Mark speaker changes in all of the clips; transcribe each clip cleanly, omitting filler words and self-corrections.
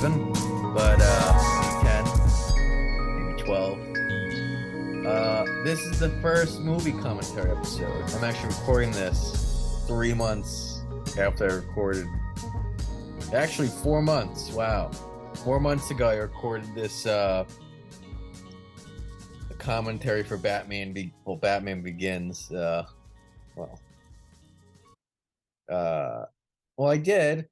Speaker 1: 11, but 10, maybe 12. This is the first movie commentary episode. I'm actually recording this 3 months after I recorded. Actually, 4 months. Wow. 4 months ago, I recorded this commentary for Batman Begins. Well, I did.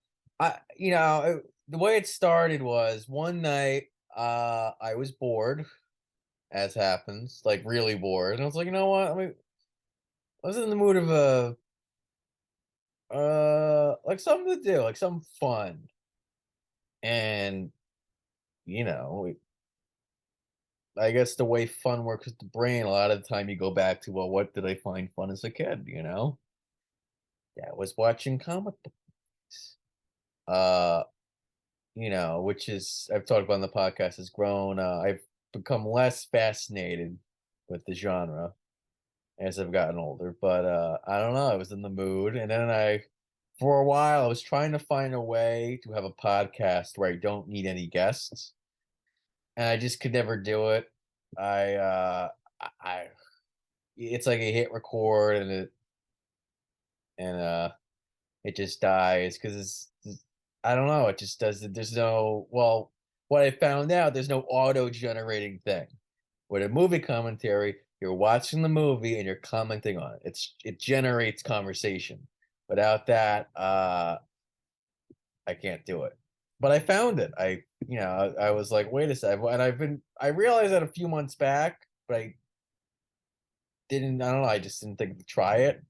Speaker 1: The way it started was one night. I was bored, as happens, like really bored, and I was like, you know what? I was in the mood of like something to do, like something fun, and you know, I guess the way fun works with the brain, a lot of the time you go back to, well, what did I find fun as a kid? That was watching comic books. Uh, which is I've talked about on the podcast has grown. I've become less fascinated with the genre as I've gotten older, but I don't know. I was in the mood, and then for a while, I was trying to find a way to have a podcast where I don't need any guests, and I just could never do it. I, uh, I, it's like I hit record and it just dies because I don't know. It just does. There's no what I found out, there's no auto generating thing. With a movie commentary, you're watching the movie and you're commenting on it. It generates conversation. Without that, I can't do it. But I found it. I was like, wait a second, and I realized that a few months back, but I don't know. I just didn't think to try it.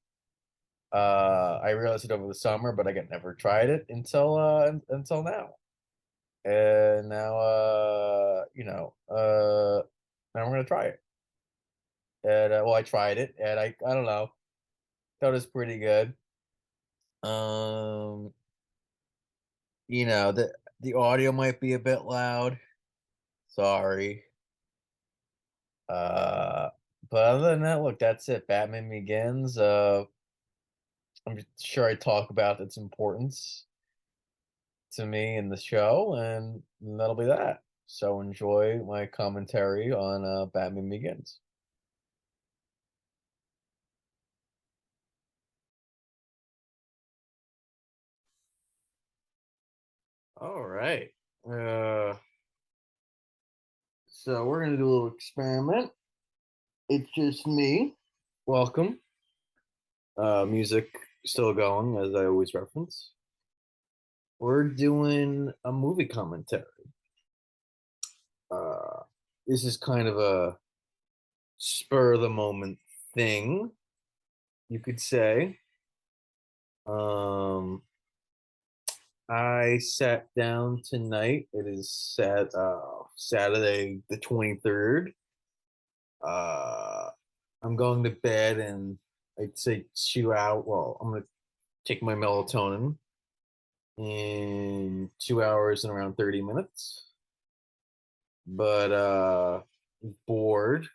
Speaker 1: I realized it over the summer, but I got never tried it until now. And now, now I'm gonna try it. And I tried it, and I don't know, thought it was pretty good. Um, the audio might be a bit loud. Sorry. Uh, but other than that, look, that's it. Batman Begins. I'm sure I talk about its importance to me in the show, and that'll be that. So enjoy my commentary on Batman Begins. All right. Uh, so we're gonna do a little experiment. It's just me. Welcome. Music still going, as I always reference. We're doing a movie commentary. Uh, this is kind of a spur of the moment thing, you could say. Um, I sat down tonight. It is Saturday the 23rd. Uh, I'm going to bed and I'd say 2 hours. Well, I'm going to take my melatonin in 2 hours and around 30 minutes. But bored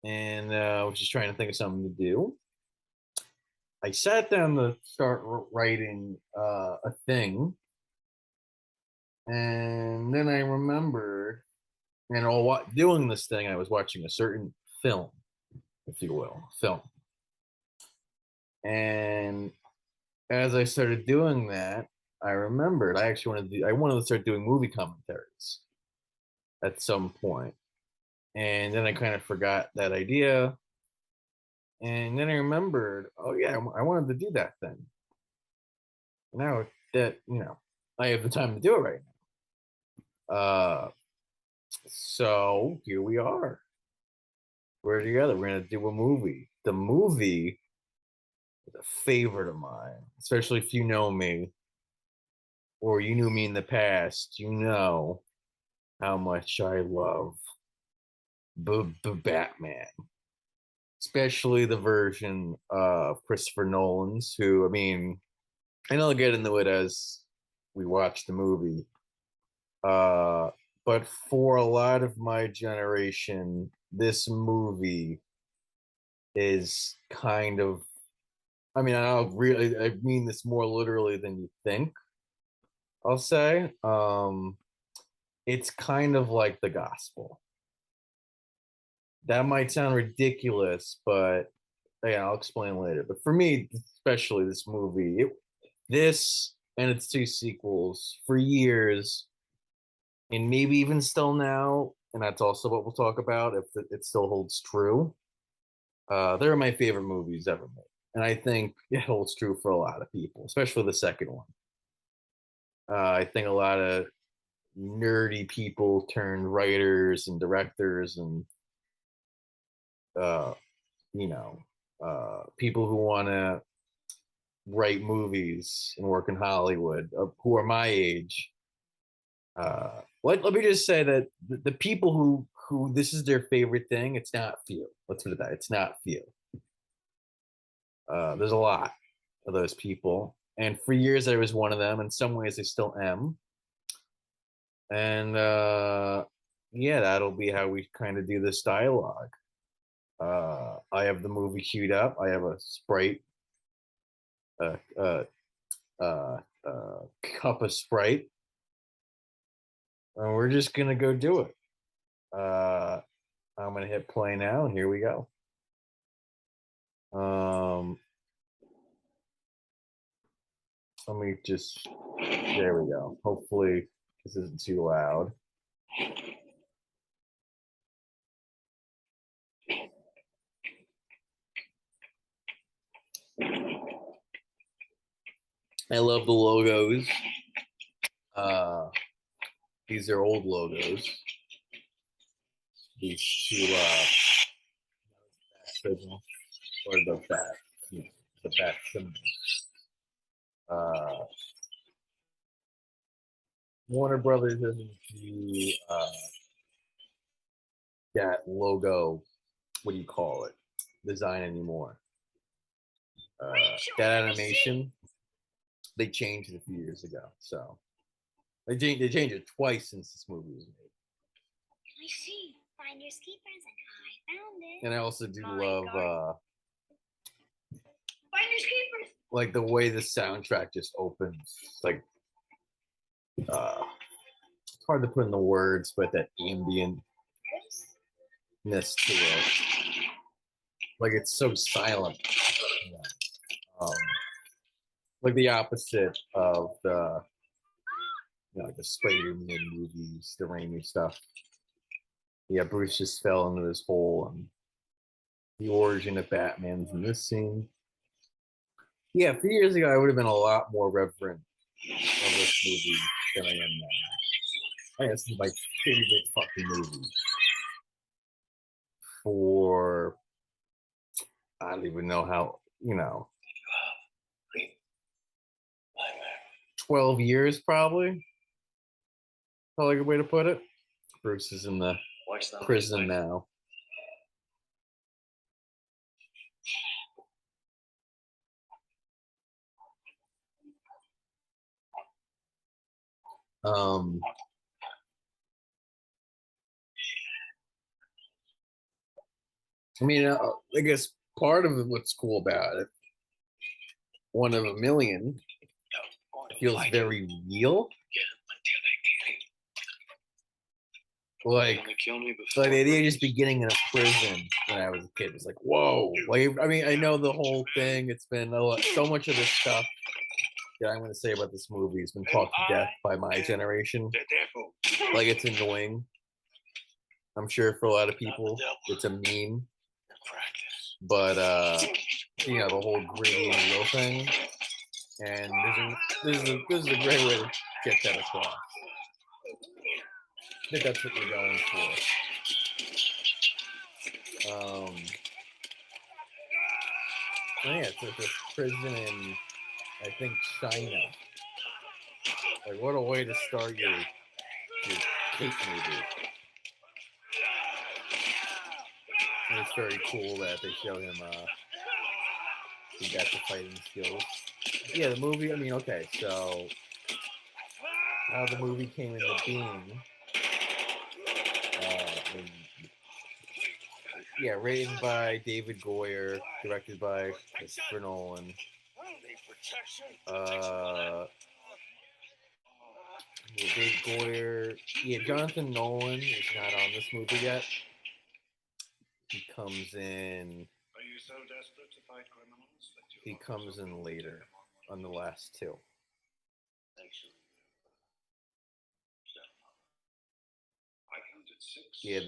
Speaker 1: and was just trying to think of something to do. I sat down to start writing a thing, and then I remembered, and while doing this thing, I was watching a certain film, if you will, film. And as I started doing that, I remembered I wanted to start doing movie commentaries at some point, and then I kind of forgot that idea. And then I remembered, oh yeah, I wanted to do that thing. Now that I have the time to do it right now. So here we are. We're together. We're gonna do a movie. The movie is a favorite of mine, especially if you know me or you knew me in the past. You know how much I love Batman, especially the version of Christopher Nolan's. Who, I mean, I know I'll get into it as we watch the movie. Uh, but for a lot of my generation, this movie is kind of, I mean, I mean this more literally than you think. I'll say. It's kind of like the gospel. That might sound ridiculous, but yeah, I'll explain later. But for me, especially this movie, this and its two sequels for years, and maybe even still now, and that's also what we'll talk about if it still holds true. They're my favorite movies ever made, and I think it holds true for a lot of people, especially the second one. I think a lot of nerdy people turned writers and directors and uh, you know people who want to write movies and work in Hollywood who are my age. Let me just say that the people who this is their favorite thing, it's not few. Let's put it that it's not few. There's a lot of those people, and for years I was one of them. In some ways, I still am. And yeah, that'll be how we kind of do this dialogue. I have the movie queued up. I have a Sprite, uh, uh, cup of Sprite, and we're just gonna go do it. Uh, I'm gonna hit play now, and here we go. Um, Let me just. There we go. Hopefully, this isn't too loud. I love the logos. Uh, these are old logos. These two, signal or the bat symbol. Uh, Warner Brothers doesn't do that logo. What do you call it? Design anymore. That animation they changed it a few years ago. So they changed it twice since this movie was made.
Speaker 2: I see. Finders keepers, and I found it.
Speaker 1: And I also do love
Speaker 2: Finders keepers.
Speaker 1: like the way the soundtrack just opens. Like it's hard to put in the words, but that ambientness to it. Like it's so silent. You know? Like the opposite of the like the Spider-Man movies, the Raimi stuff. Yeah, Bruce just fell into this hole, and the origin of Batman's in this scene. Yeah, a few years ago, I would have been a lot more reverent of this movie than I am now. I guess this is my favorite fucking movie for I don't even know how 12 years probably. Probably a good way to put it. Bruce is in the prison now. Um, I mean, I guess part of what's cool about it, one of a million, feels very real. Like the idea of just beginning in a prison when I was a kid was like, whoa. Like, I mean, I know the whole thing. It's been so much of this stuff that I'm going to say about this movie has been talked to death by my generation. Like, it's annoying. I'm sure for a lot of people, it's a meme. But, the whole gritty and real thing. And this is a great way to get that across. I think that's what we're going for. Yeah, it's like a prison in, I think, China. Like, what a way to start your hate movie. And it's very cool that they show him, he got the fighting skills. Yeah, the movie, I mean, okay, so how the movie came into being. Yeah, written by David Goyer, directed by Christopher Nolan. David Goyer. Yeah, Jonathan Nolan is not on this movie yet. He comes in.
Speaker 3: Are you so desperate to fight criminals that you
Speaker 1: He comes in later on the last two.
Speaker 3: Actually, I counted 6.
Speaker 1: Yeah,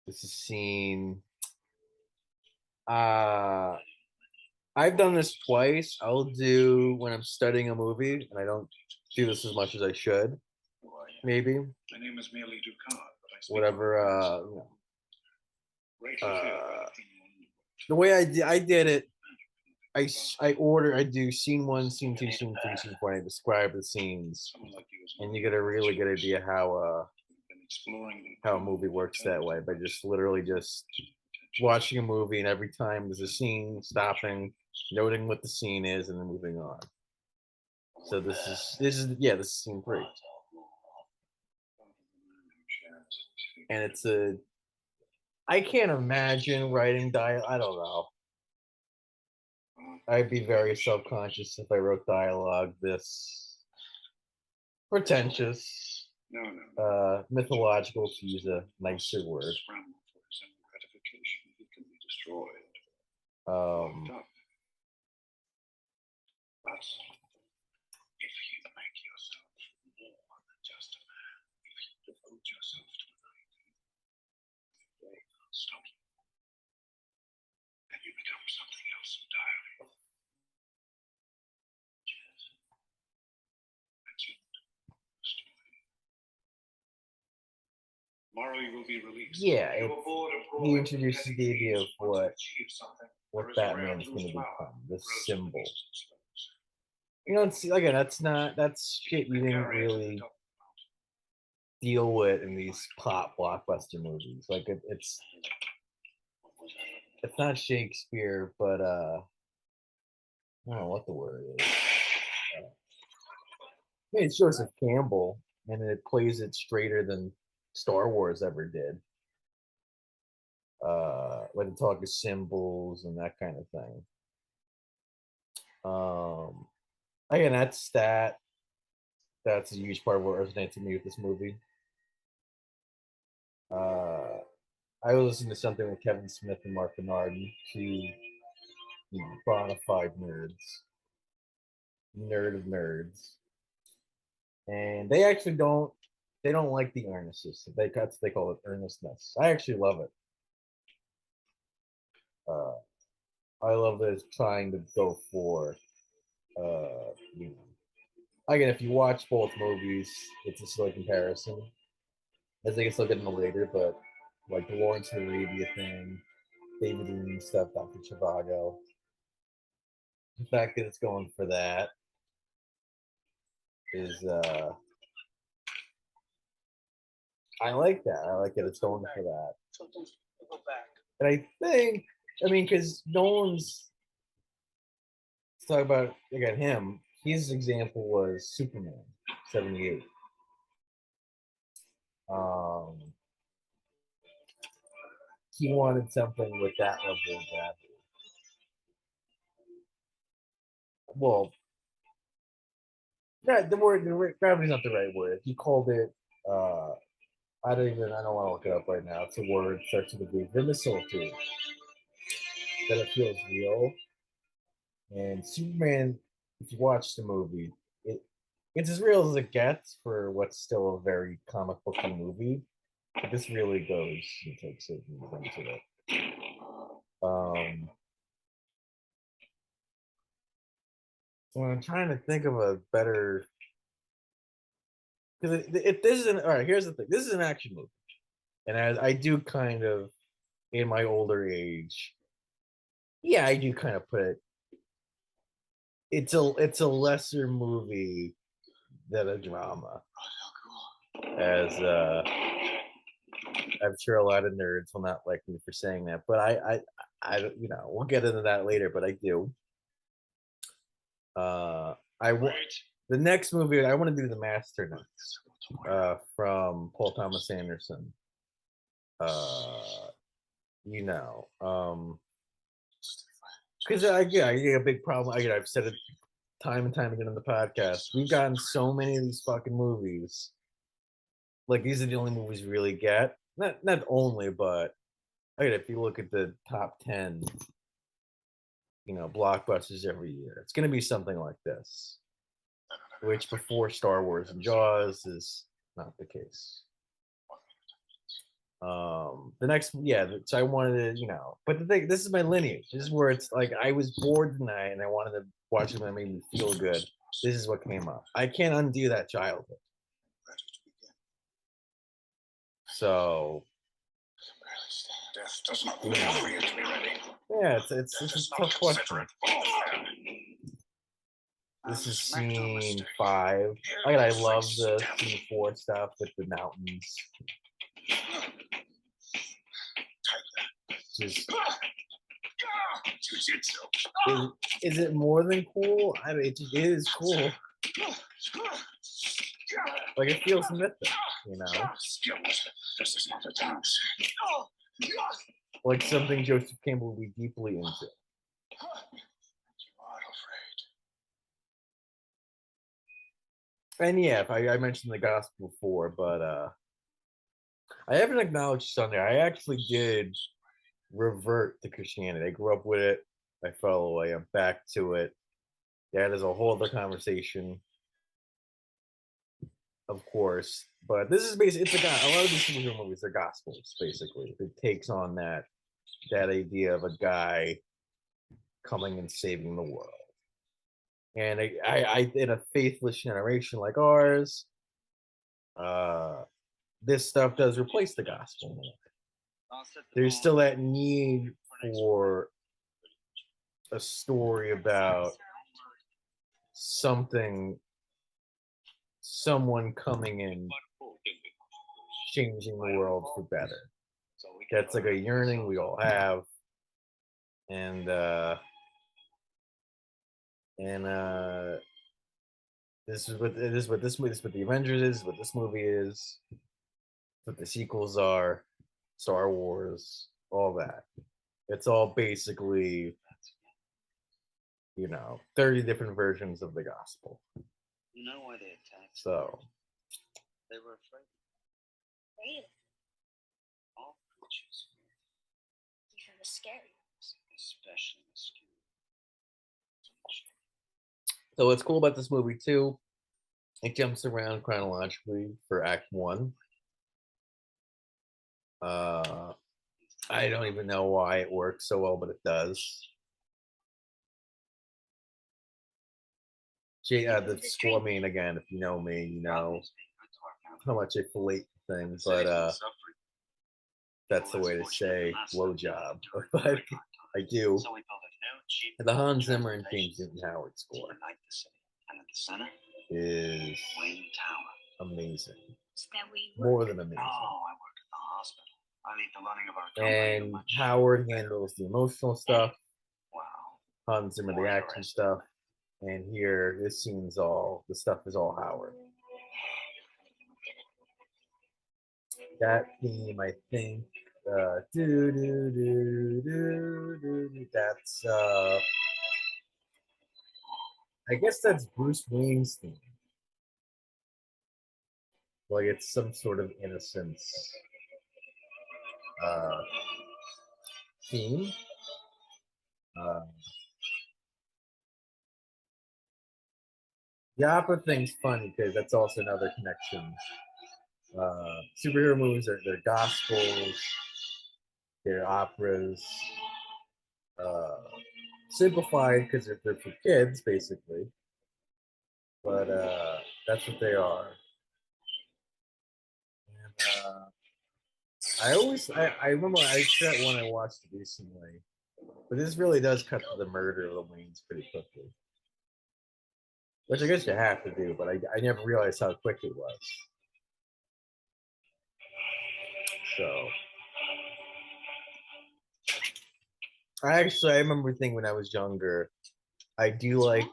Speaker 1: this is scene. I've done this twice. I'll do when I'm studying a movie, and I don't do this as much as I should. Maybe.
Speaker 3: My name is merely Ducard, but I speak
Speaker 1: whatever.
Speaker 3: Right
Speaker 1: The way I did it, I do scene 1, scene 2, scene 3, scene 4. And I describe the scenes, and you get a really good idea how a movie works that way by just literally just watching a movie, and every time there's a scene, stopping, noting what the scene is, and then moving on. So this is scene 3, and it's a. I can't imagine writing dialogue. I don't know. I'd be very self-conscious if I wrote dialogue this pretentious, mythological, to use a nicer word.
Speaker 3: But if you make yourself more than just a man, if you devote yourself to an idea, they will stop you. And you become something else entirely. Yes. That's it. Tomorrow you will be released.
Speaker 1: Yeah, he introduces the idea of what Batman is going to become, the symbol. You know, it's, again, that's shit you didn't really deal with in these pop blockbuster movies. Like it's not Shakespeare, but I don't know what the word is. It's Joseph Campbell, and it plays it straighter than Star Wars ever did. When they talk of symbols and that kind of thing. Again, that's a huge part of what resonates with me with this movie. I was listening to something with Kevin Smith and Mark Bernardin, two bona fide nerds, nerd of nerds, and they actually don't like the earnestness. They call it earnestness. I actually love it. I love that it's trying to go for, again, if you watch both movies, it's a silly comparison. I think it's still getting later, but like the Lawrence of Arabia thing, David Lean stuff, Dr. Trivago. The fact that it's going for that is, I like that. I like that it's going for that. And I think, because Nolan's, let's talk about, again, him. His example was Superman, 78. He wanted something with that level of gravity. Well, the word gravity's not the right word. He called it, I don't want to look it up right now. It's a word, starts with a V, verisimilitude. That it feels real. And Superman, if you watch the movie, it's as real as it gets for what's still a very comic booky movie. But this really goes and takes it and into it. So I'm trying to think of a better, because if this isn't all right. Here's the thing: this is an action movie, and as I do kind of in my older age, yeah, I do kind of put it. It's a lesser movie than a drama, as I'm sure a lot of nerds will not like me for saying that, but I we'll get into that later, but I do. The next movie I want to do The Master next, from Paul Thomas Anderson. Because I get a big problem. I've said it time and time again on the podcast. We've gotten so many of these fucking movies. Like these are the only movies we really get. Not only, but if you look at the top 10, blockbusters every year, it's going to be something like this, which before Star Wars and Jaws is not the case. The next, so I wanted to, but the thing, this is my lineage. This is where it's like I was bored tonight and I wanted to watch something that made me feel good. This is what came up. I can't undo that childhood. So,
Speaker 3: death does not wait for you to be ready.
Speaker 1: Yeah, it's a tough question. This is scene 5. I love the scene 4 stuff with the mountains. Just, is it more than cool? I mean, it is cool. Like it feels mythic,
Speaker 3: This is not a dance.
Speaker 1: Like something Joseph Campbell would be deeply into.
Speaker 3: You are afraid.
Speaker 1: And yeah, I mentioned the gospel before, but I haven't acknowledged Sunday. I actually did revert to Christianity. I grew up with it. I fell away. I'm back to it. That is a whole other conversation, of course. But this is basically a lot of these superhero movies are gospels. Basically, it takes on that idea of a guy coming and saving the world. And I in a faithless generation like ours, this stuff does replace the gospel. There's still that need for a story about someone coming in, changing the world for better. That's like a yearning we all have, and this is what it is. What this movie, this is what the Avengers is. What this movie is. What the sequels are. Star Wars, all that. It's all basically, 30 different versions of the gospel.
Speaker 4: You know why they attacked?
Speaker 1: So
Speaker 4: They were afraid.
Speaker 2: Afraid?
Speaker 4: All creatures fear,
Speaker 2: Even the scary ones.
Speaker 4: especially the scary.
Speaker 1: So what's cool about this movie too, it jumps around chronologically for Act 1. I don't even know why it works so well, but it does. The score, again, if you know me, you know how much I fillet things, but that's the way to say blowjob. But I do. The Hans Zimmer and James Newton Howard score is amazing. More than amazing.
Speaker 4: I work at the hospital. I leave the running of our company.
Speaker 1: And Howard handles the emotional stuff.
Speaker 4: Wow.
Speaker 1: Hans Zimmer the action stuff. And here, this scene's all, the stuff is all Howard. That theme, I think, that's, I guess that's Bruce Wayne's theme. Like it's some sort of innocence theme. The opera thing's funny because that's also another connection. Superhero movies are they're gospels, they're operas, simplified because they're for kids basically, but that's what they are. And I remember I forgot one I watched recently, but this really does cut to the murder of the Waynes pretty quickly. Which I guess you have to do, but I never realized how quick it was. So, I remember thinking when I was younger, I do like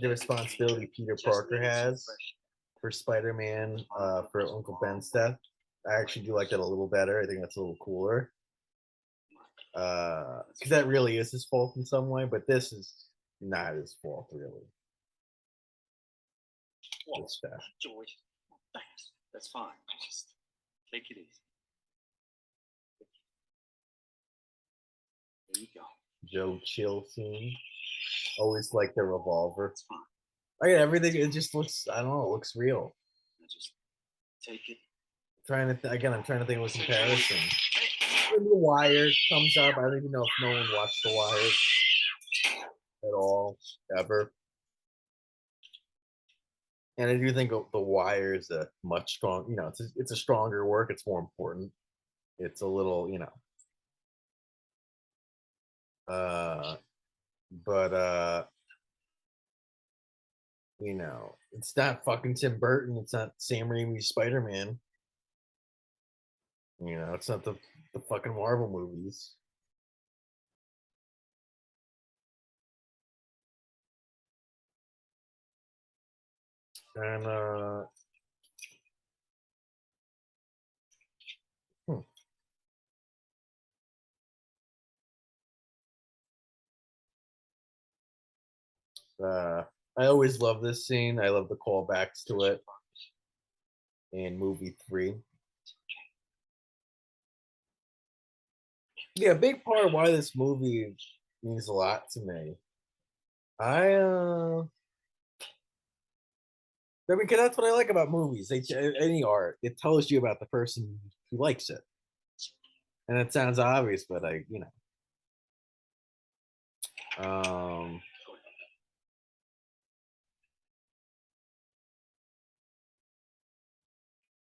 Speaker 1: the responsibility Peter Parker has for Spider-Man, for Uncle Ben's death. I actually do like that a little better. I think that's a little cooler. Because that really is his fault in some way, but this is not his fault, really.
Speaker 4: Whoa,
Speaker 1: It's that.
Speaker 4: George, thanks. That's fine. Just take it easy. There you go.
Speaker 1: Joe Chill scene. Always like the revolver.
Speaker 4: It's fine.
Speaker 1: I mean, everything, it just looks, I don't know, it looks real.
Speaker 4: Now just take it.
Speaker 1: Again, I'm trying to think of a comparison. When The Wire comes up, I don't even know if no one watched The Wire at all, ever. And I do think The Wire is a much strong, you know, it's a stronger work. It's more important. It's a little, you know. But you know, it's not fucking Tim Burton. It's not Sam Raimi's Spider-Man. You know, it's not the fucking Marvel movies. And I always love this scene. I love the callbacks to it in movie 3. Yeah, a big part of why this movie means a lot to me. I mean, because that's what I like about movies. Any art, it tells you about the person who likes it. And it sounds obvious, but you know.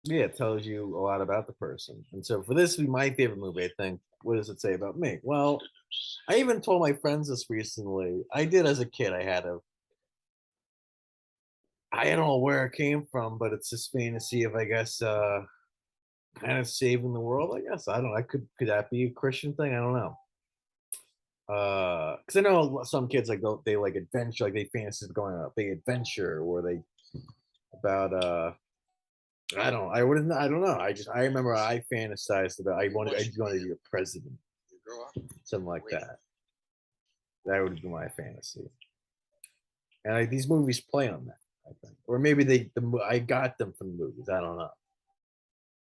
Speaker 1: Yeah, it tells you a lot about the person. And so for this to be my favorite movie, I think, what does it say about me? Well, I even told my friends this recently. I did as a kid. I don't know where it came from, but it's this fantasy of, I guess, kind of saving the world. I guess I don't know. Could that be a Christian thing? I don't know. Because I know some kids they like adventure, like they fantasize going on a big adventure, or they about I don't know. I remember I fantasized about I wanted to be a president, something like that. That would be my fantasy. And these movies play on that, I think, or maybe I got them from the movies. I don't know.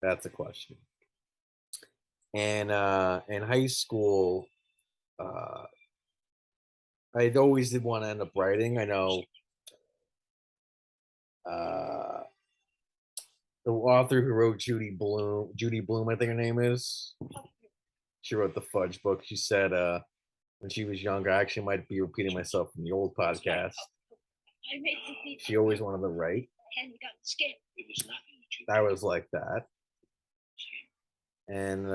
Speaker 1: That's a question. And in high school, I always did want to end up writing. I know the author who wrote Judy Bloom, I think her name is. She wrote the Fudge book. She said when she was younger, I actually might be repeating myself from the old podcast. She always wanted to write. I was like that. And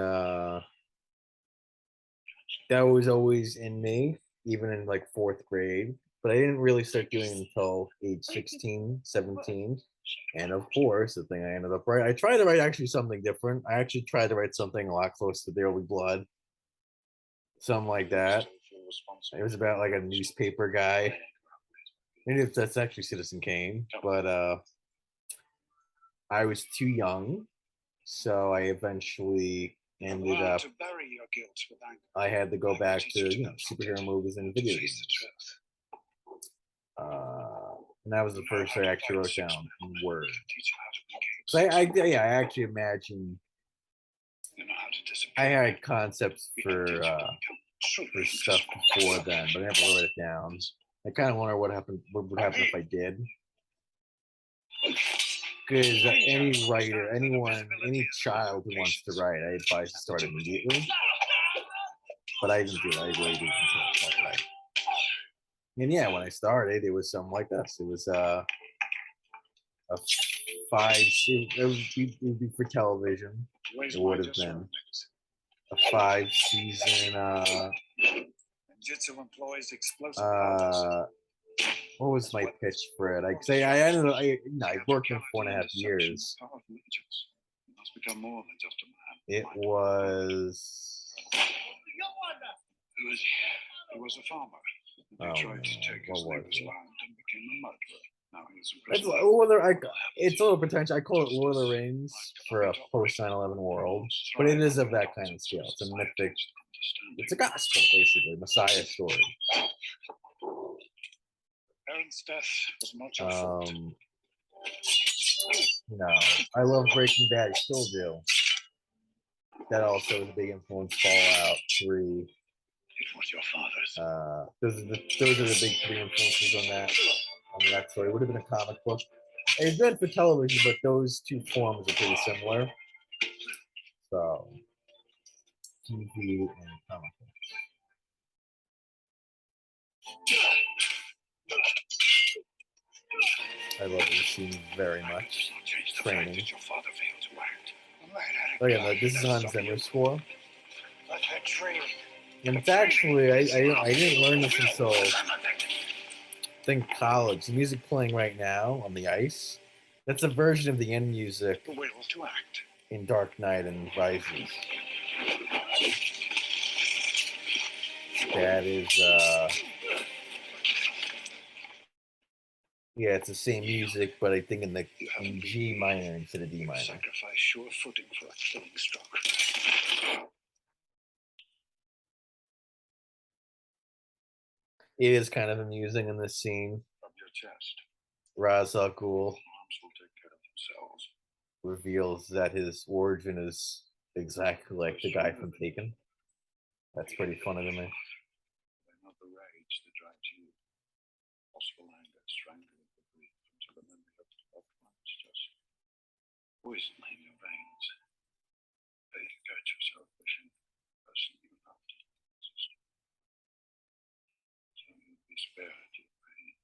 Speaker 1: that was always in me, even in like 4th grade. But I didn't really start doing it until age 16, 17. And of course, the thing I ended up writing, I tried to write actually something different. I actually tried to write something a lot closer to There Will Be Blood. Something like that. It was about like a newspaper guy. Maybe that's actually Citizen Kane. But I was too young. So I eventually ended up, I had to go back to, you know, superhero movies and video games. And that was the first I actually wrote down in Word. So I actually imagine I had concepts for stuff before then, but I never wrote it down. I kind of wonder what would happen if I did. Because any writer, any child who wants to write, I advise to start immediately. But I didn't do it. I waited until I write. And yeah, when I started, it was something like this. It was a 5. It would be for television. It would have been a 5-season. What was my pitch for it? I worked in 4.5 years. It was.
Speaker 3: He was a farmer.
Speaker 1: Oh,
Speaker 3: tried to take his
Speaker 1: what was
Speaker 3: neighbor's
Speaker 1: it?
Speaker 3: land and became a murderer. Now he's in
Speaker 1: It's,
Speaker 3: prison.
Speaker 1: it's a little pretentious. I call it Lord of the Rings for a post 9/11 world, but it is of that kind of scale. It's a mythic. It's a gospel, basically, Messiah story.
Speaker 3: Aaron's death was not your fault.
Speaker 1: No, I love Breaking Bad. I still do. That also was a big influence. Fallout 3.
Speaker 3: It was your father's.
Speaker 1: Those are the big three influences on that story. It would have been a comic book. It's meant for television, but those two forms are pretty similar. So, TV and comic book. I love this scene very much. Training.
Speaker 3: Your father failed to act.
Speaker 1: Look at that. This is Hans Zimmer score.
Speaker 3: Let her train.
Speaker 1: And it's actually, I didn't learn this until I think college. The music playing right now on the ice, that's a version of the end music
Speaker 3: The will to act.
Speaker 1: in Dark Knight and Rises. That is, yeah, it's the same music, but I think in G minor instead of D minor.
Speaker 3: Sacrifice sure footing for a killing stroke.
Speaker 1: It is kind of amusing in this scene.
Speaker 3: From your chest.
Speaker 1: Ra's al Ghul
Speaker 3: Arms will take care of themselves.
Speaker 1: reveals that his origin is exactly like the guy from Taken. That's pretty funny to me.
Speaker 3: They're not the rage that drives you. Possible anger strangling the grief until the memory of the loved ones just poison in your veins. They catch yourself wishing the person you loved existed. So you'd be spared your pain.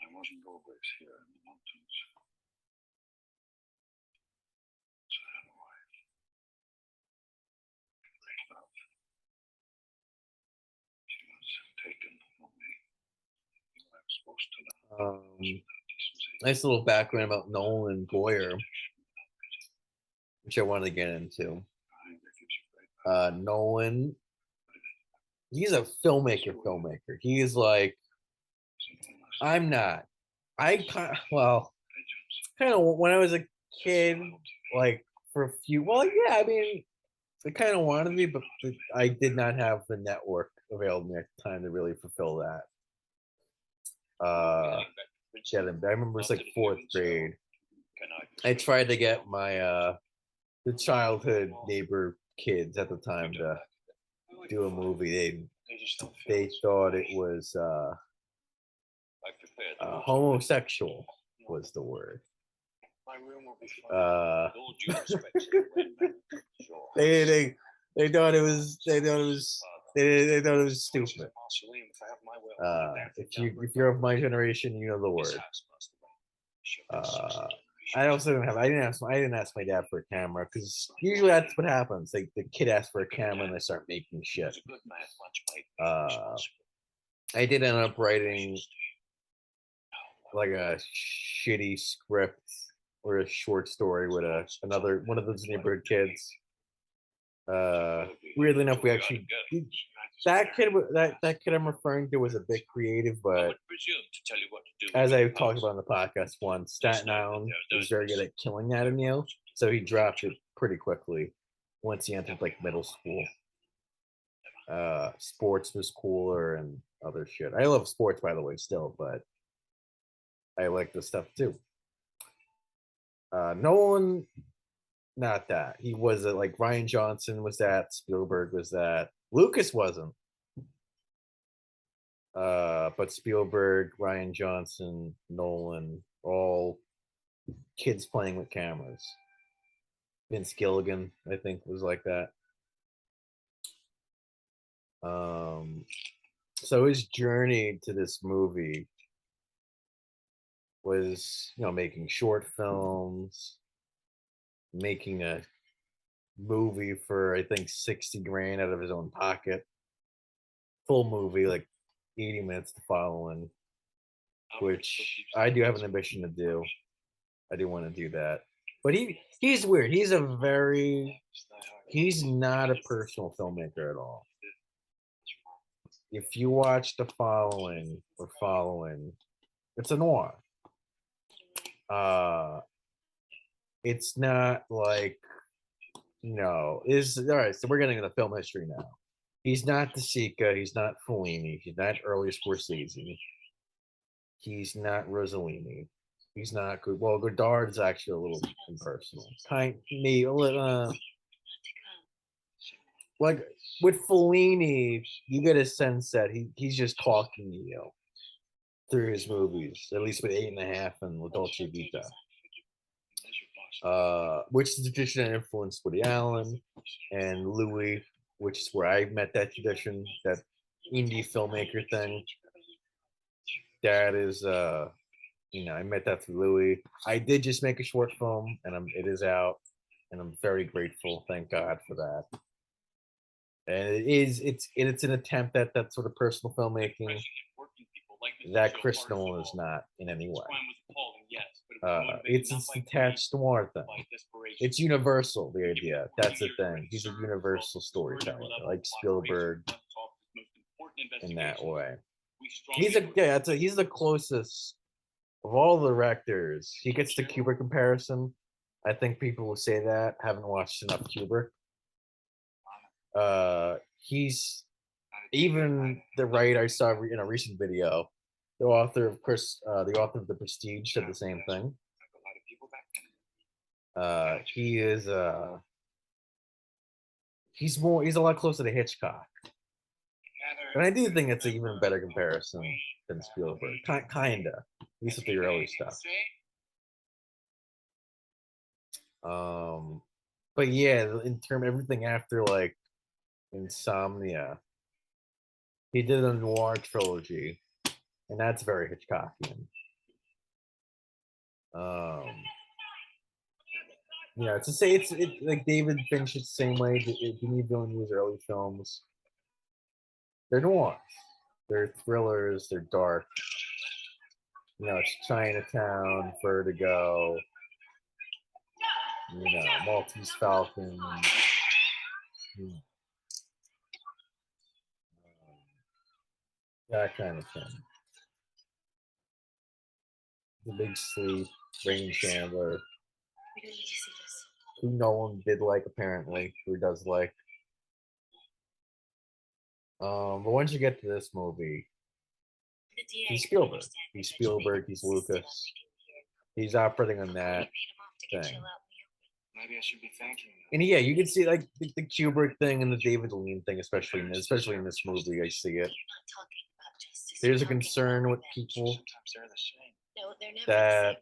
Speaker 3: I wasn't always here in the mountains. So I had a wife. Great love. She was taken from me. I was supposed to love.
Speaker 1: Nice little background about Nolan Goyer, which I wanted to get into. Nolan, he's a filmmaker. He is like, I'm not. Kind of when I was a kid, like for a few. Well, yeah, I mean, I kind of wanted to be, but I did not have the network available to me at the time to really fulfill that. I remember it was like fourth grade. I tried to get my the childhood neighbor kids at the time to do a movie. They thought it was homosexual was the word. They thought it was they thought it was stupid. If you're of my generation, you know the word. I didn't ask my dad for a camera because usually that's what happens. The kid asks for a camera and they start making shit. I did end up writing like a shitty script or a short story with another one of those neighborhood kids. Weirdly enough, we actually that kid I'm referring to was a bit creative, but as I talked about on the podcast once, Staten Island was very good at killing that in you, so he dropped it pretty quickly once he entered like middle school. Sports was cooler and other shit. I love sports, by the way, still, but I like this stuff too. Nolan, not that. He was like Rian Johnson was that, Spielberg was that. Lucas wasn't. But Spielberg, Rian Johnson, Nolan, all kids playing with cameras. Vince Gilligan, I think, was like that. So his journey to this movie was, making short films, making a movie for I think 60 grand out of his own pocket. Full movie, like 80 minutes to follow in, which I do have an ambition to do. I do want to do that. But he's weird. He's not a personal filmmaker at all. If you watch The Following or Following, it's a noir. It's not like, is all right. So we're getting into film history now. He's not De Sica. He's not Fellini. He's not early Scorsese. He's not Rossellini. He's not good. Well, Godard's actually a little impersonal. Like with Fellini, you get a sense that he's just talking to you through his movies, at least with 8.5 and La Dolce Vita. Which is the tradition that influenced Woody Allen and Louis, which is where I met that tradition, that indie filmmaker thing. That is, I met that through Louis. I did just make a short film, and it is out, and I'm very grateful. Thank God for that. And it's an attempt at that sort of personal filmmaking that Chris Nolan is not in any way. It's detached noir thing. It's universal, the idea. That's the thing. He's a universal storyteller, like Spielberg in that way. He's the closest of all the directors. He gets the Kubrick comparison. I think people will say that haven't watched enough Kubrick. He's even the writer I saw in a recent video. The author of The Prestige said the same thing. He's a lot closer to Hitchcock. And I do think it's an even better comparison than Spielberg. Kinda. At least with the early stuff. But yeah, in terms of everything after like Insomnia, he did a noir trilogy, and that's very Hitchcockian. Yeah, to say it's like David Finch is the same way. Denis Villeneuve's early films, they're noirs, they're thrillers, they're dark. It's Chinatown, Vertigo, Maltese Falcon. That kind of thing. The Big Sleep, Rain Chandler.
Speaker 2: We don't need to see this.
Speaker 1: Who no one did like, apparently. Who does like. But once you get to this movie, he's Spielberg. He's Spielberg, he's Lucas. He's operating on that thing.
Speaker 4: Maybe I should be thanking you.
Speaker 1: And yeah, you can see like the Kubrick thing and the David Lean thing, especially in this movie. I see it. There's a concern with people that,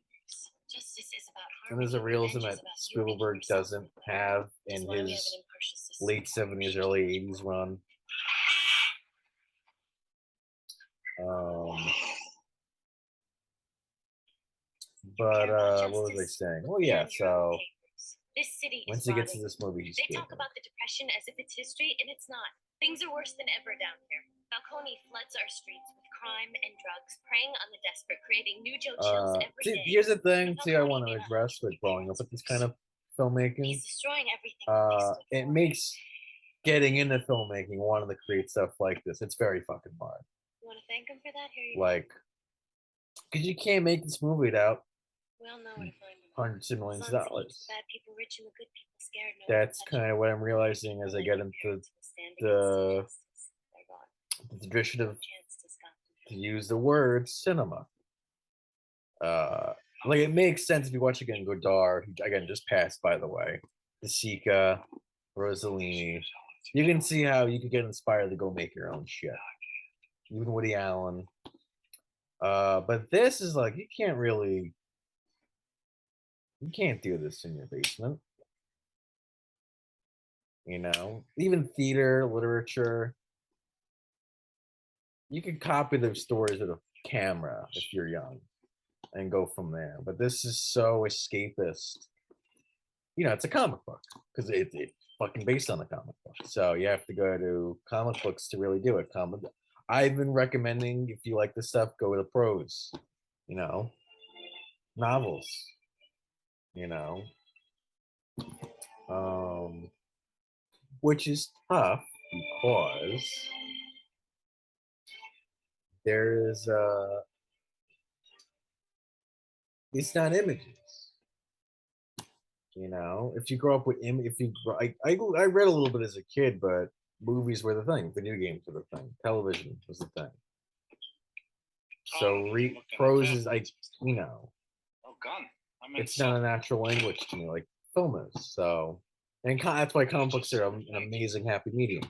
Speaker 1: and there's a realism that Spielberg doesn't have in his late 70s, early 80s run. But what was I saying? Oh yeah, so
Speaker 2: this city
Speaker 1: once he gets to this movie, he's
Speaker 2: they talk about the Depression as if it's history, and it's not. Things are worse than ever down here. Falcone floods our streets with crime and drugs, preying on the desperate, creating new Joe Chills every day.
Speaker 1: Here's the thing, I want to address with growing up with this kind of filmmaking.
Speaker 2: He's destroying everything.
Speaker 1: It makes getting into filmmaking wanting to create stuff like this. It's very fucking hard.
Speaker 2: You want to thank him for that? Here you
Speaker 1: go. Because you can't make this movie without hundreds of millions of dollars.
Speaker 2: Bad people rich and the good people scared.
Speaker 1: That's kind of what I'm realizing as I get into the tradition of, to use the word, cinema. It makes sense if you watch again Godard, who again just passed, by the way, De Sica, Rossellini. You can see how you could get inspired to go make your own shit. Even Woody Allen. But this is like, you can't do this in your basement. Even theater, literature. You can copy those stories with a camera if you're young and go from there. But this is so escapist. It's a comic book because it's fucking based on the comic book. So you have to go to comic books to really do it. I've been recommending, if you like this stuff, go to prose, novels, which is tough because there's it's not images. If you grow up with I read a little bit as a kid, but movies were the thing, video games were the thing, television was the thing. So prose is like, you know,
Speaker 3: Oh, gun. I meant
Speaker 1: it's not a natural language to me like film is. So, and that's why comic books are an amazing happy medium.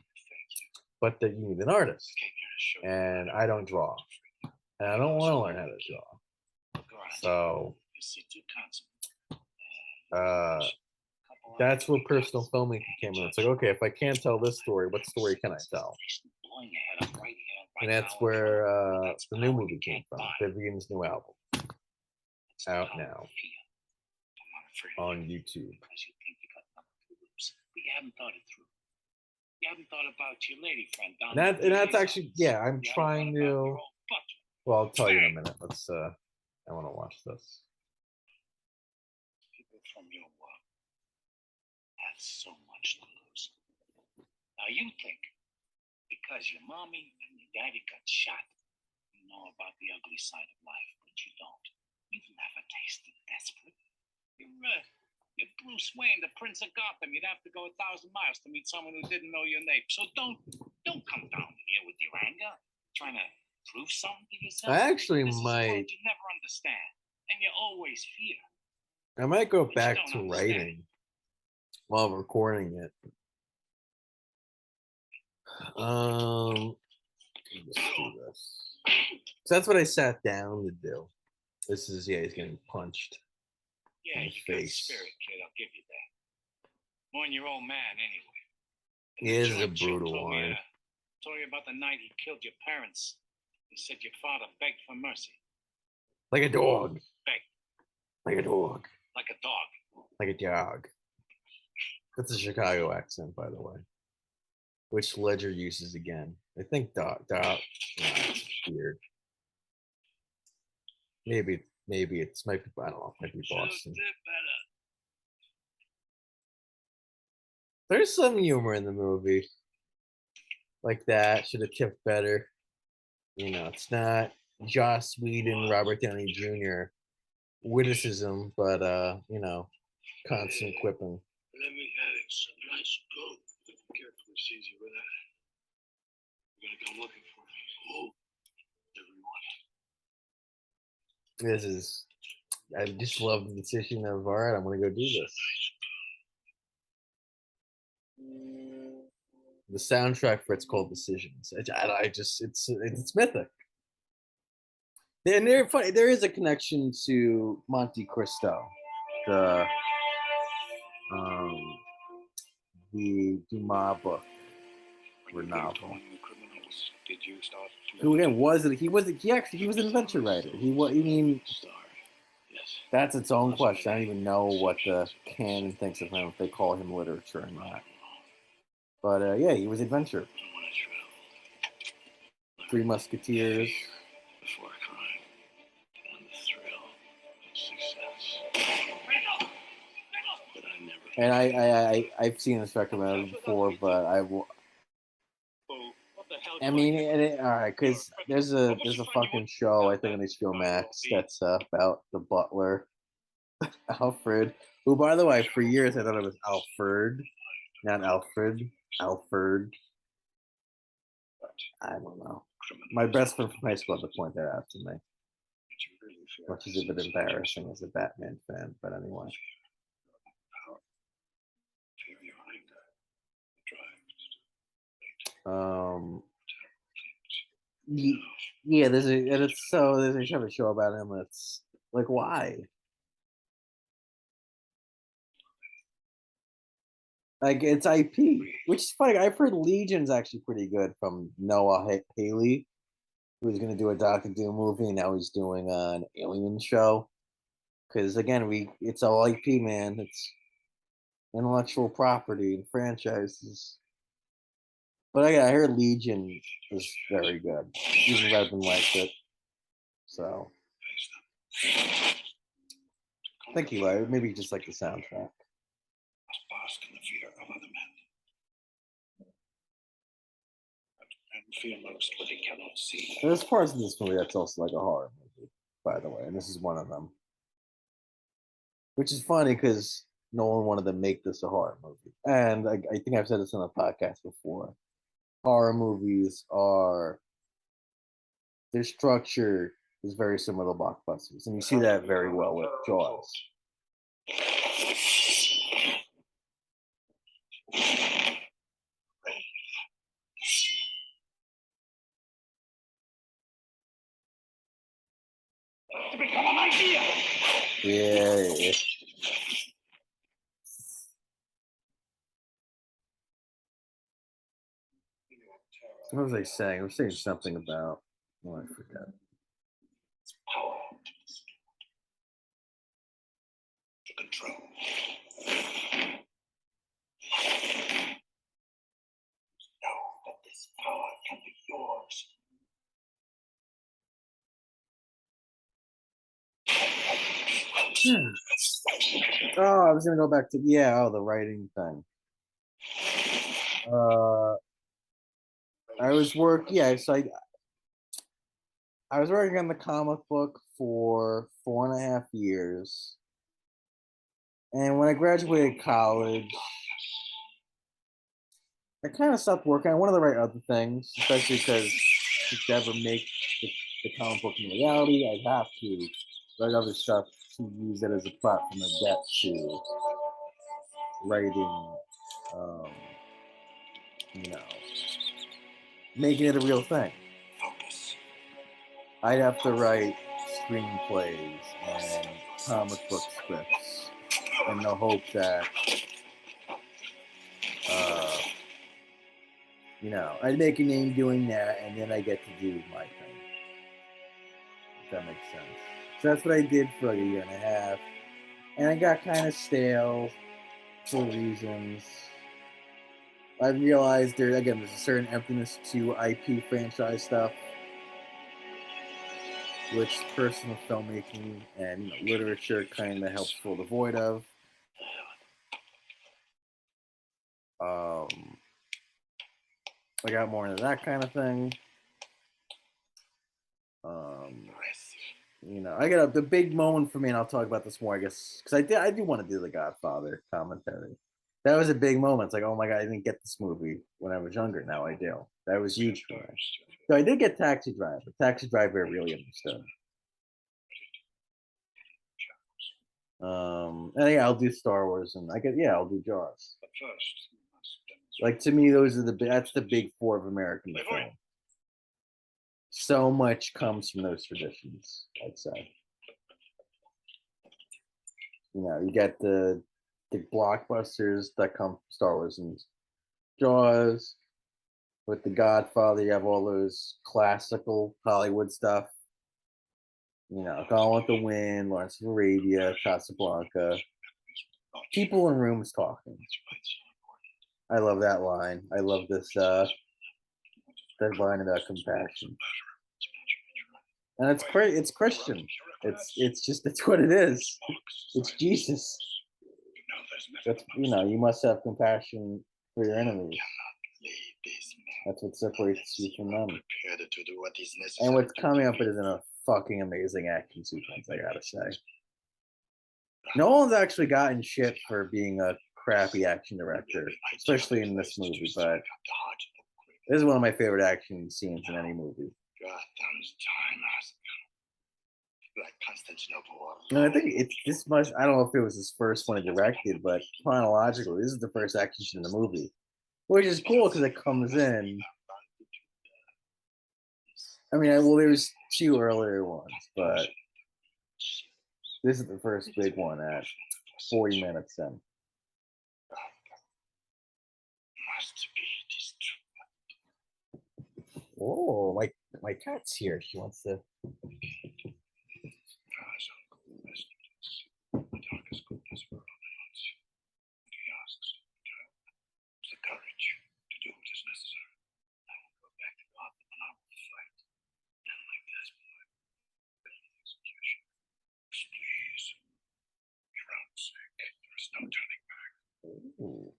Speaker 1: But that you need an artist, and I don't draw, and I don't want to learn how to draw. So, that's where personal filming came in. It's like, okay, if I can't tell this story, what story can I tell? And that's where the new movie came from, Vivian's new album, out now on YouTube.
Speaker 3: You haven't thought it through. You haven't thought about your lady friend down
Speaker 1: And that's actually, yeah, I'm trying to. Well, I'll tell you in a minute. Let's. I want to watch this.
Speaker 3: People from your work have so much to lose. Now you think because your mommy and your daddy got shot, you know about the ugly side of life, but you don't. You've never tasted desperate. You're Bruce Wayne, the Prince of Gotham. You'd have to go 1,000 miles to meet someone who didn't know your name. So don't come down here with your anger, trying to prove something to yourself.
Speaker 1: I actually
Speaker 3: This is
Speaker 1: might.
Speaker 3: you never understand, and you always fear.
Speaker 1: I might go back to writing while recording it. Let's do this. So that's what I sat down to do. This is, yeah, he's getting punched.
Speaker 3: Yeah, you got spirit, kid. I'll give you that. More than your old man, anyway.
Speaker 1: He is a brutal one.
Speaker 3: Told you about the night he killed your parents. He said your father begged for mercy.
Speaker 1: Like a dog.
Speaker 3: Begged.
Speaker 1: Like a dog.
Speaker 3: Like a dog.
Speaker 1: Like a dog. That's a Chicago accent, by the way. Which Ledger uses again. I think dog. Nah, it's weird. Maybe it's might be, I don't know, might be Boston. There's some humor in the movie. Like that. Should have kept better. You know, it's not Joss Whedon, Robert Downey Jr. witticism, but you know, constant quipping.
Speaker 3: Let me have it. Some nice goat. Careful, he sees you with that. You're gonna come looking for me. Oh, everyone.
Speaker 1: This is, I just love the decision of, all right, I'm gonna go do this. The soundtrack for it's called Decisions. I just, it's mythic. And they're funny. There is a connection to Monte Cristo, the Dumas book or novel. Who again was it? He was an adventure writer. He was. I mean, that's its own question. I don't even know what the canon thinks of him, if they call him literature or not. But yeah, he was adventure. Three Musketeers. And I've seen this recommended before, but I mean, all right, because there's a fucking show I think on HBO Max that's about the butler, Alfred. Who, by the way, for years I thought it was Alfred, not Alfred. Alfred. I don't know. My best friend from high school had to point that out to me, which is a bit embarrassing as a Batman fan. But anyway. Yeah, there's a show about him. It's like, why? Like, it's IP, which is funny. I've heard Legion's actually pretty good from Noah Haley, who was going to do a Doctor Doom movie, and now he's doing an Alien show. Because again, it's all IP, man. It's intellectual property and franchises. But I heard Legion is very good. Even Redmond liked it. So I think he liked it. Maybe he just liked the soundtrack.
Speaker 3: Bask in the fear of other men. And fear most what they cannot see.
Speaker 1: There's parts of this movie that's also like a horror movie, by the way, and this is one of them. Which is funny because Nolan wanted to make this a horror movie. And I think I've said this on a podcast before. horror movies are their structure is very similar to blockbusters, and you see that very well with Jaws.
Speaker 3: To become an idea.
Speaker 1: Yeah. What was I saying? I was saying something about. Oh, I forgot.
Speaker 3: Power to control. Know that this power can be yours.
Speaker 1: Oh, I was gonna go back to the writing thing. I was I was working on the comic book for 4.5 years, and when I graduated college, I kind of stopped working. I wanted to write other things, especially because to ever make the comic book in reality, I'd have to write other stuff to use it as a platform to get to writing, um, you know, making it a real thing.
Speaker 3: Focus.
Speaker 1: I'd have to write screenplays and comic book scripts in the hope that, I'd make a name doing that, and then I get to do my thing. If that makes sense. So that's what I did for like a year and a half, and I got kind of stale for reasons. I realized there's a certain emptiness to IP franchise stuff, which personal filmmaking and literature kind of helps fill the void of. I got more into that kind of thing. I got the big moment for me, and I'll talk about this more, I guess, because I do want to do the Godfather commentary. That was a big moment. It's like, oh my god, I didn't get this movie when I was younger. Now I do. That was huge for me. So I did get Taxi Driver. Taxi Driver I really understood. And yeah, I'll do Star Wars, and I'll do Jaws.
Speaker 3: But first,
Speaker 1: Like to me, that's the big four of American film. So much comes from those traditions, I'd say. You get the blockbusters that come from Star Wars and Jaws. With The Godfather, you have all those classical Hollywood stuff. Gone with the Wind, Lawrence of Arabia, Casablanca. People in rooms talking. I love that line. I love this that line about compassion. And it's Christian. It's what it is. It's Jesus. You must have compassion for your enemies. That's what separates you from them. And what's coming up is a fucking amazing action sequence, I gotta say. Nolan's actually gotten shit for being a crappy action director, especially in this movie, but this is one of my favorite action scenes in any movie.
Speaker 3: like Constantinople.
Speaker 1: And I think it's this much. I don't know if it was his first one he directed, but chronologically, this is the first action scene in the movie, which is cool because it comes in. I mean, there's two earlier ones, but this is the first big one at 40 minutes in. Oh, my cat's here. She wants to. Ooh.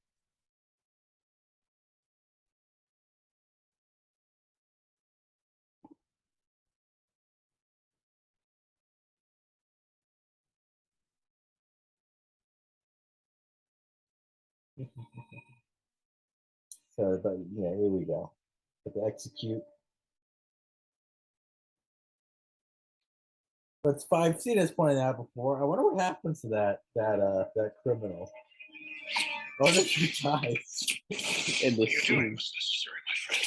Speaker 1: So, but yeah, here we go. To execute. But I've seen this pointed out before. I wonder what happens to that criminal. Oh, that he dies in the
Speaker 3: What you're doing
Speaker 1: scene.
Speaker 3: was necessary, my friend.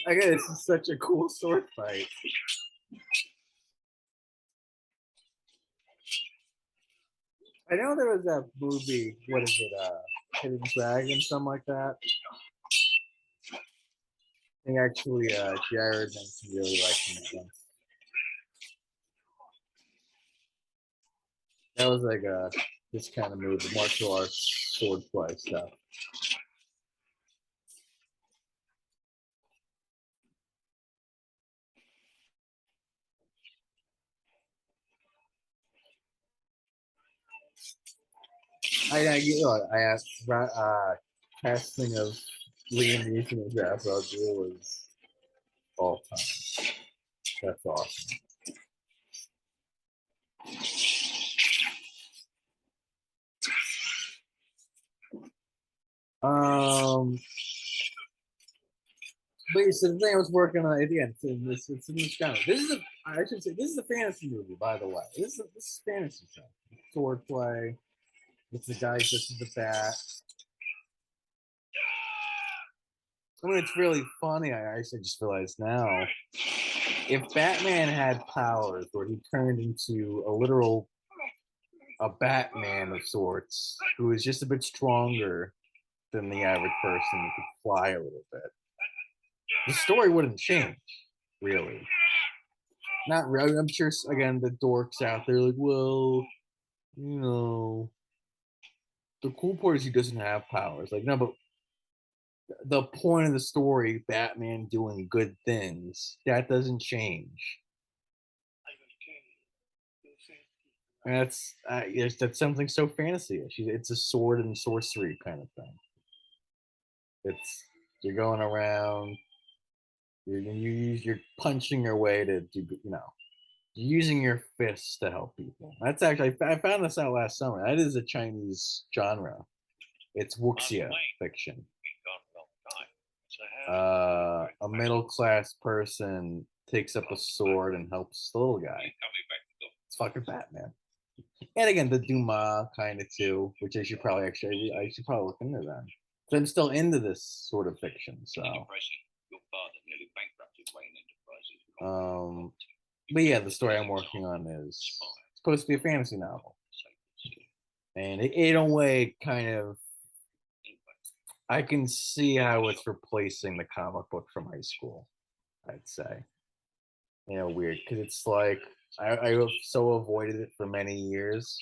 Speaker 1: I guess this is such a cool sword fight. I know there was that movie. What is it? Hidden Dragon, something like that. I think actually, Jared mentioned really liking it once. That was like this kind of movie, martial arts sword fight stuff. I asked casting of Liam Neeson as Ra's al Ghul was all time. That's awesome. But so the thing I was working on again, it's in this genre. I should say this is a fantasy movie, by the way. This is fantasy stuff. Sword play. It's the guy just as the bat. I mean, it's really funny. I actually just realized now. If Batman had powers where he turned into a Batman of sorts, who is just a bit stronger than the average person, who could fly a little bit, the story wouldn't change, really. Not really. I'm sure, again, the dorks out there like, well, you know, the cool part is he doesn't have powers. Like, no, but the point of the story, Batman doing good things, that doesn't change. And that's something so fantasy-ish. It's a sword and sorcery kind of thing. You're going around, you're punching your way to do, using your fists to help people. That's actually, I found this out last summer. That is a Chinese genre. It's wuxia fiction. A middle class person takes up a sword and helps the little guy. It's fucking Batman. And again, the Dumas kind of too, which I should probably look into them. So I'm still into this sort of fiction. So, but yeah, the story I'm working on is supposed to be a fantasy novel, and it, in a way, kind of, I can see how it's replacing the comic book from high school. I'd say, weird because it's like I have so avoided it for many years.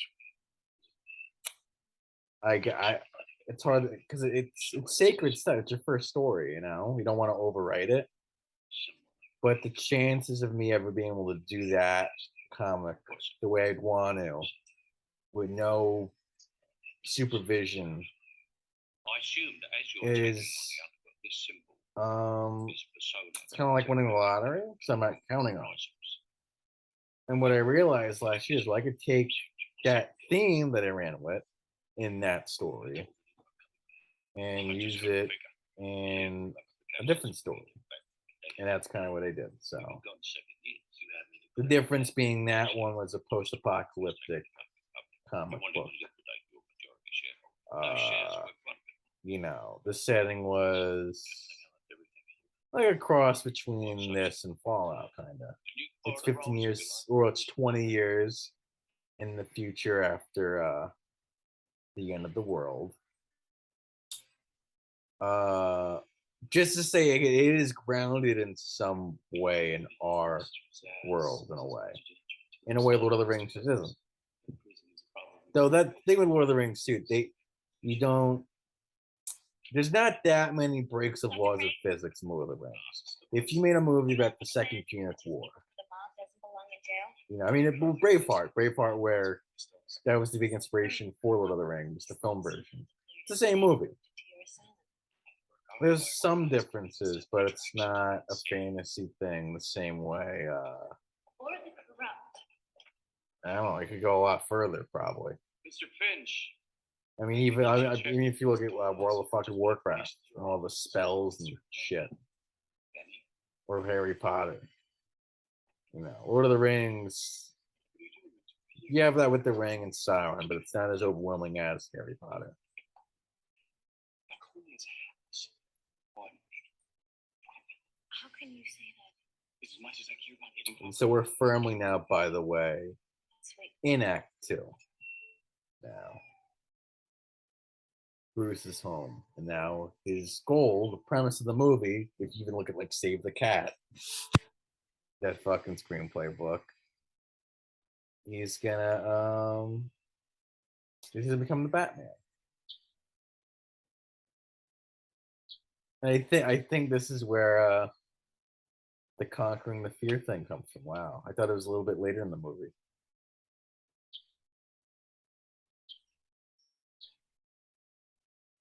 Speaker 1: It's hard because it's sacred stuff. It's your first story, you don't want to overwrite it. But the chances of me ever being able to do that comic the way I'd want to, with no supervision, is it's kind of like winning the lottery. So I'm not counting on it. And what I realized last year is, well, I could take that theme that I ran with in that story and use it in a different story. And that's kind of what I did. So the difference being that one was a post-apocalyptic comic book. The setting was like a cross between this and Fallout, kind of. It's 15 years, or it's 20 years in the future after the end of the world. Just to say, it is grounded in some way in our world, in a way Lord of the Rings isn't. Though that thing with Lord of the Rings too, there's not that many breaks of laws of physics in Lord of the Rings. if you made a movie about the Second Punic War,
Speaker 2: The mob doesn't belong in jail.
Speaker 1: you know, I mean, Braveheart, where that was the big inspiration for Lord of the Rings, the film version. It's the same movie.
Speaker 2: To your asylum.
Speaker 1: There's some differences, but it's not a fantasy thing the same way.
Speaker 2: Or the corrupt.
Speaker 1: I don't know. It could go a lot further, probably.
Speaker 3: Mr. Finch.
Speaker 1: I mean, even if you look at World of fucking Warcraft and all the spells and shit, or Harry Potter, you know, Lord of the Rings. You have that with the Ring and Sauron, but it's not as overwhelming as Harry Potter.
Speaker 2: How can you say that?
Speaker 3: As much as I care about getting
Speaker 1: And so we're firmly now, by the way,
Speaker 2: Sweet.
Speaker 1: in Act 2. Now, Bruce is home, and now his goal, the premise of the movie, if you even look at like Save the Cat, that fucking screenplay book, he's gonna become the Batman. And I think this is where the conquering the fear thing comes from. Wow, I thought it was a little bit later in the movie.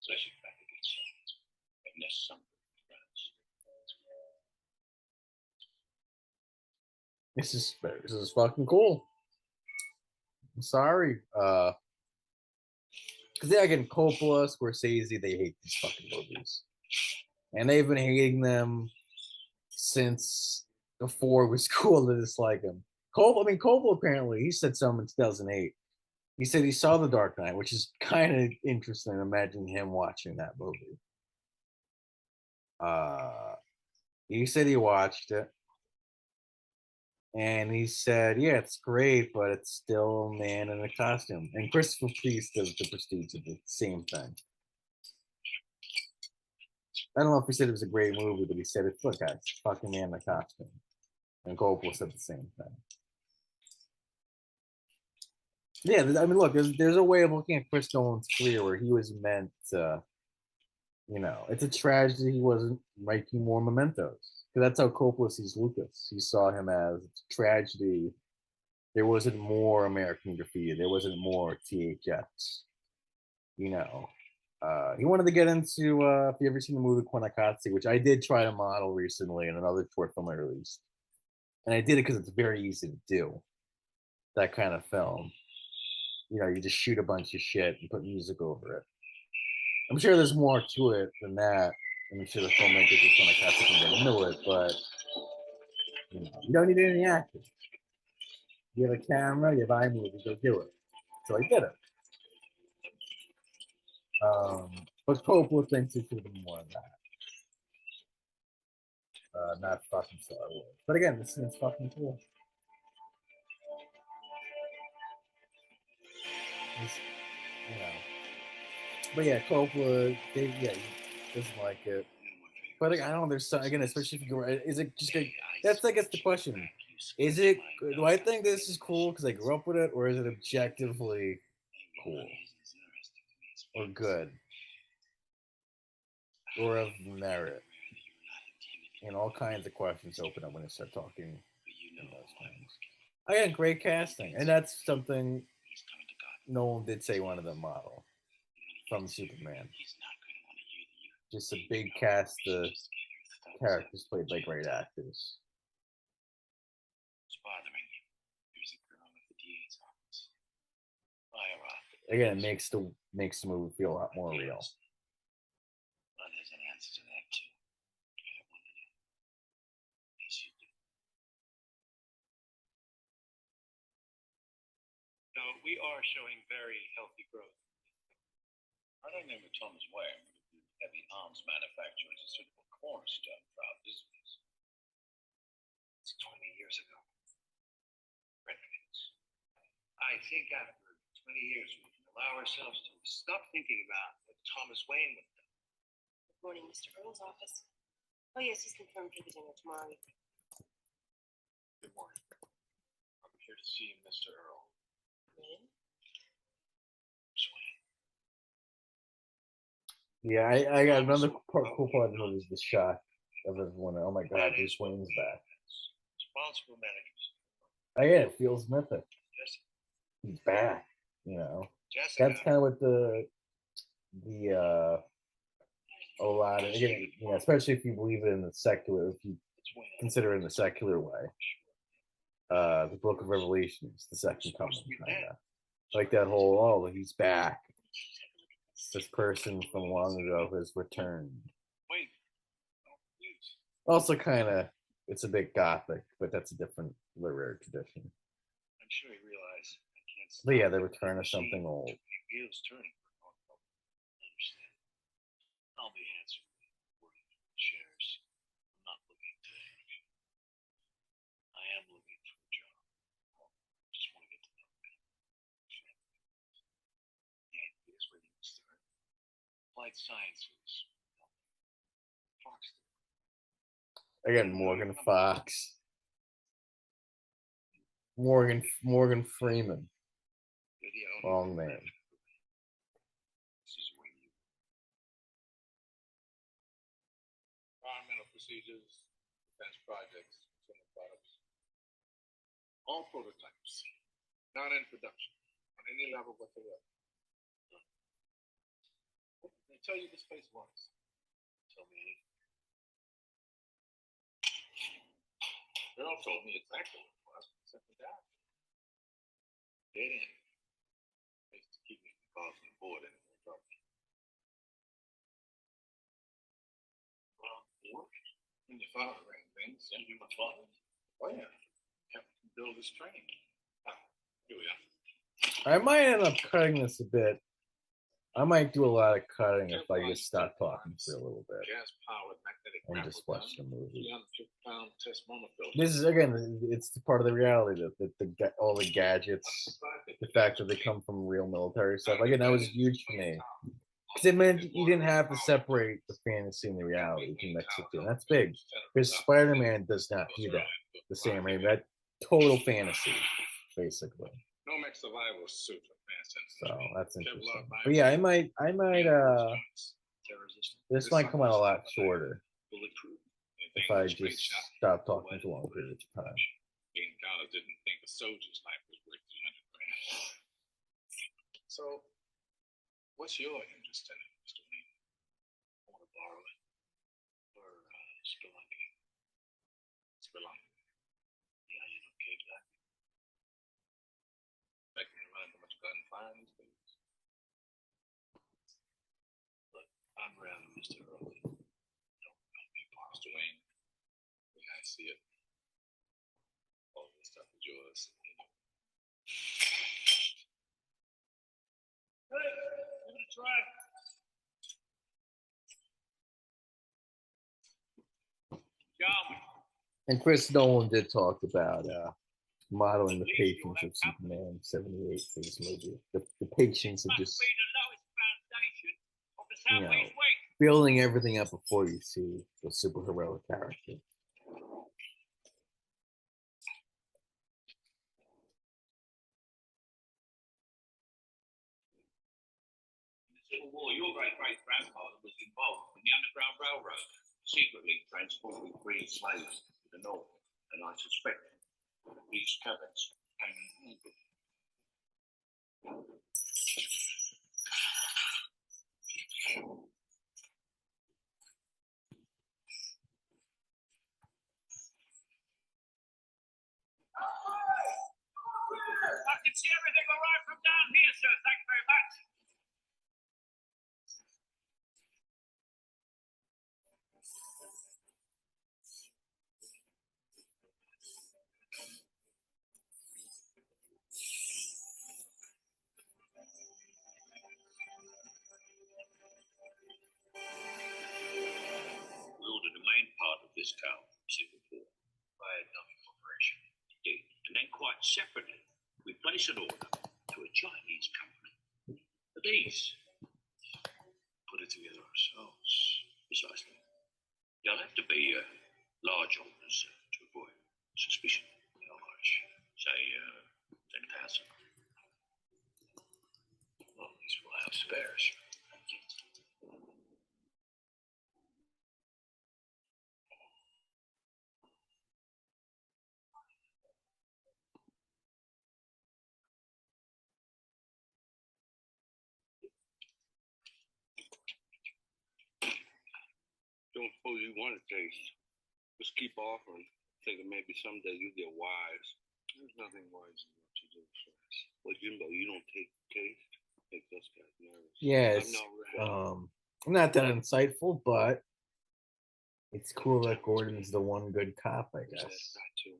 Speaker 3: Especially back against something. And there's something
Speaker 1: This is fucking cool. I'm sorry. Because yeah, again, Coppola, Scorsese, they hate these fucking movies. And they've been hating them since before it was cool to dislike them. Coppola apparently, he said something in 2008. He said he saw The Dark Knight, which is kind of interesting. Imagine him watching that movie. He said he watched it. And he said, yeah, it's great, but it's still a man in a costume. And Christopher Priest does The Prestige of the same thing. I don't know if he said it was a great movie, but he said it's look at it's a fucking man in a costume. And Coppola said the same thing. Yeah, I mean, look, there's a way of looking at Chris Nolan's career where he was meant to, you know, it's a tragedy he wasn't making more mementos. Because that's how Coppola sees Lucas. He saw him as a tragedy. There wasn't more American Graffiti. There wasn't more THX. You know, he wanted to get into, if you ever seen the movie Quanakatsi, which I did try to model recently in another short film I released. And I did it because it's very easy to do that kind of film. You know, you just shoot a bunch of shit and put music over it. I'm sure there's more to it than that. And I'm sure the filmmakers just want to catch can get into it, but you know, you don't need any acting. You have a camera, you have iMovie, go do it. So I did it. But Coppola thinks it should have been more of that. Not fucking Star Wars. But again, this is fucking cool. It's, you know. But yeah, Coppola, he doesn't like it. But I don't know, there's some, again, especially if you go, is it just like, that's, I guess, the question. Is it, do I think this is cool because I grew up with it, or is it objectively cool? Or good? Or of merit? And all kinds of questions open up when I start talking in those things. Again, great casting. And that's something Nolan did say one of the model from Superman. Just a big cast of characters played by great actors.
Speaker 3: It's bothering you. There's a girl at the DA's office. Fire off.
Speaker 1: Again, it makes the movie feel a lot more real.
Speaker 3: Well, there's an answer to that too. I don't want to know. Yes, you do.
Speaker 5: So we are showing very healthy growth.
Speaker 3: I don't remember Thomas Wayne. Heavy arms manufacturer is a suitable cornerstone for our business.
Speaker 5: It's 20 years ago. Records. I think after 20 years, we can allow ourselves to stop thinking about what Thomas Wayne would have done.
Speaker 2: Good morning, Mr. Earl's office. Oh, yes, he's confirmed for the dinner tomorrow evening.
Speaker 3: Good morning. I'm here to see Mr. Earl.
Speaker 2: Name?
Speaker 3: Swain.
Speaker 1: Yeah, I got another cool part of the movie is the shot of everyone. Oh my God, Bruce Wayne's back.
Speaker 5: Responsible managers.
Speaker 1: Again, it feels mythic.
Speaker 5: Jessica.
Speaker 1: He's back. You know,
Speaker 5: Jessica.
Speaker 1: that's kind of what the a lot of, again, you know, especially if you believe it in the secular, if you consider it in the secular way. The Book of Revelations, the second coming, kind of like that whole. Oh, he's back. This person from long ago has returned.
Speaker 5: Wait.
Speaker 1: Also, kind of, it's a bit gothic, but that's a different literary tradition.
Speaker 5: I'm sure you realize I can't.
Speaker 1: But yeah, the return of something old.
Speaker 5: Wheels turning. Understand. I'll be answering shares. I'm not looking to interview. I am looking for a job. Just want to get to know you. Yeah, here's where you start. Applied sciences. Fox.
Speaker 1: Again, Morgan Fox. Morgan Freeman.
Speaker 5: You're the only
Speaker 1: Wrong man.
Speaker 5: This is where you. Environmental procedures, defense projects, consumer products. All prototypes, not in production, on any level whatsoever. They tell you the space once. Tell me anything. Girl told me exactly what it was. Sent me down. Dead end. They used to keep me from causing board and trouble. Well, what? When your father ran things, and you my father. Oh yeah. Helped him build his train. Ah, here we are.
Speaker 1: I might end up cutting this a bit. I might do a lot of cutting if I just stop talking for a little bit
Speaker 5: Gas powered magnetic
Speaker 1: and just watch the movie.
Speaker 5: 350-pound test monofilter.
Speaker 1: This is again, it's part of the reality that all the gadgets, the fact that they come from real military stuff. Again, that was huge for me because it meant you didn't have to separate the fantasy and the reality. You can mix it together. That's big because Spider-Man does not do that the same way. That total fantasy, basically.
Speaker 5: No max survival suit for fast.
Speaker 1: So that's interesting. But yeah, I might this might come out a lot shorter if I just stop talking for long periods of time.
Speaker 5: Being college didn't think a soldier's life was worth 300 grand. So, what's your interest in it, Mr. Wayne? I want to borrow it for spelunking. Spelunking. Yeah, you know, cave diving. I can run how much gunfire these days. Look, I'm around Mr. Early. Don't be Mr. Wayne. The way I see it. All this stuff is yours. Hey, give it a try.
Speaker 1: And Chris Nolan did talk about modeling the patience of Superman 78 for this movie. The patience of just, you know, building everything up before you see the superhero character.
Speaker 6: Civil War, your great-great-grandfather was involved in the Underground Railroad, secretly transporting free slaves to the north, and I suspect these cabins hanging over. I can see everything all right from down here, sir. Thank you very much. We ordered the main part of this town, Singapore, by a dummy corporation. Indeed. And then quite separately, we place an order to a Chinese company. For these, put it together ourselves. Precisely. They'll have to be large orders to avoid suspicion. How much? Say, 10,000. Well, at least we'll have spares.
Speaker 3: don't suppose you want to taste. Just keep offering, thinking maybe someday you get wise. There's nothing wise in what you do, Flash. Well, Jimbo, you don't take taste. Make those guys nervous.
Speaker 1: Yeah,
Speaker 3: I'm
Speaker 1: it's
Speaker 3: not ready.
Speaker 1: not that insightful, but it's cool that Gordon's the one good cop, I
Speaker 3: That's
Speaker 1: guess.
Speaker 3: not too.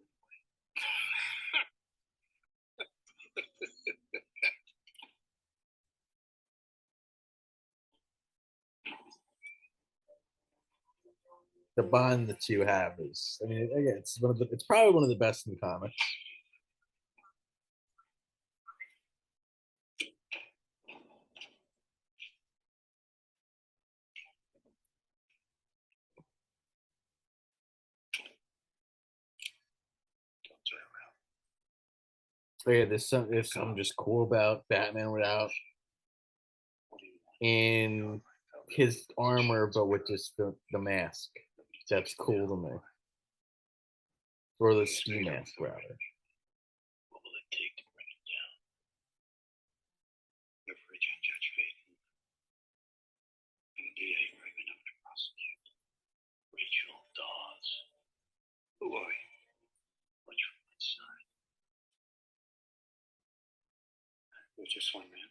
Speaker 1: The bond the two have is, I mean, again, it's probably one of the best in comics. But yeah, there's something just cool about Batman without in his armor, but with just the mask. That's cool to me. Or the ski mask, rather.
Speaker 6: What will it take to bring it down?
Speaker 3: Leverage on Judge Faden.
Speaker 6: And the DA brave enough to prosecute. Rachel Dawes.
Speaker 3: Who are you?
Speaker 6: Much from my side.
Speaker 3: You're just one man.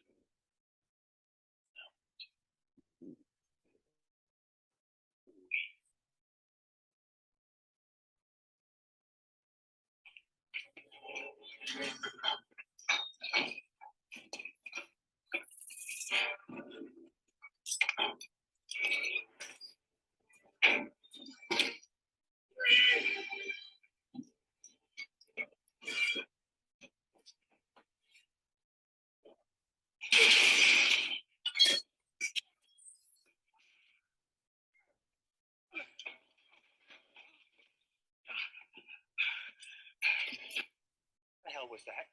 Speaker 4: The hell was that?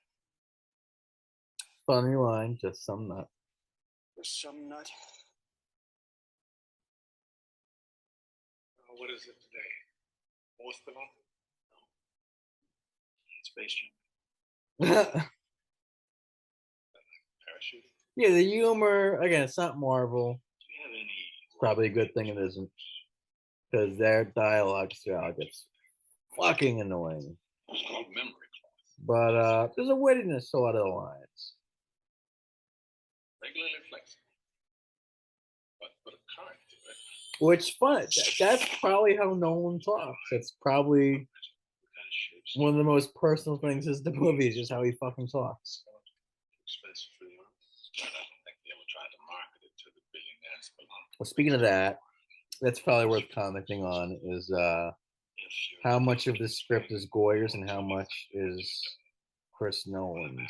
Speaker 1: Funny line, just some nut.
Speaker 4: Was some nut?
Speaker 3: What is it today? Most of them?
Speaker 6: It's Space Jam.
Speaker 3: Parachute?
Speaker 1: Yeah, the humor, again, it's not Marvel.
Speaker 6: Do you have any?
Speaker 1: It's probably a good thing it isn't. Because their dialogue throughout gets fucking annoying.
Speaker 6: It's called memory cloth.
Speaker 1: But there's a wittiness to a lot of the lines.
Speaker 6: Regularly flexible. But a current to it.
Speaker 1: Which fun. That's probably how Nolan talks. It's probably
Speaker 6: What kind of shapes?
Speaker 1: one of the most personal things is the movie, is just how he fucking talks.
Speaker 6: Too expensive for the army. I don't think they ever tried to market it to the billionaires.
Speaker 1: Well, speaking of that, that's probably worth commenting on is how much of the script is Goyer's and how much is Chris Nolan's.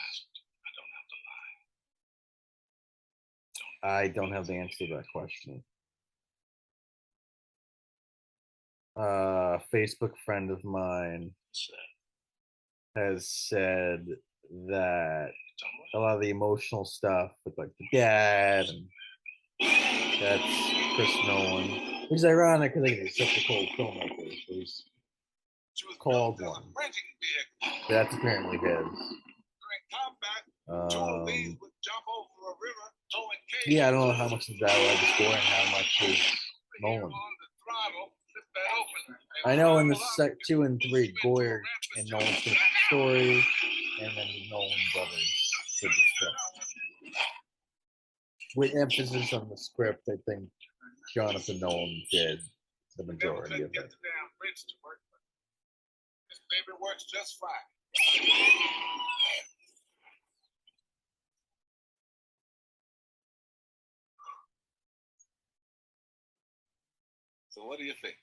Speaker 1: I don't have the answer to that question. A Facebook friend of mine has said that a lot of the emotional stuff with like the dad and that's Chris Nolan. Which is ironic because like, he's such a cold filmmaker. So he's called one. That's apparently his. Yeah, I don't know how much of the dialogue is Goyer and how much is Nolan. I know in the 2 and 3, Goyer and Nolan did the story, and then the Nolan brothers did the script. With emphasis on the script, I think Jonathan Nolan did the majority of it.
Speaker 3: This baby works just fine. So what do you think?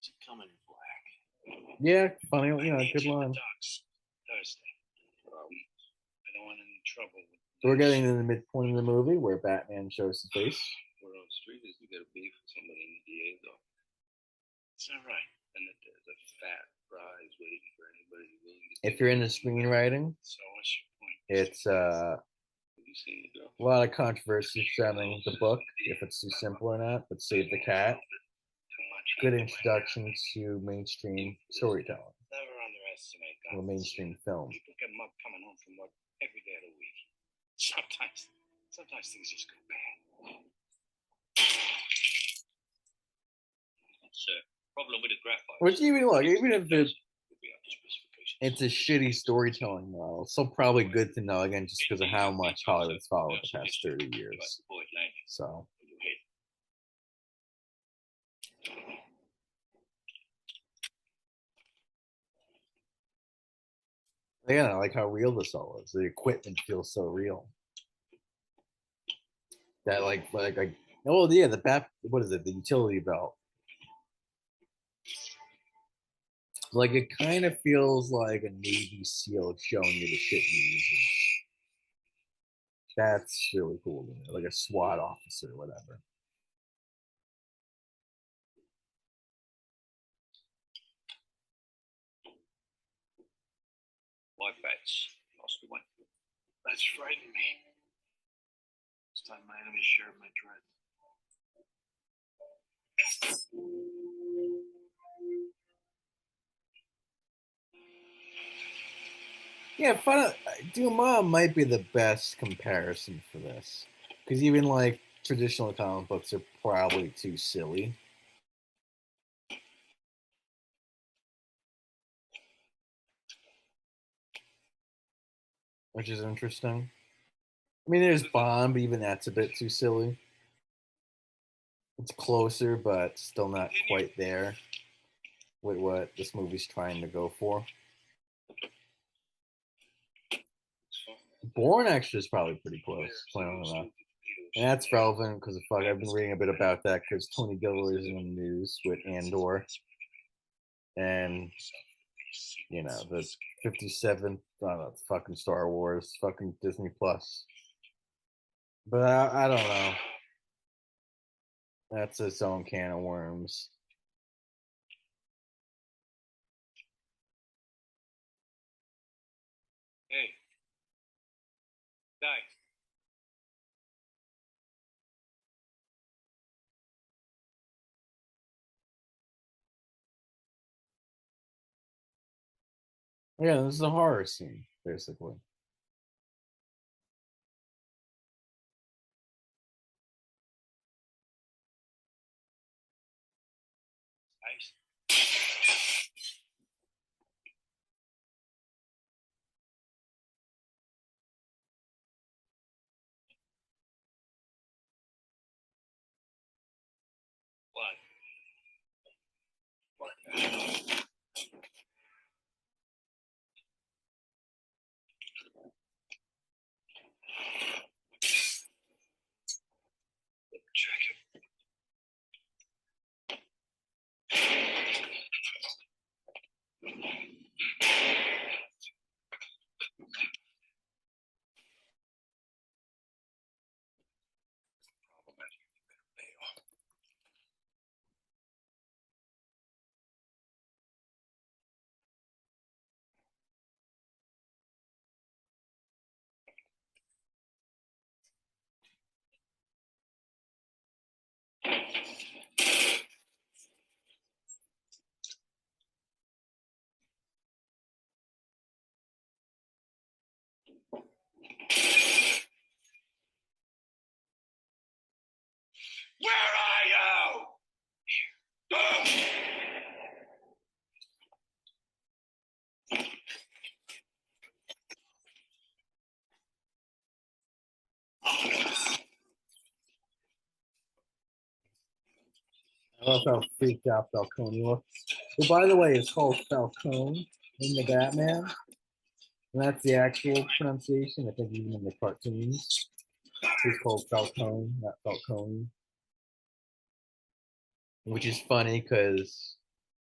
Speaker 6: It's coming in black.
Speaker 1: Yeah, funny, you know,
Speaker 6: I need
Speaker 1: good
Speaker 6: you at
Speaker 1: line.
Speaker 6: the docks Thursday. I don't want any trouble with
Speaker 1: So we're getting to the midpoint of the movie where Batman shows his face.
Speaker 3: We're on the street is to get a beef with somebody in the DA's office.
Speaker 6: It's all right.
Speaker 3: And that there's a fat prize waiting for anybody willing to.
Speaker 1: If you're into screenwriting,
Speaker 6: So what's your point?
Speaker 1: it's
Speaker 3: Have you seen the girl?
Speaker 1: a lot of controversy surrounding the book, if it's too simple or not, but Save the Cat.
Speaker 6: Too much.
Speaker 1: Good introduction to mainstream storytelling
Speaker 6: Never underestimate
Speaker 1: or
Speaker 6: that.
Speaker 1: mainstream film.
Speaker 6: People get mugged coming home from work every day of the week. Sometimes things just go bad. Problem with the graphite.
Speaker 1: Which even look, even if
Speaker 6: Would be up to specifications.
Speaker 1: it's a shitty storytelling model, it's still probably good to know again, just because of how much Hollywood's followed the past 30 years.
Speaker 6: Avoid landing
Speaker 1: So.
Speaker 6: on your head.
Speaker 1: Again, I like how real this all is. The equipment feels so real. That oh yeah, the bat. What is it? The utility belt. Like it kind of feels like a Navy SEAL showing you the shit you're using. That's really cool to me. Like a SWAT officer or whatever.
Speaker 6: My bats lost the one.
Speaker 3: That's frightened me. This time my enemies share my dread.
Speaker 1: Yeah, Dumas might be the best comparison for this, because even like traditional comic books are probably too silly. Which is interesting. I mean, there's Bond, but even that's a bit too silly. It's closer, but still not quite there with what this movie's trying to go for. Bourne actually is probably pretty close. And that's relevant because I've been reading a bit about that because Tony Gilroy is in the news with Andor, and you know the 57th, I don't know, fucking Star Wars, fucking Disney Plus. But I don't know. That's its own can of worms.
Speaker 5: Hey. Guys.
Speaker 1: Yeah, this is a horror scene, basically.
Speaker 5: Ice. What?
Speaker 3: Check it. Where are you?
Speaker 1: I love how freaked out Falcone looks. Who, by the way, is called Falcone in the Batman. And that's the actual pronunciation. I think even in the cartoons, he's called Falcone, not Falcone. Which is funny because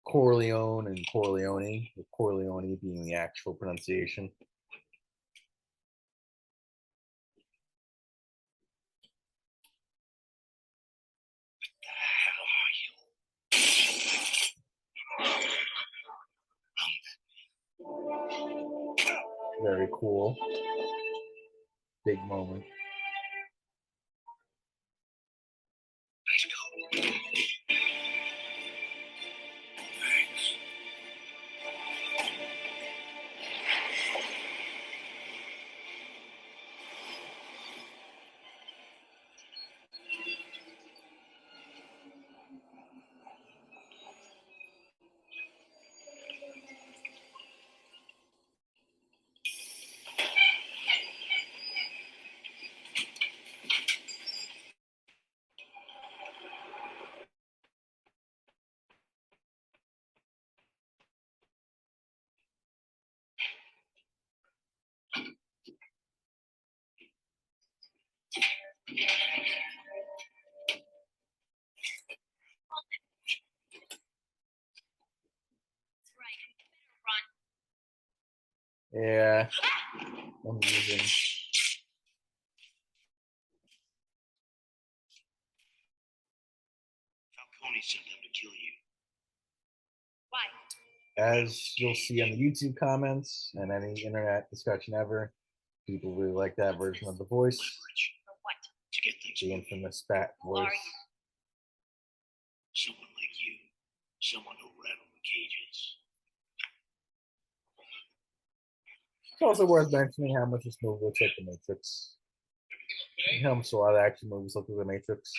Speaker 1: Corleone and Corleone, with Corleone being the actual pronunciation. Very cool. Big moment.
Speaker 3: Let's go. Thanks.
Speaker 1: Yeah. I'm using.
Speaker 5: Falcone sent them to kill you.
Speaker 2: Why?
Speaker 1: As you'll see on the YouTube comments and any internet discussion ever, people really like that version of the voice,
Speaker 5: Leverage
Speaker 2: For what?
Speaker 5: to get things
Speaker 1: the
Speaker 5: moving.
Speaker 1: infamous Bat
Speaker 2: Who are
Speaker 1: voice.
Speaker 2: you?
Speaker 5: Someone like you. Someone who rattled the cages.
Speaker 1: It's also worth mentioning how much this movie looks like The Matrix. It helps a lot of action movies look like The Matrix,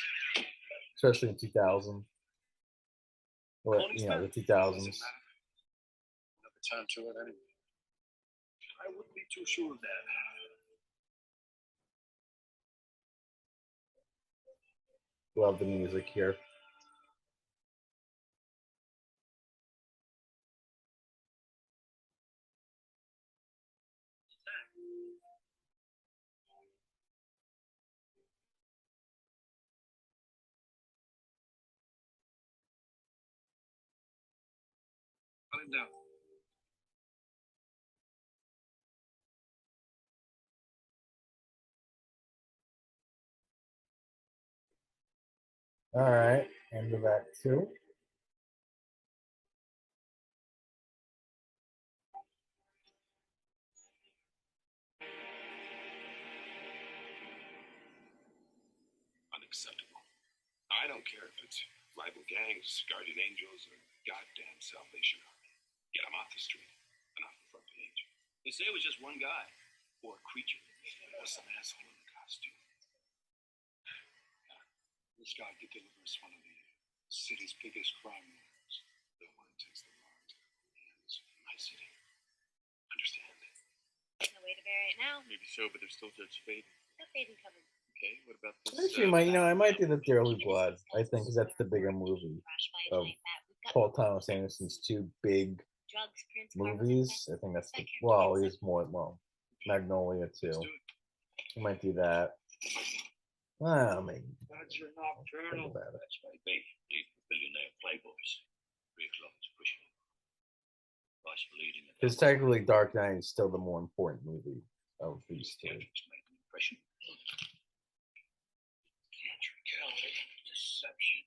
Speaker 1: especially in 2000. Or, you know, the 2000s.
Speaker 3: Another time to it anyway.
Speaker 5: I wouldn't be too sure of that.
Speaker 1: Love the music here.
Speaker 3: Put it down.
Speaker 1: All right, end of that too.
Speaker 3: Unacceptable. I don't care if it's rival gangs, guardian angels, or goddamn Salvation Army. Get them off the street and off the front page.
Speaker 6: They say it was just one guy.
Speaker 3: Or a creature. Or some asshole in a costume. This guy could deliver us one of the city's biggest crime rings. The one who takes the law into their own hands in my city. Understand?
Speaker 2: There's no way to bury it now.
Speaker 3: Maybe so, but there's still Judge Faden.
Speaker 2: No fading covered.
Speaker 3: Okay, what about this?
Speaker 1: Actually, I might do the Dearly Blood. I think because that's the bigger movie
Speaker 2: Crushed by a
Speaker 1: of
Speaker 2: giant bat. We've got
Speaker 1: Paul Thomas Anderson's two big
Speaker 2: drugs, Prince
Speaker 1: movies. I think that's the he's more Magnolia too.
Speaker 3: Let's do it.
Speaker 1: I might do that. Well, maybe.
Speaker 5: That's your
Speaker 1: Think
Speaker 5: nocturnal.
Speaker 1: about it.
Speaker 6: That's right, big. These billionaire playboys. 3 o'clock is pushing. Vice leading the
Speaker 1: Because technically, Dark Knight is still the more important movie of these two.
Speaker 6: Theatrics made an impression.
Speaker 5: Theatricality, deception,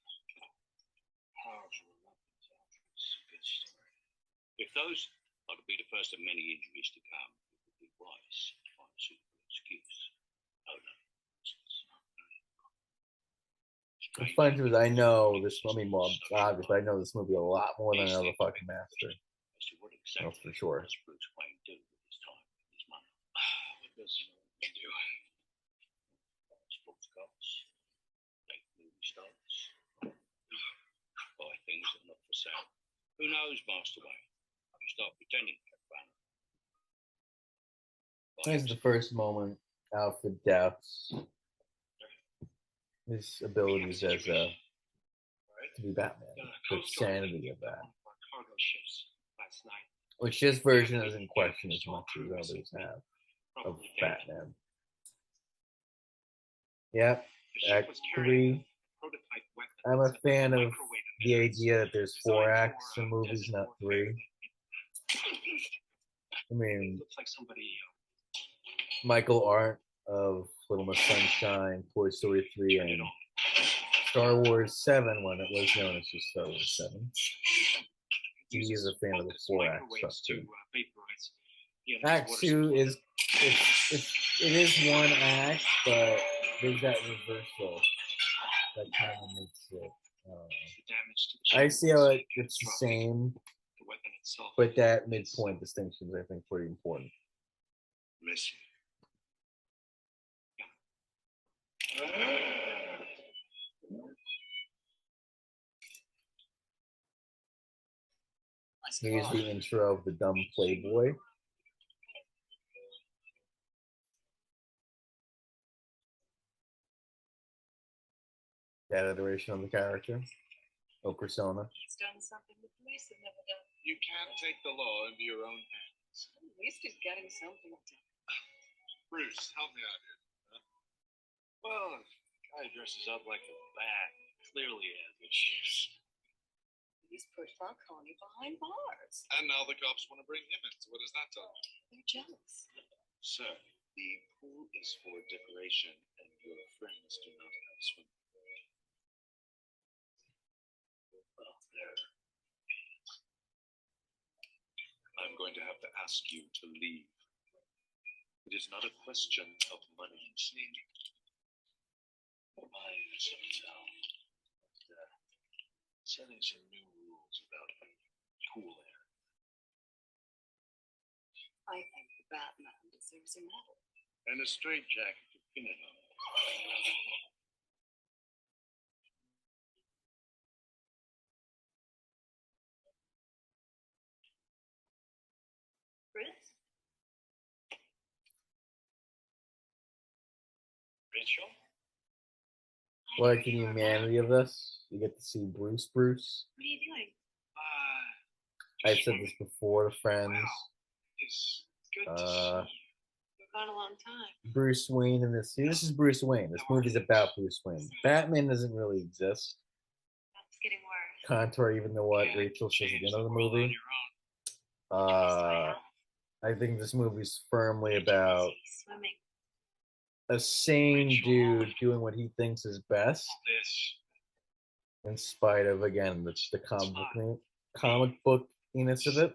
Speaker 5: powerful weapons. It's a good story.
Speaker 6: If those are to be the first of many injuries to come, it would be wise to find a suitable excuse. Oh no.
Speaker 1: It's funny too is I know this. I mean, well, obviously, I know this movie a lot more than I know the fucking Master.
Speaker 6: As to what exactly
Speaker 1: That's for sure.
Speaker 6: does Bruce Wayne do with his time and his money?
Speaker 3: What does he do?
Speaker 6: Sports cars, make movie stars, buy things that are not for sale. Who knows, Master Wayne? You start pretending to have fun.
Speaker 1: This is the first moment Alfred doubts his abilities as to be Batman. The sanity of that.
Speaker 3: Cargo ships last night.
Speaker 1: Which this version doesn't question as much as others have of
Speaker 3: Probably
Speaker 1: Batman. Yep,
Speaker 3: The ship
Speaker 1: Act
Speaker 3: was carrying
Speaker 1: 3.
Speaker 3: prototype weapons
Speaker 1: I'm a
Speaker 3: that
Speaker 1: fan of
Speaker 3: microwave
Speaker 1: the
Speaker 3: emissions
Speaker 1: idea that there's 4
Speaker 3: designed
Speaker 1: acts
Speaker 3: for,
Speaker 1: in movies,
Speaker 3: desert
Speaker 1: not
Speaker 3: warfare.
Speaker 1: 3. I
Speaker 3: It
Speaker 1: mean,
Speaker 3: looks like somebody
Speaker 1: Michael Arndt of Little Miss Sunshine, Toy Story 3,
Speaker 3: turned it
Speaker 1: and
Speaker 3: on.
Speaker 1: Star Wars 7 when it was known as just Star Wars 7. He is a fan of the 4-act
Speaker 3: Microwaves
Speaker 1: stuff
Speaker 3: to
Speaker 1: too.
Speaker 3: vaporize the enemy's
Speaker 1: Act
Speaker 3: water
Speaker 1: 2
Speaker 3: supply.
Speaker 1: is it is 1 act, but there's that reversal that kind of makes it.
Speaker 3: The damage to the
Speaker 1: I
Speaker 3: ship
Speaker 1: see how
Speaker 3: was
Speaker 1: it's the
Speaker 3: catastrophic.
Speaker 1: same,
Speaker 3: The weapon itself
Speaker 1: but that midpoint distinction is, I think, pretty important.
Speaker 3: miss you.
Speaker 1: Here's the intro of the dumb playboy. That iteration of the character, or persona.
Speaker 2: He's done something the police have never done.
Speaker 3: You can't take the law into your own hands.
Speaker 2: At least he's getting something done.
Speaker 3: Bruce, help me out here. Well, if the guy dresses up like a bat, clearly has issues.
Speaker 2: He's put Falcone behind bars.
Speaker 3: And now the cops want to bring him in. So what does that tell you?
Speaker 2: They're jealous.
Speaker 3: Sir, the pool is for decoration, and your friends do not have swimming. Well, there. I'm going to have to ask you to leave. It is not a question of money. Mine is hotel. Setting some new rules about pool air.
Speaker 2: I think the Batman deserves a medal.
Speaker 3: And a straitjacket to pin it on.
Speaker 2: Bruce?
Speaker 3: Rachel?
Speaker 1: Like the humanity of this, you get to see Bruce.
Speaker 2: What are you doing?
Speaker 1: I've said this before to friends.
Speaker 3: It's good to
Speaker 1: Uh,
Speaker 3: see
Speaker 2: We've gone a long time.
Speaker 1: Bruce Wayne in this. See, this is Bruce Wayne. This movie's about Bruce Wayne. Batman doesn't really exist.
Speaker 2: That's getting worse.
Speaker 1: Contrary even to what Rachel says at the end of the movie. I think this movie's firmly about
Speaker 2: Swimming.
Speaker 1: a sane dude doing what he thinks is best,
Speaker 3: this.
Speaker 1: in spite of, again, the comic bookiness of it.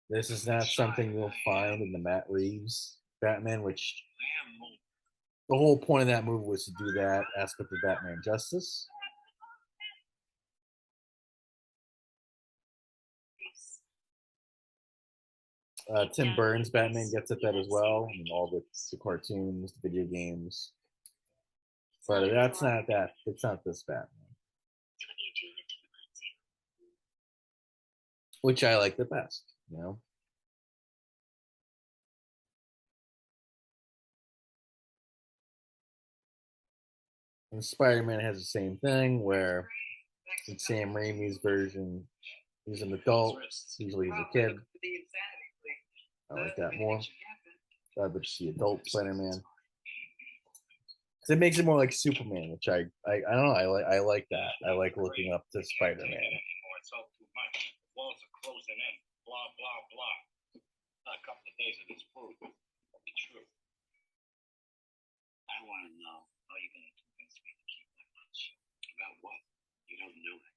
Speaker 1: This is not something you'll find in the Matt Reeves Batman, which the whole point of that movie was to do that aspect of Batman justice. Tim Burns' Batman gets at that as well, and all the cartoons, the video games. But that's not that. It's not this Batman,
Speaker 2: It's what you do that defines you.
Speaker 1: which I like the best. You know. And Spider-Man has the same thing, where in Sam Raimi's version, he's an adult. Usually he's a kid. I like that more. I'd like to see adult Spider-Man. Because it makes it more like Superman, which I don't know. I like that. I like looking up to Spider-Man.
Speaker 6: It's all too much. Walls are closing in. Blah, blah, blah. Not a couple of days of this food. Won't be true.
Speaker 4: I want to know how you're going to convince me to keep my mouth shut.
Speaker 3: About what?
Speaker 4: You don't know it.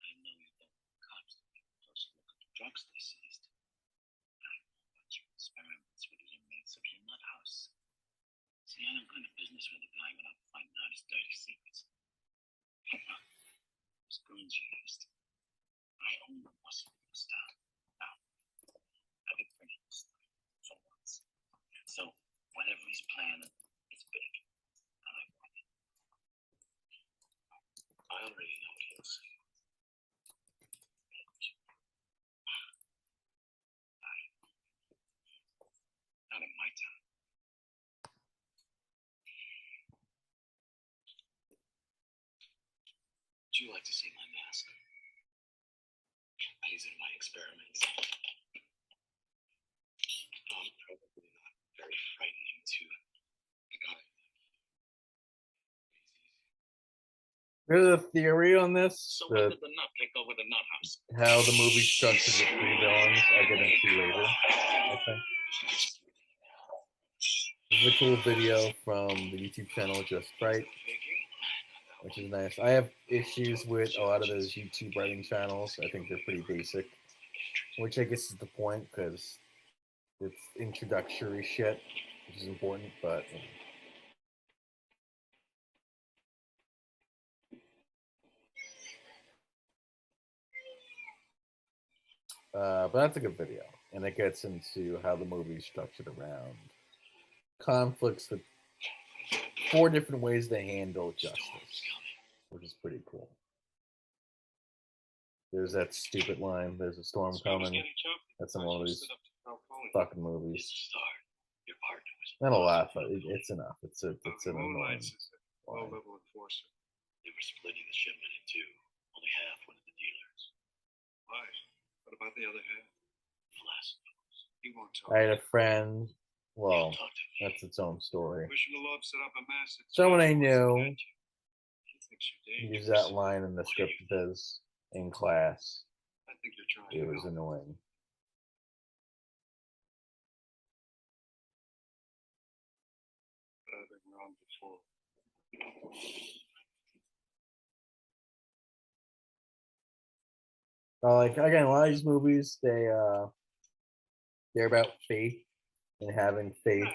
Speaker 4: I know you don't. Cops take a closer look at the drugs they seized. I know about your experiments with the inmates of your nut house. See, I don't go into business with a guy without finding out his dirty secrets. Those guns you used. I own the muscle in this town. Now, I've been bringing this stuff for once. So, whatever he's planning, it's big. And I want it.
Speaker 3: I already know what he'll say.
Speaker 4: Not in my town. Would you like to see my mask? I use it in my experiments. I'm probably not very frightening to a guy.
Speaker 1: There's a theory on this.
Speaker 6: So when did the nut take over the nut house?
Speaker 1: How the movie structured the three villains. I'll get into later. Okay. This is a cool video from the YouTube channel Just Right, which is nice. I have issues with a lot of those YouTube writing channels. I think they're pretty basic, which I guess is the point because it's introductory shit, which is important, but. But that's a good video, and it gets into how the movie's structured around conflicts with 4 different ways they handle justice, which is pretty cool. There's that stupid line, there's a storm coming. That's in one of these fucking movies.
Speaker 4: Your partner was
Speaker 1: Not a lot, but it's enough. It's an annoying line.
Speaker 3: Low-level enforcer.
Speaker 4: They were splitting the shipment in two. Only half went to the dealers.
Speaker 3: Right. What about the other half?
Speaker 4: Less.
Speaker 3: He won't talk.
Speaker 1: I had a friend, well,
Speaker 4: Talk to me.
Speaker 1: that's its own story.
Speaker 3: Wishing the Lord set up a massive.
Speaker 1: Someone I
Speaker 3: task force
Speaker 1: knew
Speaker 3: to catch you. He thinks you're
Speaker 1: used
Speaker 3: dangerous.
Speaker 1: that line in the script of his in class.
Speaker 3: I think you're trying
Speaker 1: It
Speaker 3: to
Speaker 1: was
Speaker 3: help.
Speaker 1: annoying.
Speaker 3: around before.
Speaker 1: Like again, a lot of these movies, they're about faith and having faith.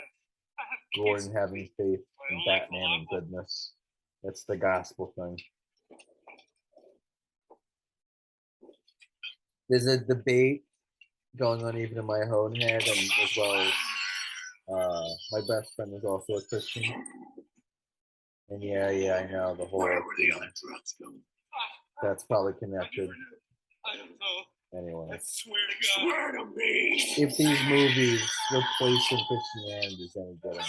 Speaker 1: Gordon having faith in Batman and goodness. That's the gospel thing. There's a debate going on even in my own head, and as well as my best friend is also a Christian. And yeah, I know the whole.
Speaker 3: Where were the other drugs going?
Speaker 1: That's probably connected.
Speaker 5: I don't know.
Speaker 1: Anyway,
Speaker 5: I swear to God.
Speaker 3: Swear to me.
Speaker 1: if these movies replacing Christianity is any good or not.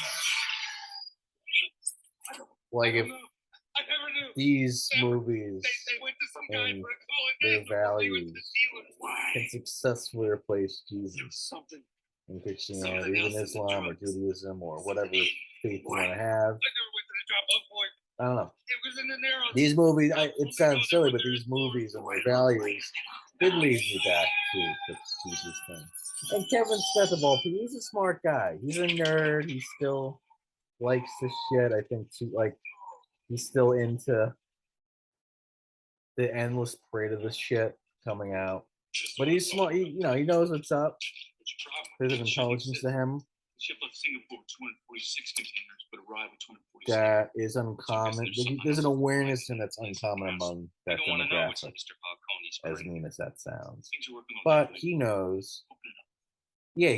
Speaker 1: Like if
Speaker 5: I never knew.
Speaker 1: these movies
Speaker 5: They went to some guy
Speaker 1: and
Speaker 5: for a college
Speaker 1: their
Speaker 5: game before they went to the
Speaker 1: values
Speaker 5: dealer.
Speaker 1: can successfully replace
Speaker 3: There was
Speaker 1: Jesus
Speaker 3: something.
Speaker 1: and Christianity, even Islam or Judaism or whatever faith you want to have.
Speaker 5: I never went to the drop off point.
Speaker 1: I don't know.
Speaker 5: It was in the narrow.
Speaker 1: These movies, it sounds silly, but these movies and their values did lead me back to the Jesus thing. And Kevin Smith of all people, he's a smart guy. He's a nerd. He still likes the shit. I think like he's still into the endless parade of this shit coming out. But he's smart. He knows what's up. There's an intelligence to him
Speaker 6: Ship left Singapore with 246 containers, but arrived with 246.
Speaker 1: that is uncommon. There's an awareness and that's uncommon among that
Speaker 6: I don't want to know what's
Speaker 1: demographic,
Speaker 6: in Mr. Falcone's
Speaker 1: as
Speaker 6: brain.
Speaker 1: mean as that sounds.
Speaker 6: Things are working on
Speaker 1: But
Speaker 6: that.
Speaker 1: he knows.
Speaker 6: Open it up.
Speaker 1: Yeah,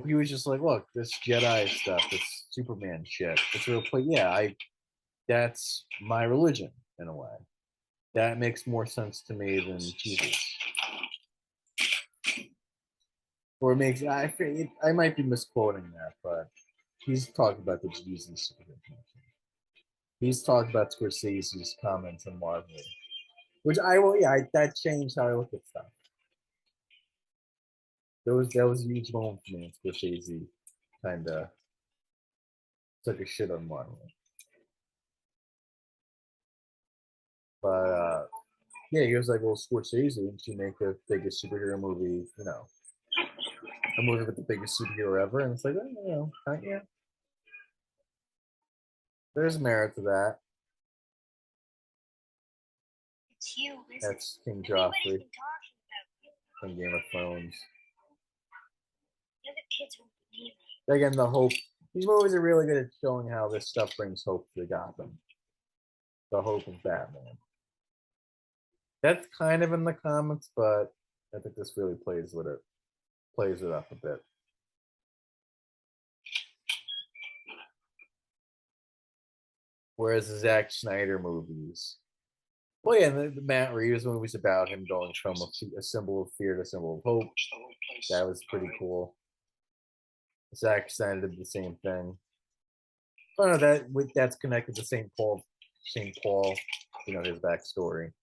Speaker 1: he was just like, look, this Jedi stuff, this Superman shit. It's real play. Yeah, that's my religion in a way. That makes more sense to me than Jesus. Or it makes I might be misquoting that, but he's talked about the Jesus. He's talked about Scorsese's comments on Marvel, which that changed how I look at stuff. That was a huge moment for me. Scorsese kind of took a shit on Marvel, but yeah, he was like, "Well, Scorsese should make the biggest superhero movie, a movie with the biggest superhero ever," and it's like, yeah, there's merit to that.
Speaker 2: It's you, isn't it?
Speaker 1: That's King
Speaker 2: Everybody's
Speaker 1: Joffrey
Speaker 2: been talking about you.
Speaker 1: from Game of Thrones.
Speaker 2: The other kids won't believe me.
Speaker 1: Again, the hope. These movies are really good at showing how this stuff brings hope to Gotham. The hope of Batman. That's kind of in the comics, but I think this really plays it up a bit. Whereas the Zack Snyder movies, well, yeah, the Matt Reeves movies about him going from a symbol of fear to a symbol of hope. That was pretty cool. Zack Snyder did the same thing. Oh no, that's connected to St. Paul. St. Paul, his backstory.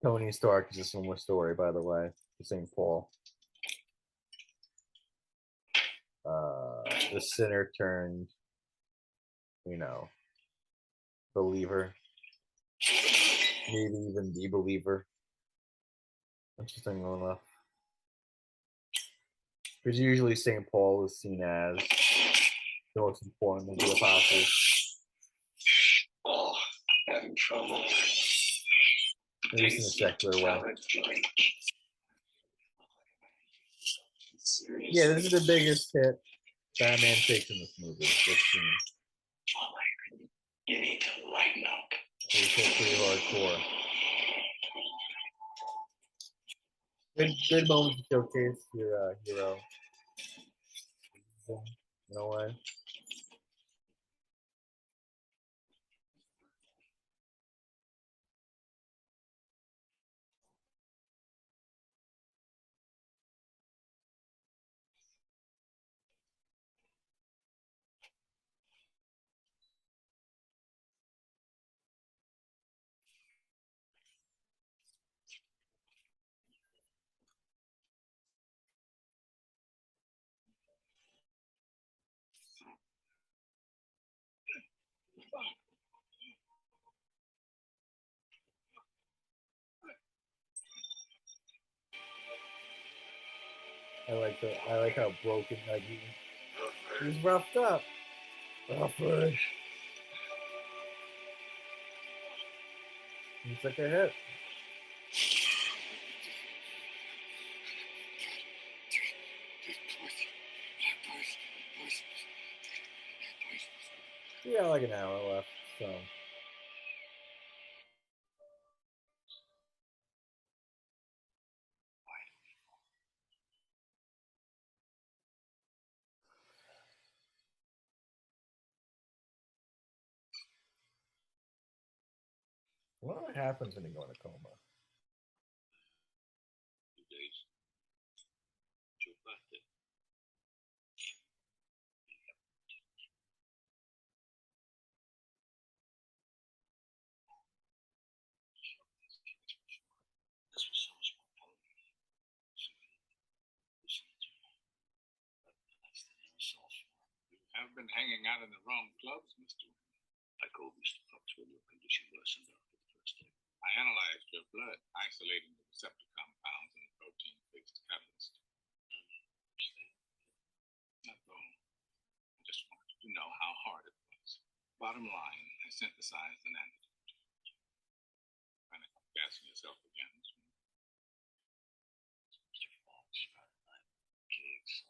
Speaker 1: Tony Stark is a similar story, by the way, to St. Paul. The sinner turned, believer. Maybe even the believer. Interesting enough. Because usually St. Paul is seen as the most important of the apostles.
Speaker 3: Oh, having trouble.
Speaker 1: At least in a secular way. Yeah, this is the biggest hit Batman takes in this movie. This scene.
Speaker 3: You need to lighten up.
Speaker 1: It was hit pretty hardcore. Good moment to showcase your hero. In a way. I like how broken, like he's roughed up. Alfred. He took a hit. Yeah, like an hour left, so. What happens when you go in a coma?
Speaker 6: 2 days. It's your birthday. This was so much more fun. That's the new self.
Speaker 3: You have been hanging out in the wrong clubs, Mr.
Speaker 6: I called Mr. Fox when your condition worsened after the first day.
Speaker 3: I analyzed your blood, isolating the receptor compounds in the protein-based catalyst. Not wrong. I just wanted you to know how hard it was. Bottom line, I synthesized an antidote. Trying to gassing yourself again.
Speaker 6: Mr. Fox, I'm gigs.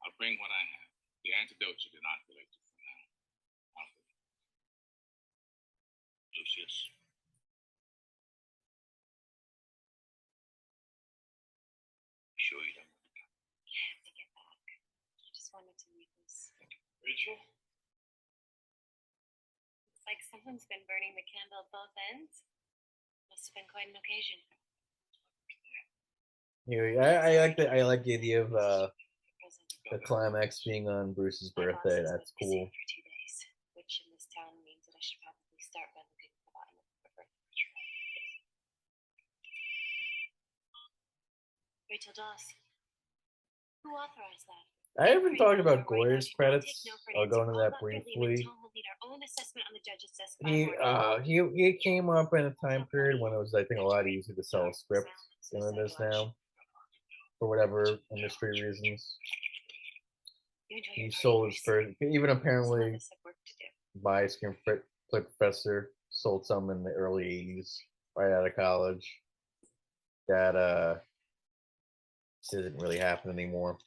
Speaker 3: I'll bring what I have. The antidote should inoculate you for now. I'll bring it.
Speaker 6: Lucius. Sure you don't want to come?
Speaker 2: I have to get back. I just wanted to leave this.
Speaker 3: Rachel?
Speaker 2: Looks like someone's been burning the candle at both ends. Must have been quite an occasion.
Speaker 1: Yeah, I like the idea of
Speaker 2: Present.
Speaker 1: the climax being on Bruce's
Speaker 2: My boss
Speaker 1: birthday.
Speaker 2: has
Speaker 1: That's
Speaker 2: been busy
Speaker 1: cool.
Speaker 2: for 2 days, which in this town means that I should probably start by looking for the bottom of the birthday ritual. Rachel Doss. Who authorized that?
Speaker 1: I haven't talked about
Speaker 2: Right now,
Speaker 1: Goyer's
Speaker 2: she won't
Speaker 1: credits.
Speaker 2: take no for an
Speaker 1: I'll go
Speaker 2: answer.
Speaker 1: into
Speaker 2: Call
Speaker 1: that
Speaker 2: Dr. Lehman,
Speaker 1: briefly.
Speaker 2: tell him we'll need our own assessment on the judge's desk by
Speaker 1: He
Speaker 2: morning.
Speaker 1: he came up in a time period when it was, I think, a lot easier to sell a script than it is now, for whatever industry reasons.
Speaker 2: You enjoy
Speaker 1: He
Speaker 2: your party,
Speaker 1: sold his
Speaker 2: Bruce.
Speaker 1: first, even
Speaker 2: Some of
Speaker 1: apparently
Speaker 2: us have work to do.
Speaker 1: by Screen Flip Professor sold some in the early 80s, right out of college. That this isn't really happening anymore.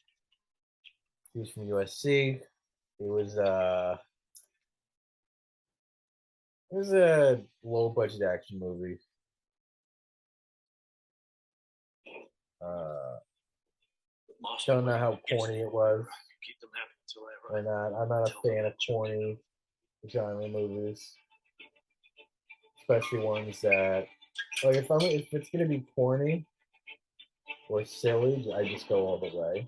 Speaker 1: He was from USC. It was a low budget action movie. Don't know how corny it was
Speaker 6: Keep them happy until I
Speaker 1: or
Speaker 6: arrive.
Speaker 1: not. I'm not a fan of corny genre movies, especially ones that, like, if it's gonna be corny or silly, I just go all the way,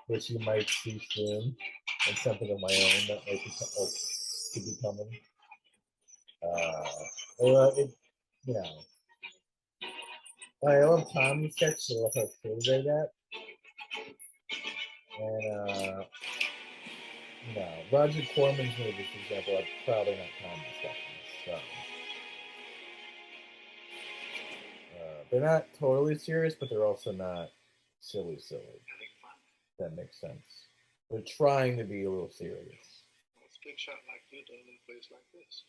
Speaker 1: which you might see soon, and something of my own that might be coming. You know, I love Tommy sketches. I love how silly they get. And Roger Corman's movies, for example, are probably not comedy sketches. So they're not totally serious, but they're also not silly. That makes sense. They're trying to be a little serious.
Speaker 3: What's a big shot like you doing in a place like this?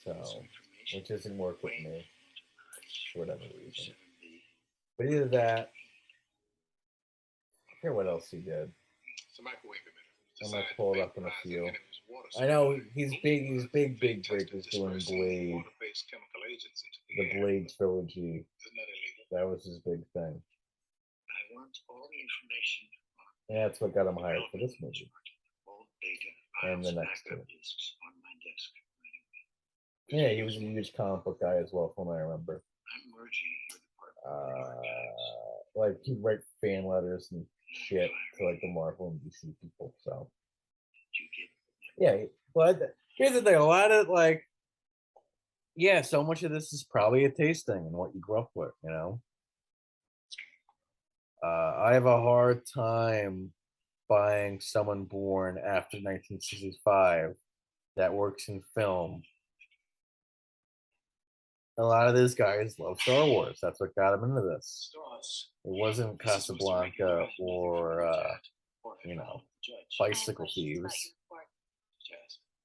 Speaker 1: So, which doesn't work with me for whatever reason. But either that, I forget what else he did.
Speaker 3: It's a microwave emitter.
Speaker 1: I might pull it up in a few. I know he's big breakers doing Blade, the Blade trilogy. That was his big thing.
Speaker 6: I want all the information.
Speaker 1: And that's what got him hired for this movie.
Speaker 6: All data.
Speaker 1: And the next two.
Speaker 6: Discs on my desk.
Speaker 1: Yeah, he was a huge comic book guy as well, from what I remember.
Speaker 6: I'm merging your department.
Speaker 1: Like he'd write fan letters and shit to like the Marvel and DC people. So yeah, but here's the thing: a lot of so much of this is probably a taste thing and what you grew up with, you know. I have a hard time buying someone born after 1965 that works in film. A lot of these guys love Star Wars. That's what got them into this. It wasn't Casablanca or, Bicycle Thieves.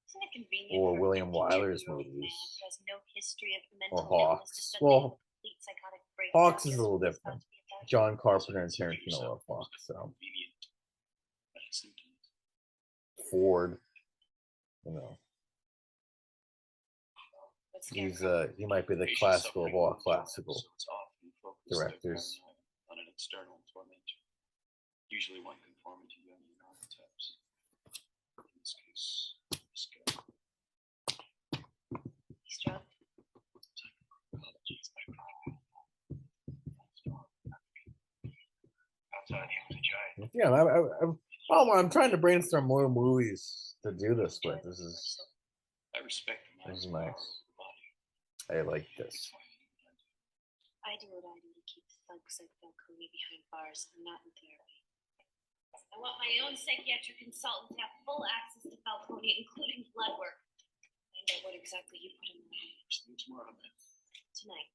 Speaker 2: Isn't it convenient
Speaker 1: or
Speaker 2: for a
Speaker 1: William
Speaker 2: 52-year-old
Speaker 1: Wyler's
Speaker 2: man
Speaker 1: movies.
Speaker 2: who has no history of
Speaker 1: Or
Speaker 2: mental illness to
Speaker 1: Hawks.
Speaker 2: suddenly
Speaker 1: Well,
Speaker 2: have a complete psychotic breakdown
Speaker 1: Hawks is a
Speaker 2: just
Speaker 1: little
Speaker 2: when he's about
Speaker 1: different.
Speaker 2: to be abducted.
Speaker 1: John Carpenter and Tarantino love Hawks, so
Speaker 4: Convenient symptoms.
Speaker 1: Ford, you know,
Speaker 2: But
Speaker 1: he's
Speaker 2: Scarecrow,
Speaker 1: he might be the
Speaker 4: Patient
Speaker 1: classical of
Speaker 4: suffering
Speaker 1: all
Speaker 4: from
Speaker 1: classical.
Speaker 4: so it's often focused
Speaker 1: directors.
Speaker 4: on an external tormentor, usually one conforming to young archetypes. In this case, Scarecrow.
Speaker 2: he's drugged.
Speaker 3: Outside he was a giant.
Speaker 1: Yeah, I'm trying to brainstorm more movies to do this with. This is
Speaker 4: I respect the mind's
Speaker 1: This is
Speaker 4: power
Speaker 1: nice.
Speaker 4: over the body.
Speaker 1: I like this.
Speaker 2: I do what I do to keep thugs like Falcone behind bars and not in therapy. I want my own psychiatric consultant to have full access to Falcone, including blood work. Find out what exactly he put in my head.
Speaker 4: First thing tomorrow, man.
Speaker 2: Tonight.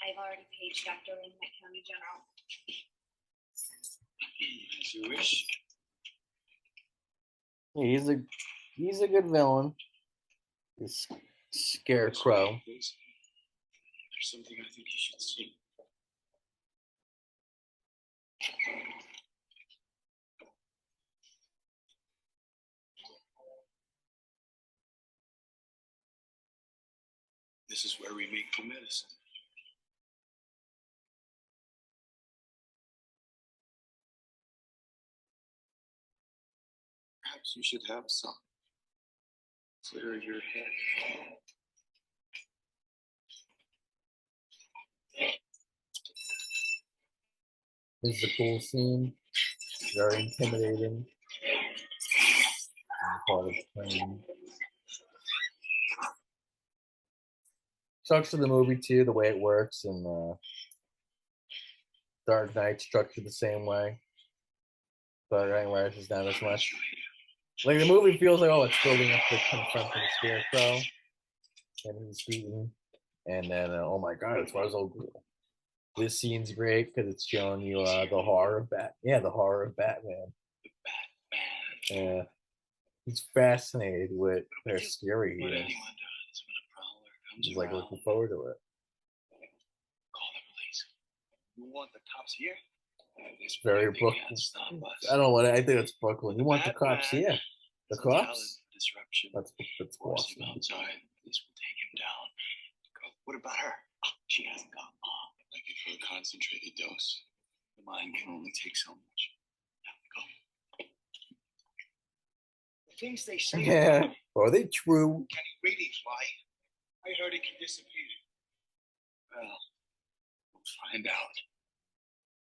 Speaker 2: I've already paged Dr. Lynn, my county general.
Speaker 4: As you wish.
Speaker 1: Yeah, he's a good villain. This Scarecrow.
Speaker 4: There's something I think you should see. This is where we make the medicine. Perhaps you should have some. Clear your head.
Speaker 1: This is a cool scene. Very intimidating. Part of the plane. Structure of the movie too, the way it works, and Dark Knight structured the same way. Dark Knight Rises not as much. Like the movie feels like, oh, it's building up to confronting the Scarecrow, and he's beaten, and then oh my god, it's Ra's al Ghul. This scene's great because it's showing you the horror of the horror of Batman. Yeah, he's fascinated with how scary he
Speaker 4: What
Speaker 1: is.
Speaker 4: anyone does when a prowler comes
Speaker 1: He's like
Speaker 4: around.
Speaker 1: looking forward to it.
Speaker 4: Call the police. You want the cops here?
Speaker 1: It's very
Speaker 4: They
Speaker 1: Brooklyn.
Speaker 4: can't stop us.
Speaker 1: I don't know what I think it's Brooklyn. You want the cops
Speaker 4: Batman.
Speaker 1: here? The
Speaker 4: Some talent
Speaker 1: cops?
Speaker 4: Disruption.
Speaker 1: That's
Speaker 4: Force him
Speaker 1: Boston.
Speaker 4: outside. This will take him down. Go. What about her? Oh, she hasn't got long. I give her a concentrated dose. The mind can only take so much. Now, go.
Speaker 3: The things they say
Speaker 1: Yeah.
Speaker 3: about him,
Speaker 1: Are they true?
Speaker 3: can he really fly? I heard he can disappear.
Speaker 4: Well, we'll find out.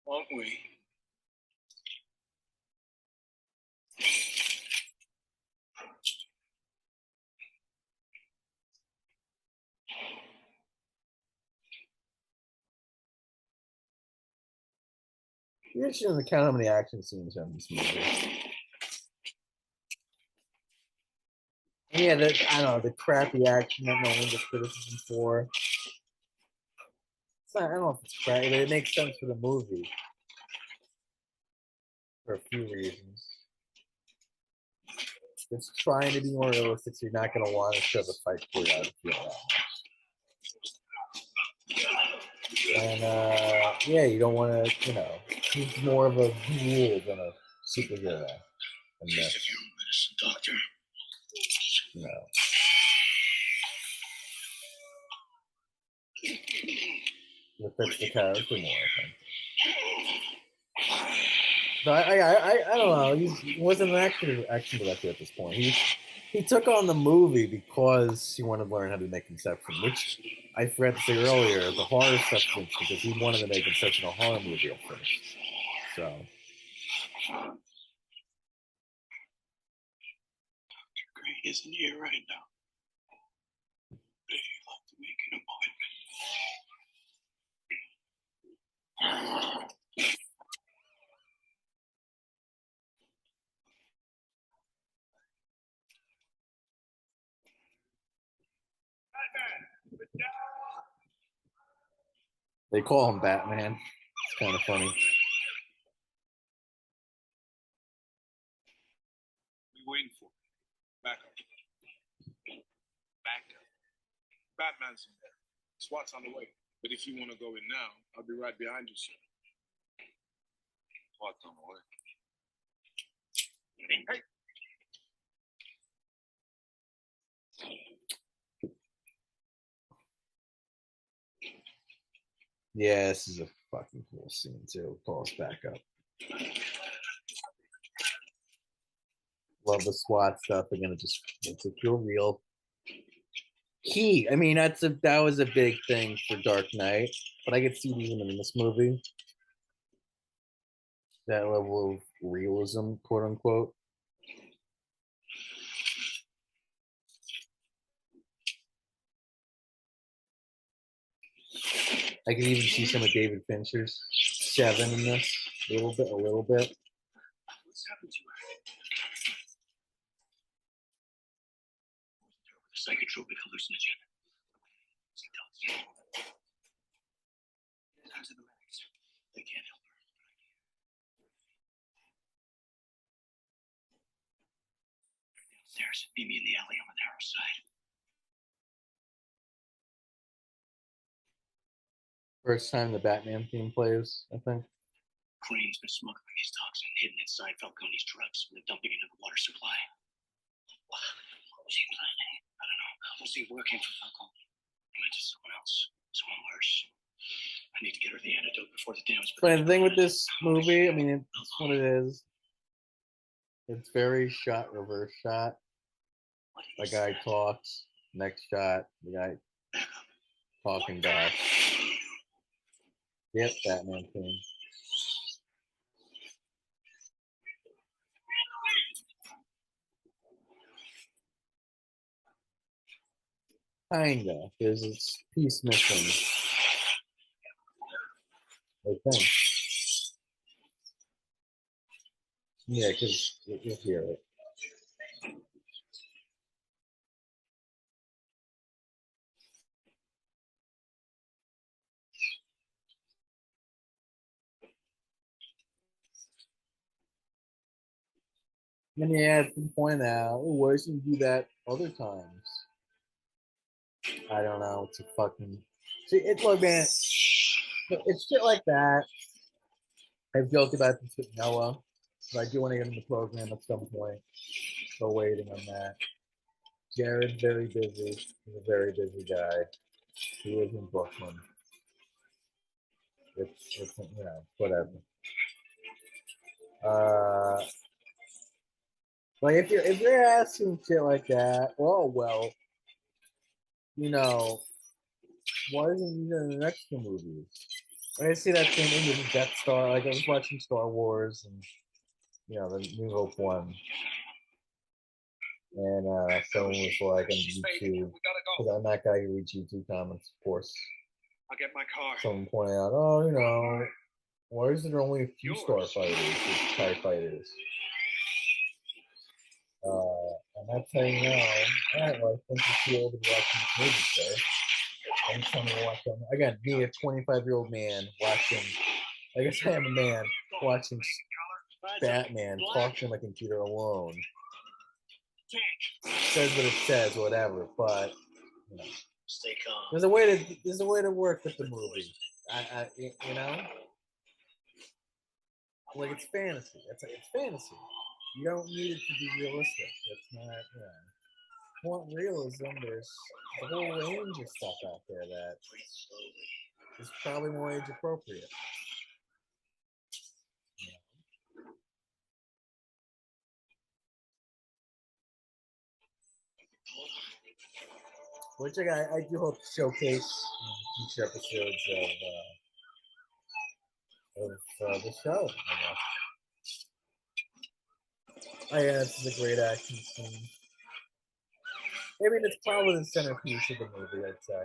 Speaker 4: Won't we?
Speaker 1: You shouldn't count how many action scenes are in this movie. And yeah, I don't know, the crappy action that no one gets criticism for. It's not, I don't know if it's crappy, but it makes sense for the movie. For a few reasons. It's trying to be more realistic, so you're not going to want to show the fight choreography that much. And yeah, you don't want to, he's more of a ghoul than a superhero. And
Speaker 3: Just a few medicine, doctor.
Speaker 1: It fits the character more, I think. So I don't know. He wasn't an action director at this point. He took on the movie because he wanted to learn how to make Inception, which I forgot to say earlier, the horror stuff because he wanted to make Inception a horror movie at first. So.
Speaker 4: Dr. Gray isn't here right now. But if you'd like to make an appointment.
Speaker 1: They call him Batman. It's kind of funny.
Speaker 4: We waiting for back up.
Speaker 3: Batman's in there. SWAT's on the way. But if you want to go in now, I'll be right behind you, sir.
Speaker 6: SWAT's on the way.
Speaker 3: Hey!
Speaker 1: Yeah, this is a fucking cool scene too. Pull us back up. Love the SWAT stuff. They're gonna just it's a pure real key. I mean, that was a big thing for Dark Knight, but I could see it even in this movie. That level of realism, quote unquote. I can even see some of David Fincher's Seven in this. A little bit.
Speaker 6: What's happened to her? Psychotropic hallucinogen. Down to the medics. They can't help her. Downstairs. Meet me in the alley on the narrow side.
Speaker 1: First time the Batman theme plays, I think.
Speaker 6: Crane's been smuggling his toxin hidden inside Falcone's drugs and dumping it into the water supply. What was he planning? I don't know. Was he working for Falcone? He went to someone else. Someone worse. I need to get her the antidote before the dam's.
Speaker 1: But the thing with this movie, I mean, it's what it is. It's very shot, reverse shot. The guy talks, next shot, the guy talking back. Yep, Batman theme. Kinda. There's this piece missing. I think. Yeah, because you'll hear it. And yeah, it's been pointed out, why doesn't he do that other times? I don't know. It's a fucking. See, it's like, man, it's shit like that. I've joked about this with Noah, but I do want to get in the program at some point. Still waiting on that. Jared's very busy. He's a very busy guy. He lives in Brooklyn. It's you know, whatever. Like if you're asking shit like that, well, you know, why isn't he in the next two movies? I see that same thing with Death Star. Like I was watching Star Wars and you know the New Hope one, and someone was like on YouTube, because I'm that guy who reads YouTube comments, of course.
Speaker 3: I'll get my car.
Speaker 1: Someone pointed out, oh, you know, why is there only a few starfighters, TIE fighters? And that's how you know, all right, well, I think you're too old to be watching this movie, sir. I'm trying to watch them. Again, me, a 25-year-old man, watching, I guess I am a man, watching Batman talk to my computer alone. Says what it says, whatever, but, you know.
Speaker 6: Stay calm.
Speaker 1: There's a way to work with the movie. You know, like it's fantasy. It's fantasy. You don't need it to be realistic. It's not. You know, if you want realism, there's a whole range of stuff out there that is probably more age appropriate. Which I do hope to showcase in future episodes of the show. Oh yeah, this is a great action scene. I mean, it's probably the centerpiece of the movie, I'd say.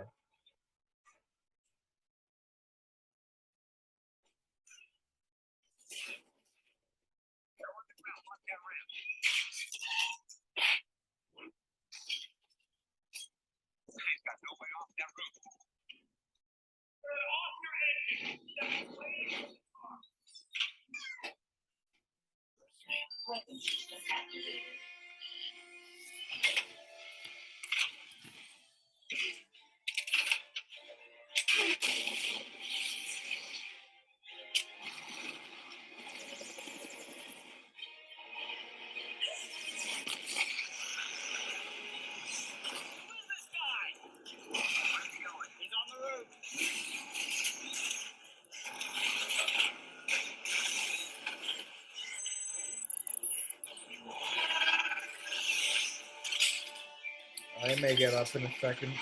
Speaker 1: I may get up in a second.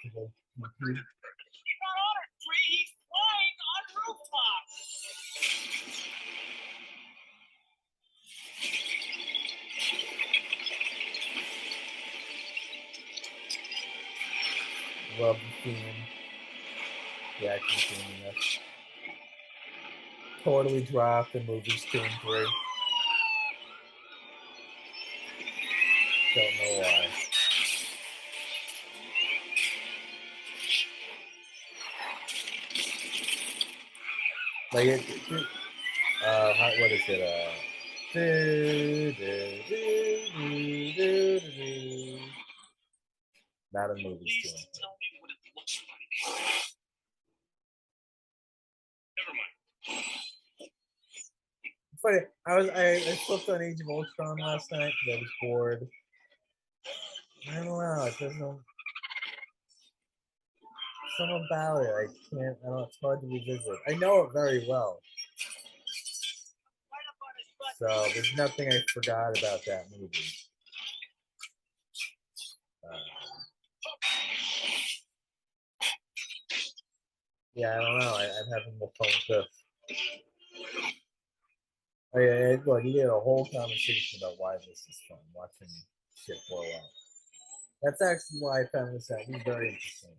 Speaker 5: He's not on a tree, he's flying on rooftops.
Speaker 1: Love the theme. The action scene in this. Totally dropped in movies 2 and 3. Don't know why. Like what is it? Not a movie
Speaker 6: Please
Speaker 1: scene.
Speaker 6: tell me what it looks like. Never mind.
Speaker 1: Funny, I flipped on Age of Ultron last night because I was bored. I don't know. It doesn't. Something about it. I can't. I don't know. It's hard to revisit. I know it very well. So there's nothing I forgot about that movie. Yeah, I don't know. I'm having more fun with this. Oh, yeah, look, you get a whole conversation about why this is fun, watching shit blow up. That's actually why I found this out. It's very interesting.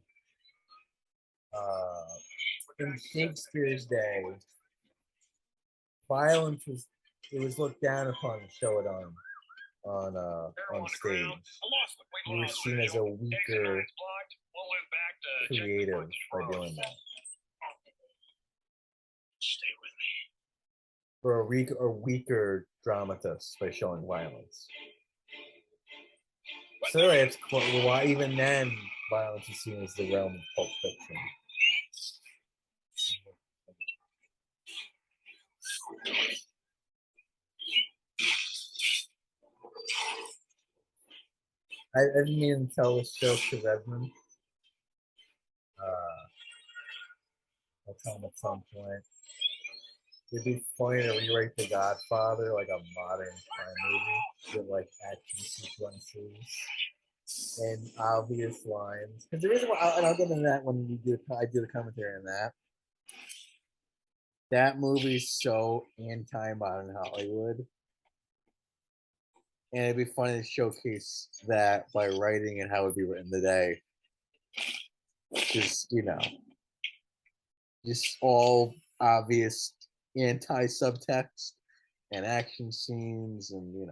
Speaker 1: In Shakespeare's day, violence was looked down upon to show it on stage. You were seen as a weaker creative by doing that.
Speaker 6: Stay with me.
Speaker 1: For a weaker dramatist by showing violence. So it's why even then violence is seen as the realm of pulp fiction. I've been meaning to tell this joke to Redmond. I'll tell him at some point. It'd be funny to rewrite The Godfather like a modern crime movie with like action sequences and obvious lines. Because there is, and I'll get into that when I do the commentary on that. That movie's so anti-modern Hollywood. And it'd be funny to showcase that by writing and how it'd be written today. Just, just all obvious anti-subtext and action scenes and,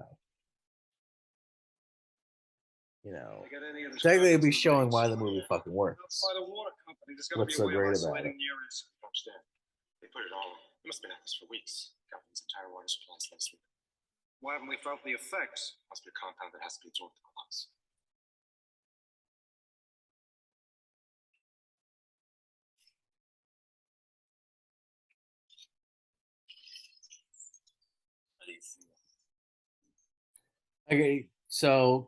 Speaker 1: technically it'd be showing why the movie fucking works. What's so great about it?
Speaker 3: They put it all. They must have been at this for weeks. Government's entire water supply is last week. Why haven't we felt the effects? Must be a compound that has to be absorbed in the lungs.
Speaker 1: Okay, so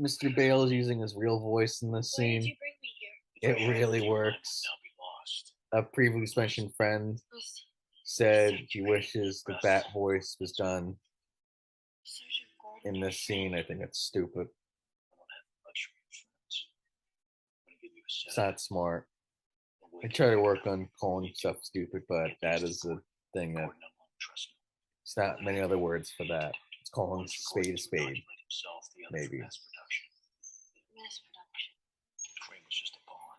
Speaker 1: Mr. Bale is using his real voice in this
Speaker 2: Why did
Speaker 1: scene.
Speaker 2: you bring me here?
Speaker 1: It really works.
Speaker 6: Now be lost.
Speaker 1: A previously mentioned friend said he wishes the Bat voice was done
Speaker 2: Sergeant Gordon.
Speaker 1: in this scene. I think it's stupid.
Speaker 6: I don't have much for your friends. I'm gonna give you a
Speaker 1: It's
Speaker 6: set.
Speaker 1: not smart. I try to work on calling stuff stupid, but that is the thing that it's not many other words for that. It's calling spade a spade. Maybe.
Speaker 2: Mass production.
Speaker 6: Train was just a pawn.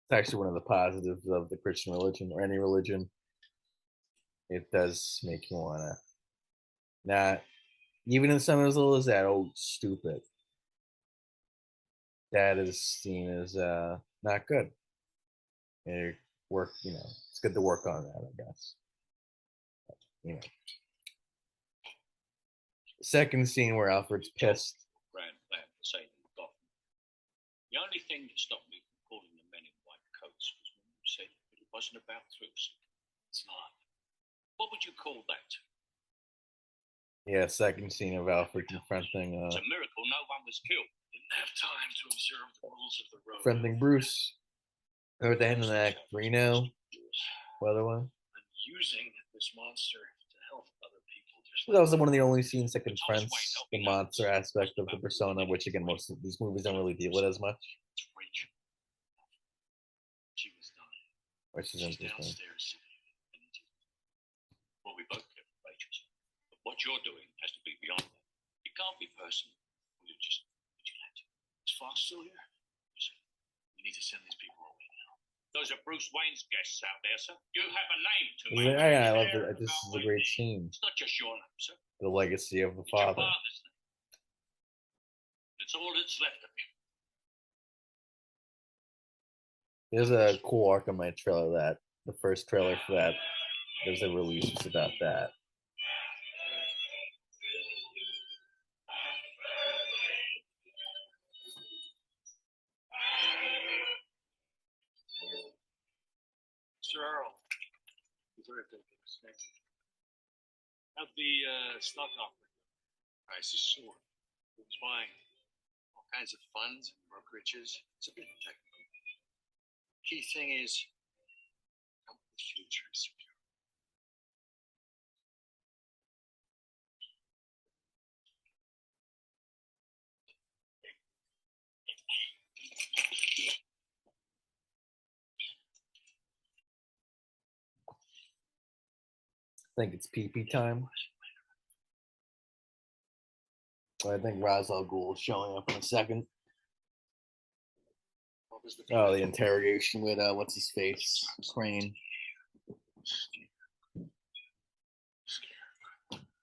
Speaker 1: It's actually one of the positives of the Christian religion or any religion. It does make you wanna not even in something as little as that. Oh, stupid. That is seen as not good. And work, it's good to work on that, I guess. Second scene where Alfred's pissed.
Speaker 6: Grand plan to say to the government. The only thing that stopped me from calling the men in white coats was when you said that it wasn't about truth. It's not. What would you call that?
Speaker 1: Yeah, second scene of Alfred confronting
Speaker 6: It's a miracle no one was killed.
Speaker 3: Didn't have time to observe the rules of the road.
Speaker 1: confronting Bruce. Or at the end of Act 3 now. Other one.
Speaker 3: I'm using this monster to help other people do
Speaker 4: Just
Speaker 1: That
Speaker 4: like
Speaker 1: was one of the only scenes that
Speaker 4: Thomas
Speaker 1: confronts
Speaker 4: Wayne, don't
Speaker 1: the
Speaker 4: be
Speaker 1: monster
Speaker 4: nervous.
Speaker 1: aspect of the persona, which again, most of these movies don't really deal with as much,
Speaker 4: It's Rachel. She was dying.
Speaker 1: which is
Speaker 4: She's
Speaker 1: interesting.
Speaker 4: downstairs sitting in the Well, we both get Rachel's. But what you're doing has to be beyond that. It can't be personal. You're just vigilante. Is Fox still here? Listen, we need to send these people away now. Those are Bruce Wayne's guests out there, sir. You have a name to
Speaker 1: Yeah,
Speaker 4: make.
Speaker 1: I love it. This is a great scene.
Speaker 4: It's not just your name, sir.
Speaker 1: The legacy of the
Speaker 4: It's your
Speaker 1: father.
Speaker 4: father's name. It's all that's left of him.
Speaker 1: There's a cool Arkham Knight trailer that the first trailer for that there's a release was about that.
Speaker 5: Mr. Earl. How'd the stock offering? Price is soaring. Who's buying? All kinds of funds and brokerages. It's a bit technical. Key thing is, the future is secure.
Speaker 1: I think it's PP time. I think Ra's al Ghul is showing up in a second.
Speaker 5: What was the
Speaker 1: Oh, the interrogation with what's his face, Crane.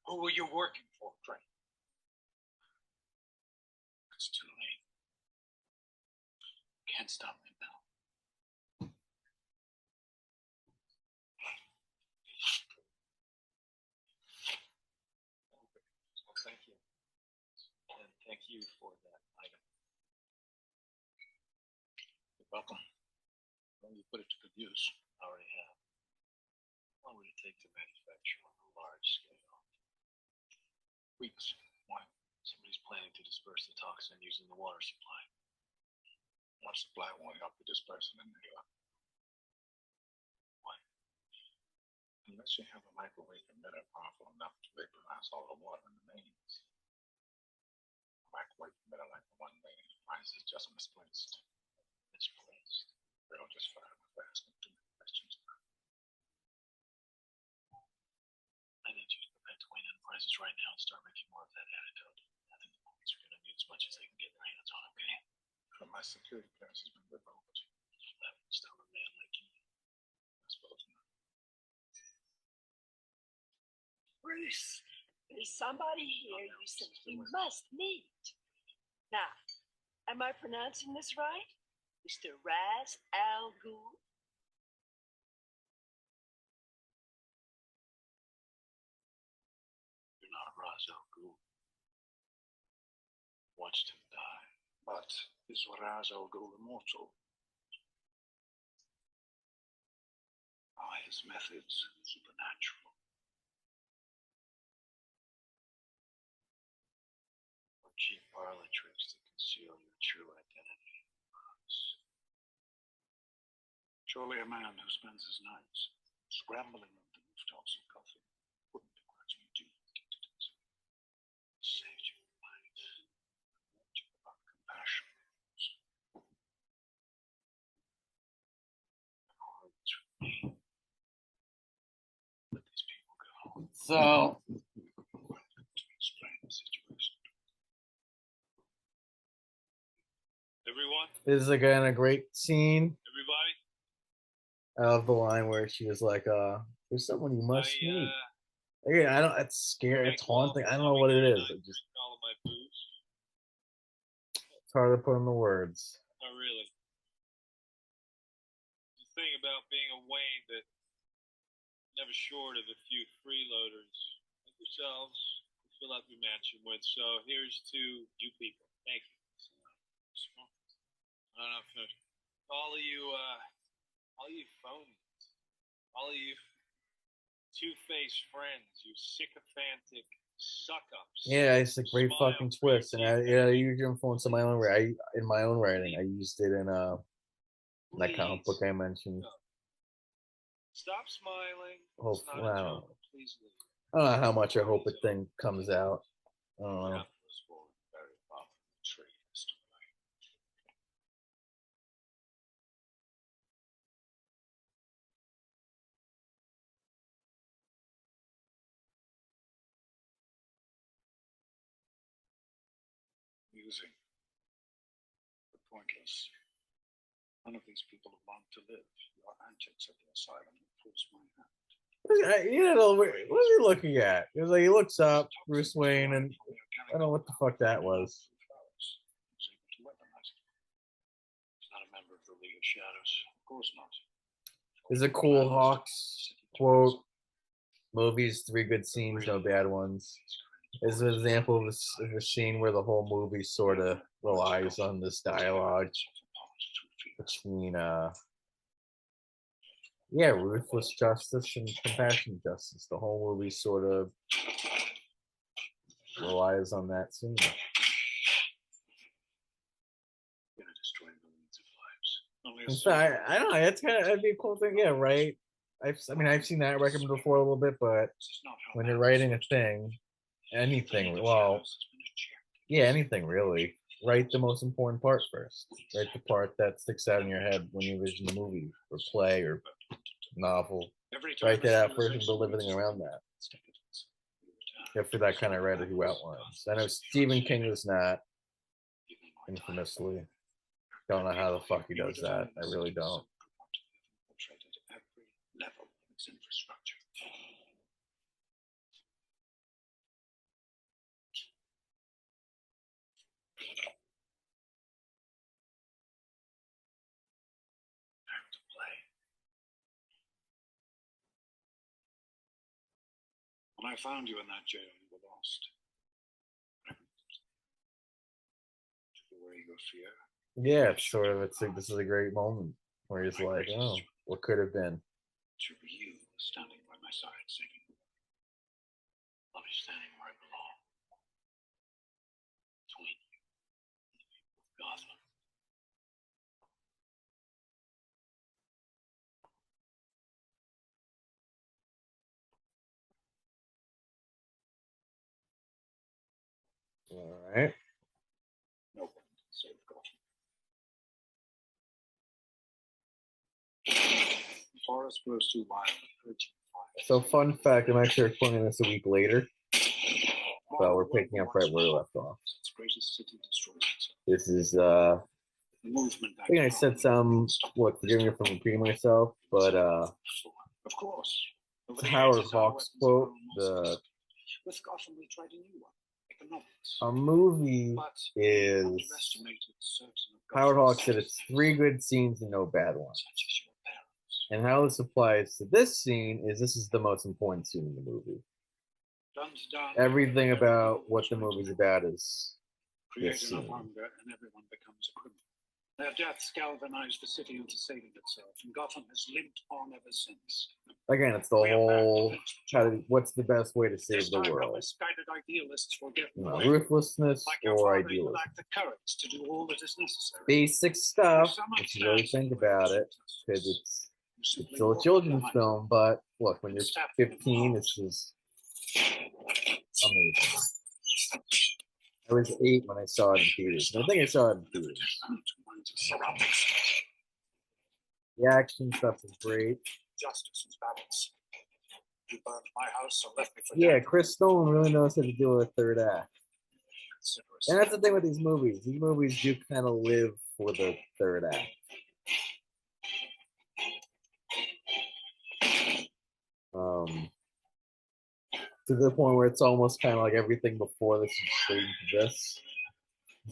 Speaker 5: Who were you working for, Frank? It's too late. Can't stop me now. Thank you. And thank you for that item. You're welcome. When you put it to good use, I already have. How long would it take to manufacture on a large scale? Weeks. Why? Somebody's planning to disperse the toxin using the water supply. Water supply won't help the dispersing in New York. Why? Unless you have a microwave emitter powerful enough to vaporize all the water in the mains. A microwave emitter like the one made in France is just misplaced. Misplaced. They'll just fire me for asking too many questions. I need you to go back to Wayne Enterprises right now and start making more of that antidote. I think the police are going to need as much as they can get their hands on, okay? But my security clearance has been revoked. That would stop a man like you. I suppose not.
Speaker 7: Bruce, there's somebody here you simply must meet. Now, am I pronouncing this right? Mr. Ra's al Ghul?
Speaker 5: You're not Ra's al Ghul. Watched him die. But is Ra's al Ghul immortal? Are his methods supernatural? Or cheap parlor tricks that conceal your true identity? Surely a man who spends his nights scrambling up the rooftops of Gotham wouldn't begrudge you do what he does. Saved your life. Warned you about compassion. It's with me. Let these people go.
Speaker 1: So
Speaker 5: To explain the situation. Everyone?
Speaker 1: this is again a great scene.
Speaker 5: Everybody?
Speaker 1: I love the line where she was like, there's someone you must meet. Again, I don't it's scary, it's haunting. I don't know what it is. It just
Speaker 5: All of my booze.
Speaker 1: it's hard to put into words.
Speaker 5: Not really. The thing about being a Wayne that never short of a few freeloaders like yourselves to fill up your mansion with. So here's to you people. Thank you. I don't know. All you phonies, all of you two-faced friends, you sycophantic suck-ups.
Speaker 1: Yeah, it's a great
Speaker 5: Smile,
Speaker 1: fucking twist. And I use your influence in my own writing. I used it in that comic book I mentioned.
Speaker 5: Stop smiling.
Speaker 1: Oh,
Speaker 5: It's not a
Speaker 1: wow.
Speaker 5: joke. Please leave.
Speaker 1: I don't know how much I hope a thing comes out. I don't know.
Speaker 3: Death was born very far from the tree, Mr. Wright. Musing, but pointless. None of these people have longed to live. Your antics at the asylum force my hand.
Speaker 1: You know, what is he looking at? It was like he looks up, Bruce Wayne, and I don't know what the fuck that was.
Speaker 3: He's not a member of the League of Shadows. Of course not.
Speaker 1: There's a cool Hawks quote. Movies, 3 good scenes, no bad ones. Is an example of a scene where the whole movie sort of relies on this dialogue between ruthless justice and compassionate justice. The whole movie sort of relies on that scene.
Speaker 3: Gonna destroy millions of lives. Only a
Speaker 1: And so I don't know. That'd be a cool thing. Yeah, right. I've seen that recommended before a little bit, but
Speaker 3: This is not how
Speaker 1: when you're
Speaker 3: man
Speaker 1: writing a
Speaker 3: is supposed to
Speaker 1: thing,
Speaker 3: be.
Speaker 1: anything,
Speaker 3: The League of
Speaker 1: well,
Speaker 3: Shadows has been a champion.
Speaker 1: yeah, anything really. Write the most important part first. Write the part that sticks out in your head when you vision the movie or play or novel.
Speaker 3: Every time
Speaker 1: Write that out first and
Speaker 3: civilization
Speaker 1: build everything
Speaker 3: reaches
Speaker 1: around that.
Speaker 3: its decadence, we return
Speaker 1: Except for that kind of writer who outlines. I know Stephen King was not,
Speaker 3: Even more time.
Speaker 1: infamously. Don't know how the fuck he does that. I really don't.
Speaker 3: Infiltrated every level of its infrastructure. Time to play. When I found you in that jail, you were lost. Took away your fear.
Speaker 1: Yeah, it's sort of. It's like this is a great moment where he's like, oh, what could have been?
Speaker 3: To you standing by my side, singing. I'll be standing where I belong. Between you and the people of Gotham.
Speaker 1: All right.
Speaker 3: No one can save Gotham. The forest grows too wild.
Speaker 1: So, fun fact: I'm actually recording this a week later, so we're picking up right where we left off.
Speaker 3: Its greatest city destroys itself.
Speaker 1: This is
Speaker 3: The movement
Speaker 1: I think I said some. What? Forgive me for repeating myself, but
Speaker 3: Of course. Over
Speaker 1: it's a
Speaker 3: the
Speaker 1: Howard
Speaker 3: years, our
Speaker 1: Hawks
Speaker 3: weapons have
Speaker 1: quote.
Speaker 3: grown more
Speaker 1: The
Speaker 3: sophisticated. With Gotham, we tried a new one, economics.
Speaker 1: a movie
Speaker 3: But
Speaker 1: is
Speaker 3: underestimated certain of
Speaker 1: Howard
Speaker 3: Gotham's
Speaker 1: Hawks said it's 3 good scenes and no bad ones.
Speaker 3: such as your parents.
Speaker 1: And how this applies to this scene is this is the most important scene in the movie.
Speaker 3: Guns down,
Speaker 1: Everything about
Speaker 3: everyone
Speaker 1: what the
Speaker 3: was
Speaker 1: movie's
Speaker 3: right.
Speaker 1: about is
Speaker 3: Create
Speaker 1: this
Speaker 3: enough
Speaker 1: scene.
Speaker 3: hunger and everyone becomes a criminal. Their deaths galvanized the city into saving itself, and Gotham has limped on ever since.
Speaker 1: Again, it's the
Speaker 3: We are back to
Speaker 1: whole
Speaker 3: finish the
Speaker 1: how
Speaker 3: job.
Speaker 1: to, what's the best way to
Speaker 3: This
Speaker 1: save the
Speaker 3: time, no
Speaker 1: world?
Speaker 3: misguided idealists will get in
Speaker 1: You
Speaker 3: the
Speaker 1: know,
Speaker 3: way.
Speaker 1: ruthlessness
Speaker 3: Like your
Speaker 1: or
Speaker 3: father, you
Speaker 1: idealism.
Speaker 3: lack the courage to do all that is necessary.
Speaker 1: Basic
Speaker 3: If
Speaker 1: stuff,
Speaker 3: someone
Speaker 1: if you really
Speaker 3: stands in
Speaker 1: think
Speaker 3: the way of
Speaker 1: about it,
Speaker 3: justice,
Speaker 1: because
Speaker 3: you
Speaker 1: it's
Speaker 3: simply
Speaker 1: still a
Speaker 3: walk
Speaker 1: children's
Speaker 3: behind
Speaker 1: film, but look, when you're
Speaker 3: Step in
Speaker 1: 15,
Speaker 3: the
Speaker 1: this is amazing. I was 8 when I saw it in theaters. I think I saw it in theaters.
Speaker 3: surroundings.
Speaker 1: The action stuff is great.
Speaker 3: Justice is balance. You burned my house, so left me for
Speaker 1: Yeah,
Speaker 3: dead.
Speaker 1: Chris Nolan really knows how to do a third act.
Speaker 3: Consider us
Speaker 1: And that's the thing with these movies. These movies do kind of live for the third act. To the point where it's almost kind of like everything before this is leading to this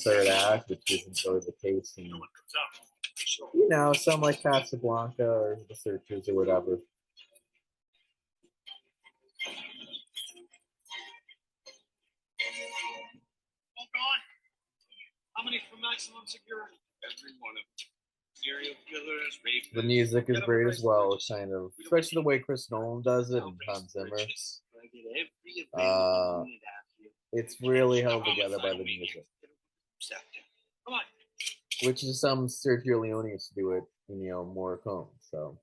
Speaker 1: third act, which isn't really the case. And,
Speaker 3: No one comes out. Sure.
Speaker 1: you know, some like Casablanca or The Searchers or whatever.
Speaker 3: All gone. How many for maximum security? Every one of them. Serial killers, rapists.
Speaker 1: The music is great as well, kind of, especially the way Chris Nolan does it and Hans Zimmer. It's really held together by the music,
Speaker 3: Come on.
Speaker 1: which is some Sergio Leone used to do it, Morricone. So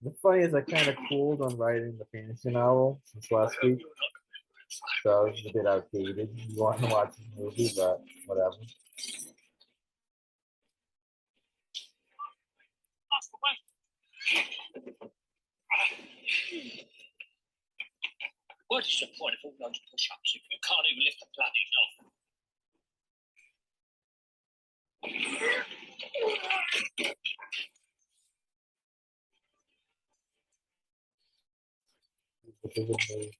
Speaker 1: The funny is I kind of cooled on writing the fantasy novel since last week, so it was a bit outdated. You want to watch the movie, but whatever.
Speaker 6: What is the point of all those push-ups if you can't even lift a bloody log?
Speaker 1: Which is amazing.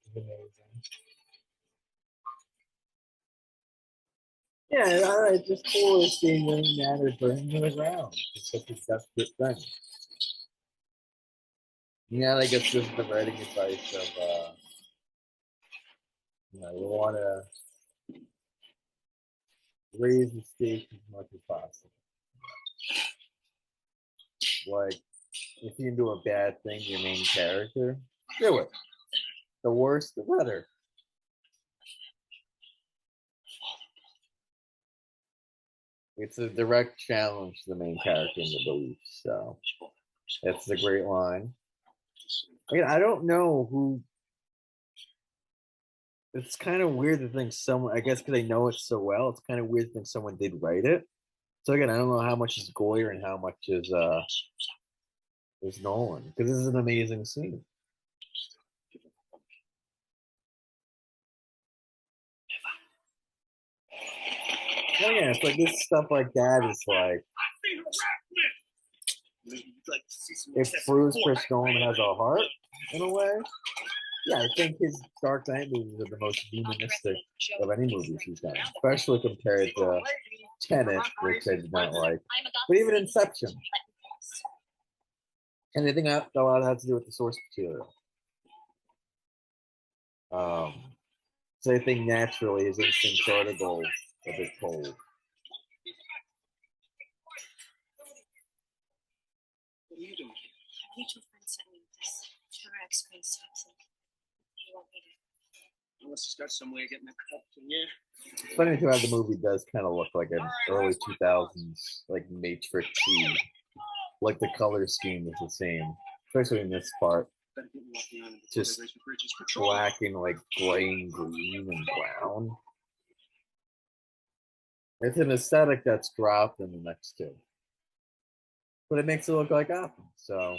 Speaker 1: Yeah, all right, just cool as seeing William Matter burning to the ground. It's such a desperate thing. Yeah, I guess this is the writing advice of, you want to raise the stakes as much as possible. Like, if you can do a bad thing, your main character, do it. The worse, the better. It's a direct challenge to the main character in the beliefs, so that's a great line. I mean, I don't know who. It's kind of weird to think someone. I guess because they know it so well, it's kind of weird to think someone did write it. So again, I don't know how much is Goyer and how much is Nolan, because this is an amazing scene. And again, it's like this stuff like that is like. If Bruce Chris Nolan has a heart, in a way, yeah, I think his Dark Knight movies are the most humanistic of any movies he's done, especially compared to Tenet, which I did not like, but even Inception. And I think that a lot has to do with the source material. So I think naturally his instincts are to go a bit cold.
Speaker 2: What are you doing? Mutual friend sent me this. Trevor experienced toxic. He won't need it.
Speaker 3: Unless he's got some way of getting a cut from you.
Speaker 1: It's funny too how the movie does kind of look like an early 2000s, like Matrix-y. Like the color scheme is the same, especially in this part. Just black and like gray and green and brown. It's an aesthetic that's dropped in the next two. But it makes it look like Gotham, so.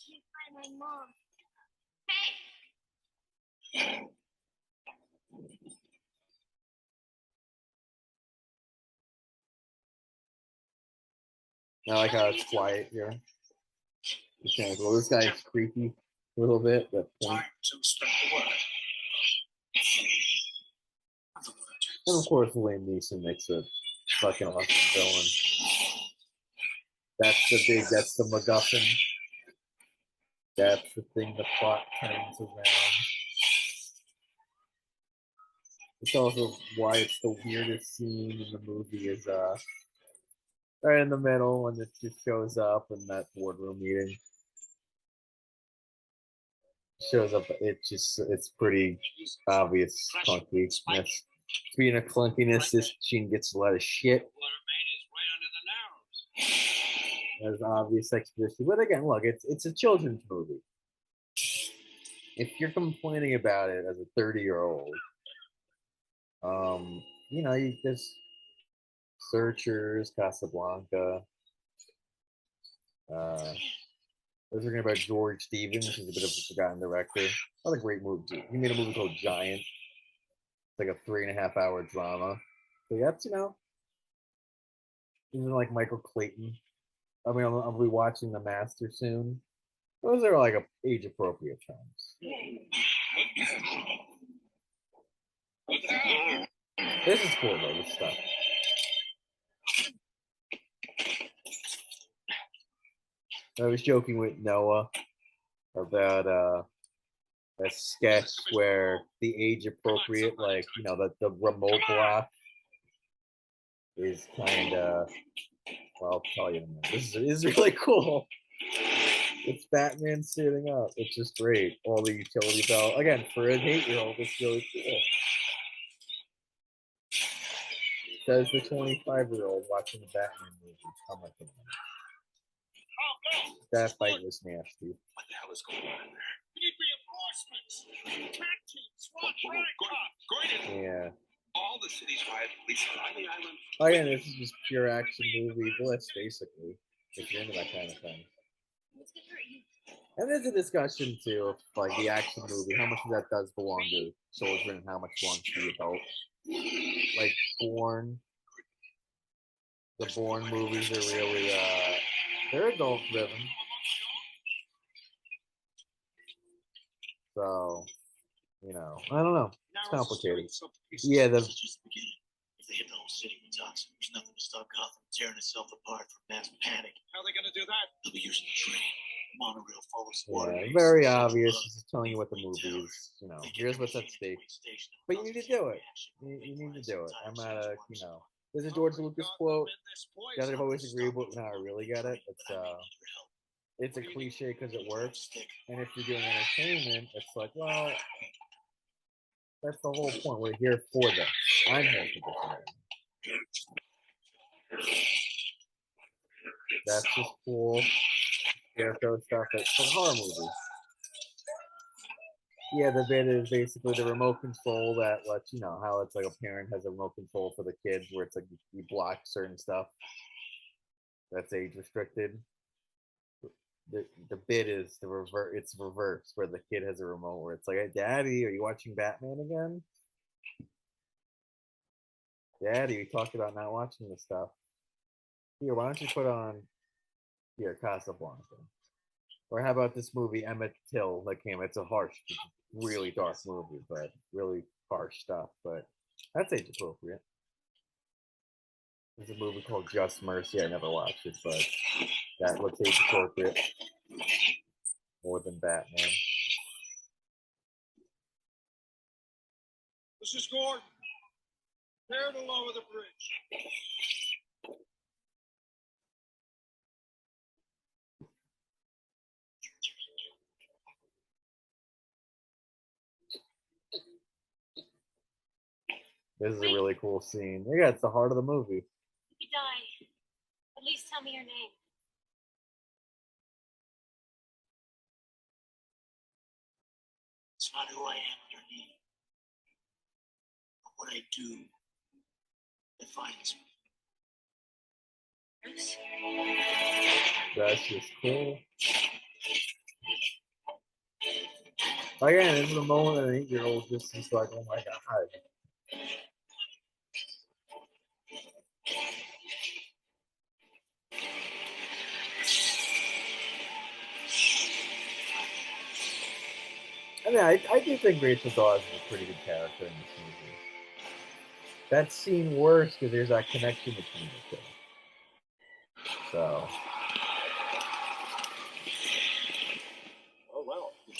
Speaker 2: Can't find my mom. Hey!
Speaker 1: I like how it's quiet here. It's kind of cool. This guy's creepy a little bit, but point. And of course, Liam Neeson makes a fucking awesome villain. That's the MacGuffin. That's the thing the plot turns around. It's also why it's the weirdest scene in the movie is right in the middle when it just shows up in that boardroom meeting. Shows up, it's pretty obvious clunkiness. Being a clunkiness, this scene gets a lot of shit. There's obvious exposition, but again, look, it's a children's movie. If you're complaining about it as a 30-year-old, you just Searchers, Casablanca. Those are about George Stevens, who's a bit of a forgotten director. Another great movie. He made a movie called Giant. It's like a 3.5-hour drama. So that's even like Michael Clayton. I mean, I'll be watching The Master soon. Those are like age appropriate films. This is cool though, this stuff. I was joking with Noah about a sketch where the age appropriate, like the remote block is kind of. Well, I'll tell you in a minute. This is really cool. It's Batman sitting up. It's just great. All the utility belt. Again, for an 8-year-old, it's really cool. Says the 25-year-old watching the Batman movie. How much of that fight was nasty.
Speaker 3: What the hell is going on in there?
Speaker 6: We need reinforcements. Attack team, SWAT, Gordon.
Speaker 1: Yeah.
Speaker 3: All the city's riot police are on the island.
Speaker 1: Again, this is just pure action movie bliss, basically. If you're into that kind of thing. And there's a discussion too of like the action movie, how much of that does belong to children and how much belongs to the adult. Like the Bourne movies are really they're adult driven. So, I don't know. It's complicated. Yeah,
Speaker 4: This is just the beginning. If they hit the whole city with toxin, there's nothing to stop Gotham tearing itself apart from mass panic.
Speaker 6: How are they gonna do that?
Speaker 4: They'll be using the train, monorail, forest water.
Speaker 1: Very obvious. This is telling you what the movie is. Here's what's at stake. But you need to do it. You need to do it. I'm not there's a George Lucas quote that I've always agreed with. Now I really get it. It's a cliche because it works. And if you're doing entertainment, it's like, well, that's the whole point. We're here for this. I'm here for this. That's just cool. Scarecrow stuff. It's like horror movies. Yeah, the bit is basically the remote control that lets how it's like a parent has a remote control for the kids where it's like you block certain stuff that's age restricted. The bit is it's reverse where the kid has a remote where it's like, hey, Daddy, are you watching Batman again? Daddy, we talked about not watching this stuff. Here, why don't you put on Casablanca? Or how about this movie Emmett Till that came? It's a harsh, really dark movie, but really harsh stuff. But that's age appropriate. There's a movie called Just Mercy. I never watched it, but that looks age appropriate more than Batman.
Speaker 6: This is Gordon. Prepare to lower the bridge.
Speaker 1: This is a really cool scene. Yeah, it's the heart of the movie.
Speaker 2: If you die, at least tell me your name.
Speaker 4: It's not who I am underneath, but what I do defines me.
Speaker 2: Bruce?
Speaker 1: That's just cool. Again, this is a moment an 8-year-old just is like, oh my god. I do think Rachel Dawes is a pretty good character in this movie. That scene works because there's that connection between the two. So.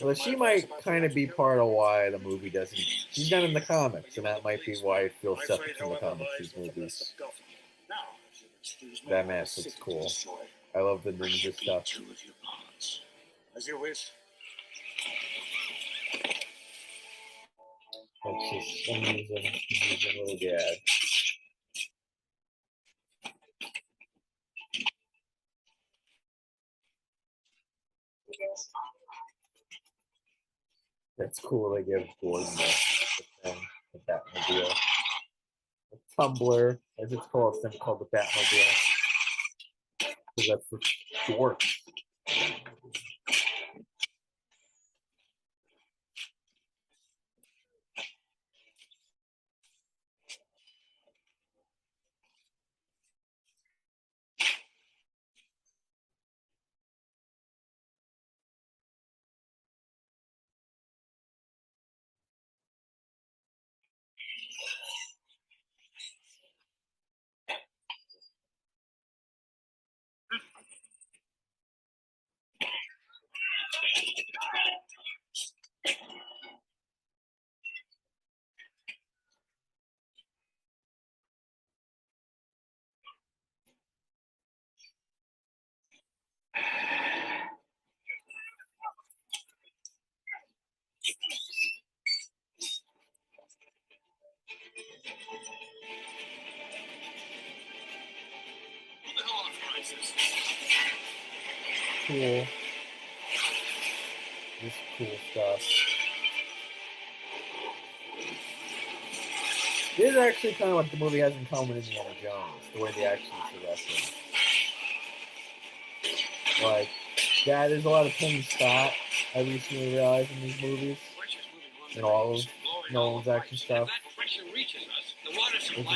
Speaker 1: Well, she might kind of be part of why the movie doesn't. She's not in the comics, and that might be why it feels separate from the comics. These movies. That mask looks cool. I love the ninja stuff.
Speaker 3: As you wish.
Speaker 1: That's just amazing little gag. That's cool. They give Gordon the thing, the Batmobile. The Tumbler, as it's called, it's never called the Batmobile. Because that's for short. cool. This cool stuff. This is actually kind of what the movie has in common with Indiana Jones, the way the action is directed. Like, yeah, there's a lot of Tony Scott, I recently realized, in these movies. In all of Nolan's action stuff. Which is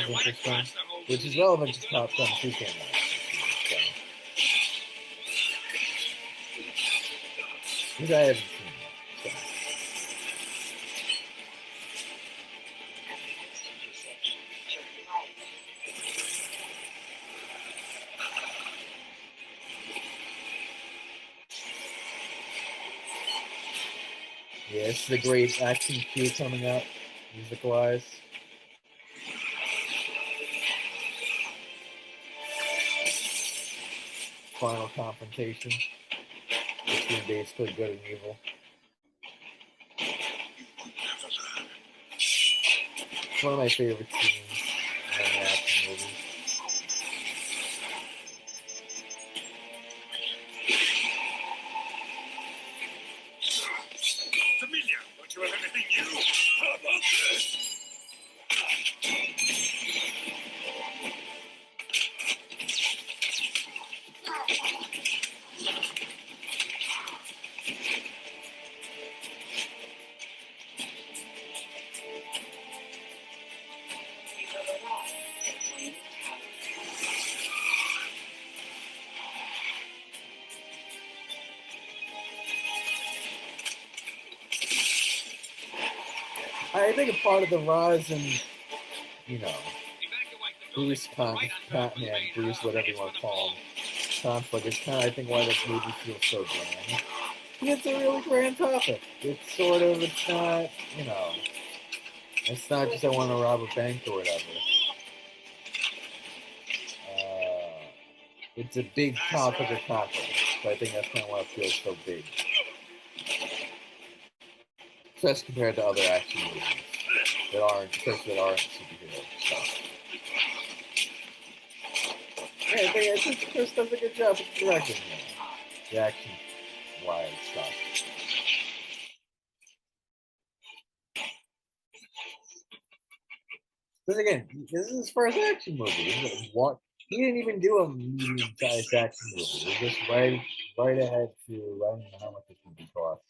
Speaker 1: interesting. Which is relevant to Top Gun 2 came out. Which I haven't seen yet, so. Yeah, this is a great action cue coming up, music-wise. Final confrontation between basically good and evil. It's one of my favorite scenes in an action movie.
Speaker 3: Familiar, don't you have anything new? How about this?
Speaker 1: I think a part of the rise in, you know, Bruce Batman, Bruce, whatever you want to call him, conflict is kind of, I think, why this movie feels so grand. It's a really grand topic. It's sort of, it's not, you know, it's not just I want to rob a bank or whatever. It's a big topic of topic, so I think that's kind of why it feels so big. Especially compared to other action movies that aren't, especially that aren't superhero stuff. Yeah, I think Chris does a good job with directing the action-wise stuff. Because again, this is his first action movie. What? He didn't even do a medium-sized action movie. He was just right ahead to, I don't know how much this movie cost.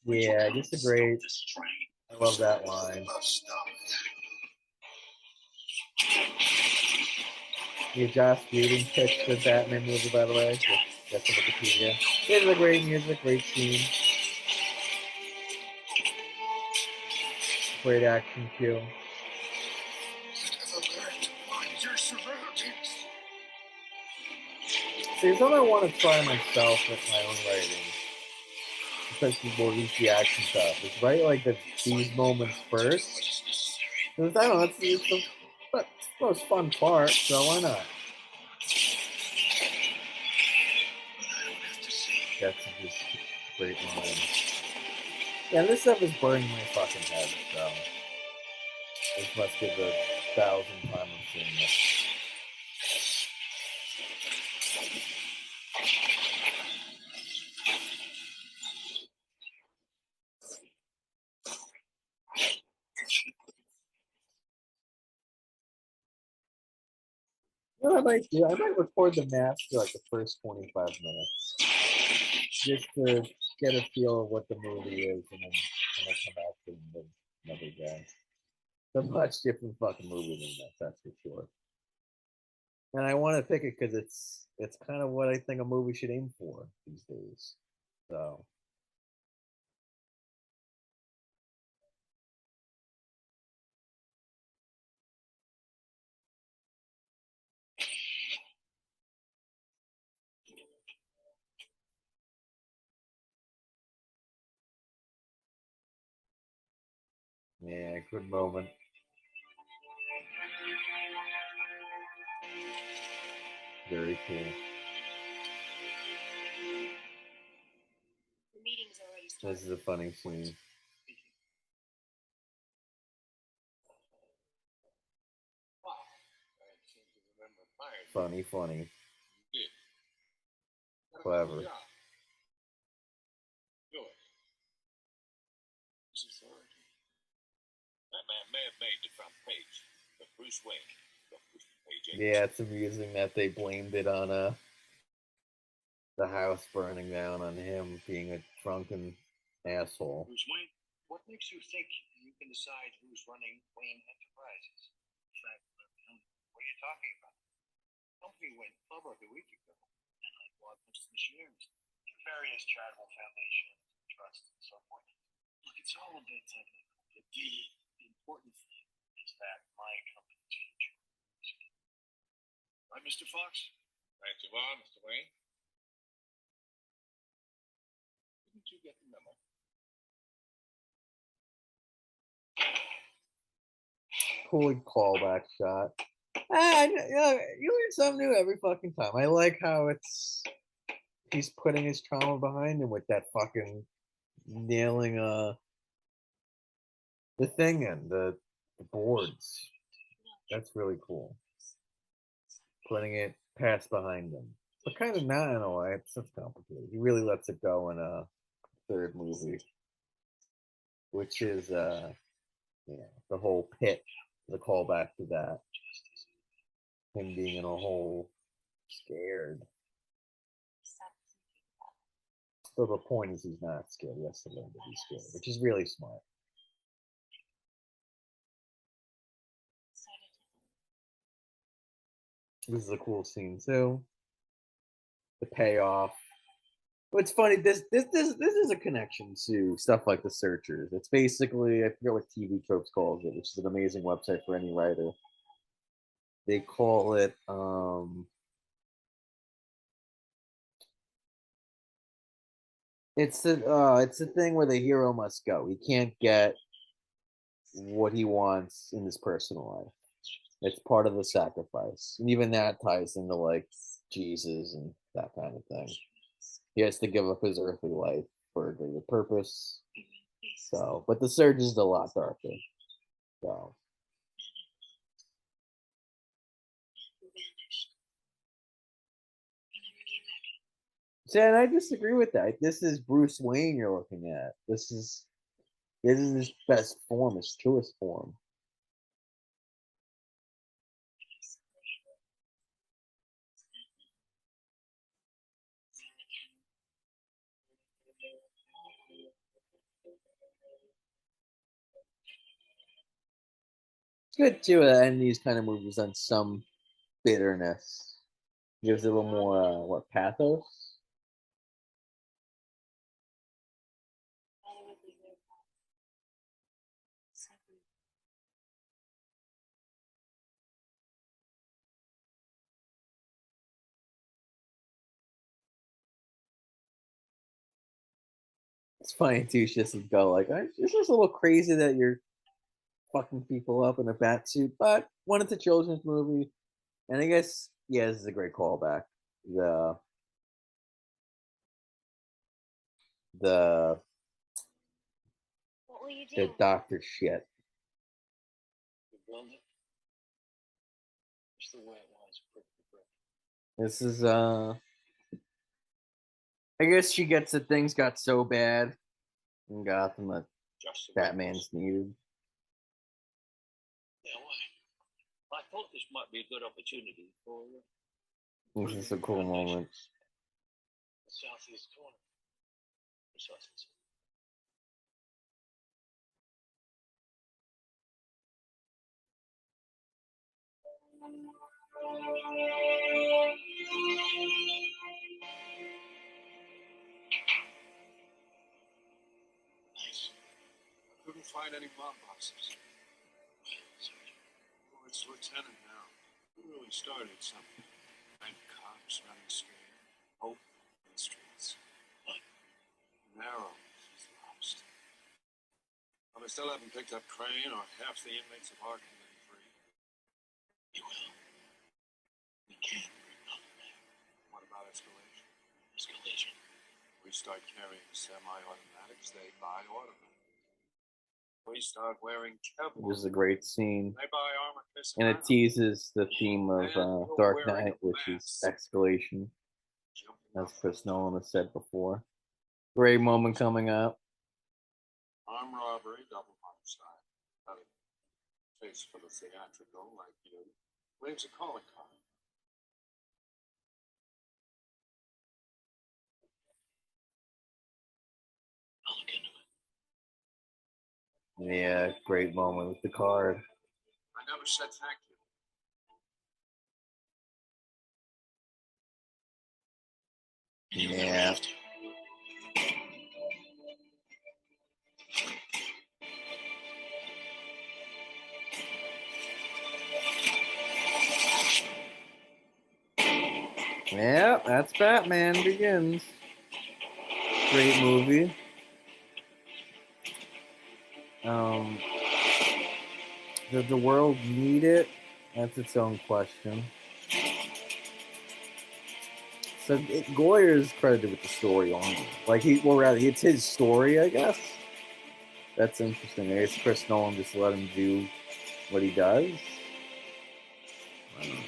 Speaker 1: But, yeah, just a great. I love that line. The Joss Whedon pitched the Batman movie, by the way. That's on Wikipedia. It is a great music, great scene. Great action cue. See, something I want to try myself with my own writing, especially more the action stuff, is write like these moments first. Because I don't know, it's the most fun part, so why not? That's just great line. Yeah, this stuff is burning my fucking head, so this must be the 1,000th time I'm seeing this. What I might do, I might record the master like the first 25 minutes, just to get a feel of what the movie is, and then come back to another day. It's a much different fucking movie than this, that's for sure. And I want to pick it because it's kind of what I think a movie should aim for these days. So. Yeah, good moment. Very cool.
Speaker 2: The meeting's already started.
Speaker 1: This is a funny scene.
Speaker 3: Fired.
Speaker 1: Funny, funny.
Speaker 3: Did.
Speaker 1: Clever.
Speaker 3: Job. Yours. His authority.
Speaker 6: That man may have made the front page, but Bruce Wayne got Bruce page 8.
Speaker 1: Yeah, it's amusing that they blamed it on the house burning down on him being a drunken asshole.
Speaker 6: Bruce Wayne, what makes you think you can decide who's running Wayne Enterprises? In fact, what are you talking about? The company went public a week ago, and I bought most of the shares. Various charitable foundations, trusts, and so forth. Look, it's all a bit technical. The important thing is that my company's future is secure. Right, Mr. Fox?
Speaker 3: Right, you are, Mr. Wayne.
Speaker 6: Didn't you get the memo?
Speaker 1: Cool callback shot. You learn something new every fucking time. I like how he's putting his trauma behind him with that fucking nailing the thing in the boards. That's really cool. Putting it past behind him. But kind of not in a way. It's complicated. He really lets it go in a third movie. Which is the whole pit, the callback to that. Him being in a hole, scared. So the point is he's not scared. He has to learn to be scared, which is really smart. This is a cool scene too. The payoff. What's funny, this is a connection to stuff like The Searchers. It's basically, I forget what TV Tropes calls it, which is an amazing website for any writer. They call it it's the thing where the hero must go. He can't get what he wants in his personal life. It's part of the sacrifice. And even that ties into like Jesus and that kind of thing. He has to give up his earthly life for a greater purpose. So, but The Surge is a lot darker. So. See, and I disagree with that. This is Bruce Wayne you're looking at. This is his best form, his truest form. It's good too to end these kind of movies on some bitterness. Gives it a little more pathos. It's funny too. She just would go like, "It's just a little crazy that you're fucking people up in a bat suit," but when it's a children's movie, and I guess this is a great callback. The
Speaker 2: What will you
Speaker 1: the
Speaker 2: do?
Speaker 1: doctor shit.
Speaker 6: You build it just the way it was, brick to brick.
Speaker 1: This is I guess she gets that things got so bad in Gotham that
Speaker 6: Just
Speaker 1: Batman's needed.
Speaker 6: Yeah, why? I thought this might be a good opportunity for
Speaker 1: This is a cool moment.
Speaker 6: the southeast corner. Precisely. Nice.
Speaker 3: I couldn't find any mob bosses. Oh, it's Lieutenant now. Who really started something? Red cops running scared. Hope in the streets.
Speaker 6: What?
Speaker 3: Narrow is lost. Well, they still haven't picked up Crane or half the inmates of Arkham free.
Speaker 6: You will. We can't bring nothing back.
Speaker 3: What about escalation?
Speaker 6: Escalation.
Speaker 3: We start carrying semi-automatics, they buy automatics. We start wearing Kevlar.
Speaker 1: This is a great scene.
Speaker 3: They buy armor
Speaker 1: And it teases the theme of Dark Knight, which is escalation, as Chris Nolan has said before. Great moment coming up.
Speaker 3: Armed robbery, double homicide. Taste for the theatrical, like you. Waves a calling card.
Speaker 6: I'll look into it.
Speaker 1: Yeah, great moment with the card.
Speaker 3: I never said thank you.
Speaker 1: Yeah. Yeah, that's Batman Begins. Great movie. Does the world need it? That's its own question. So Goyer is credited with the story only. Like it's his story, I guess. That's interesting. I guess Chris Nolan just let him do what he does. I don't know.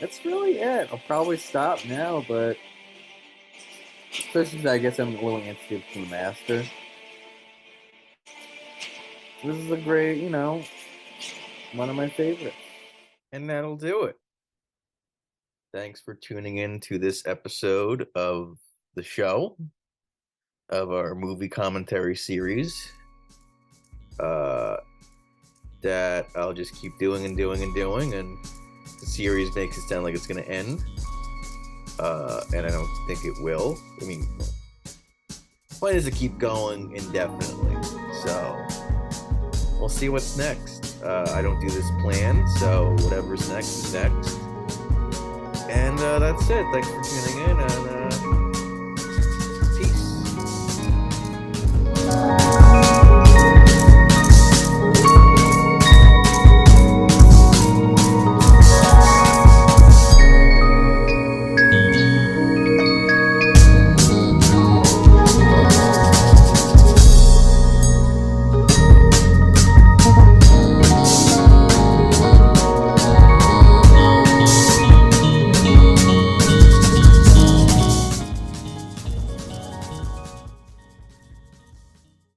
Speaker 1: That's really it. I'll probably stop now, but especially I guess I'm a little interested in the master. This is a great, one of my favorites. And that'll do it. Thanks for tuning in to this episode of the show, of our movie commentary series. That I'll just keep doing and doing and doing, and the series makes it sound like it's going to end. And I don't think it will. I mean, the point is to keep going indefinitely. So we'll see what's next. I don't do this planned, so whatever's next is next. And that's it. Thanks for tuning in, and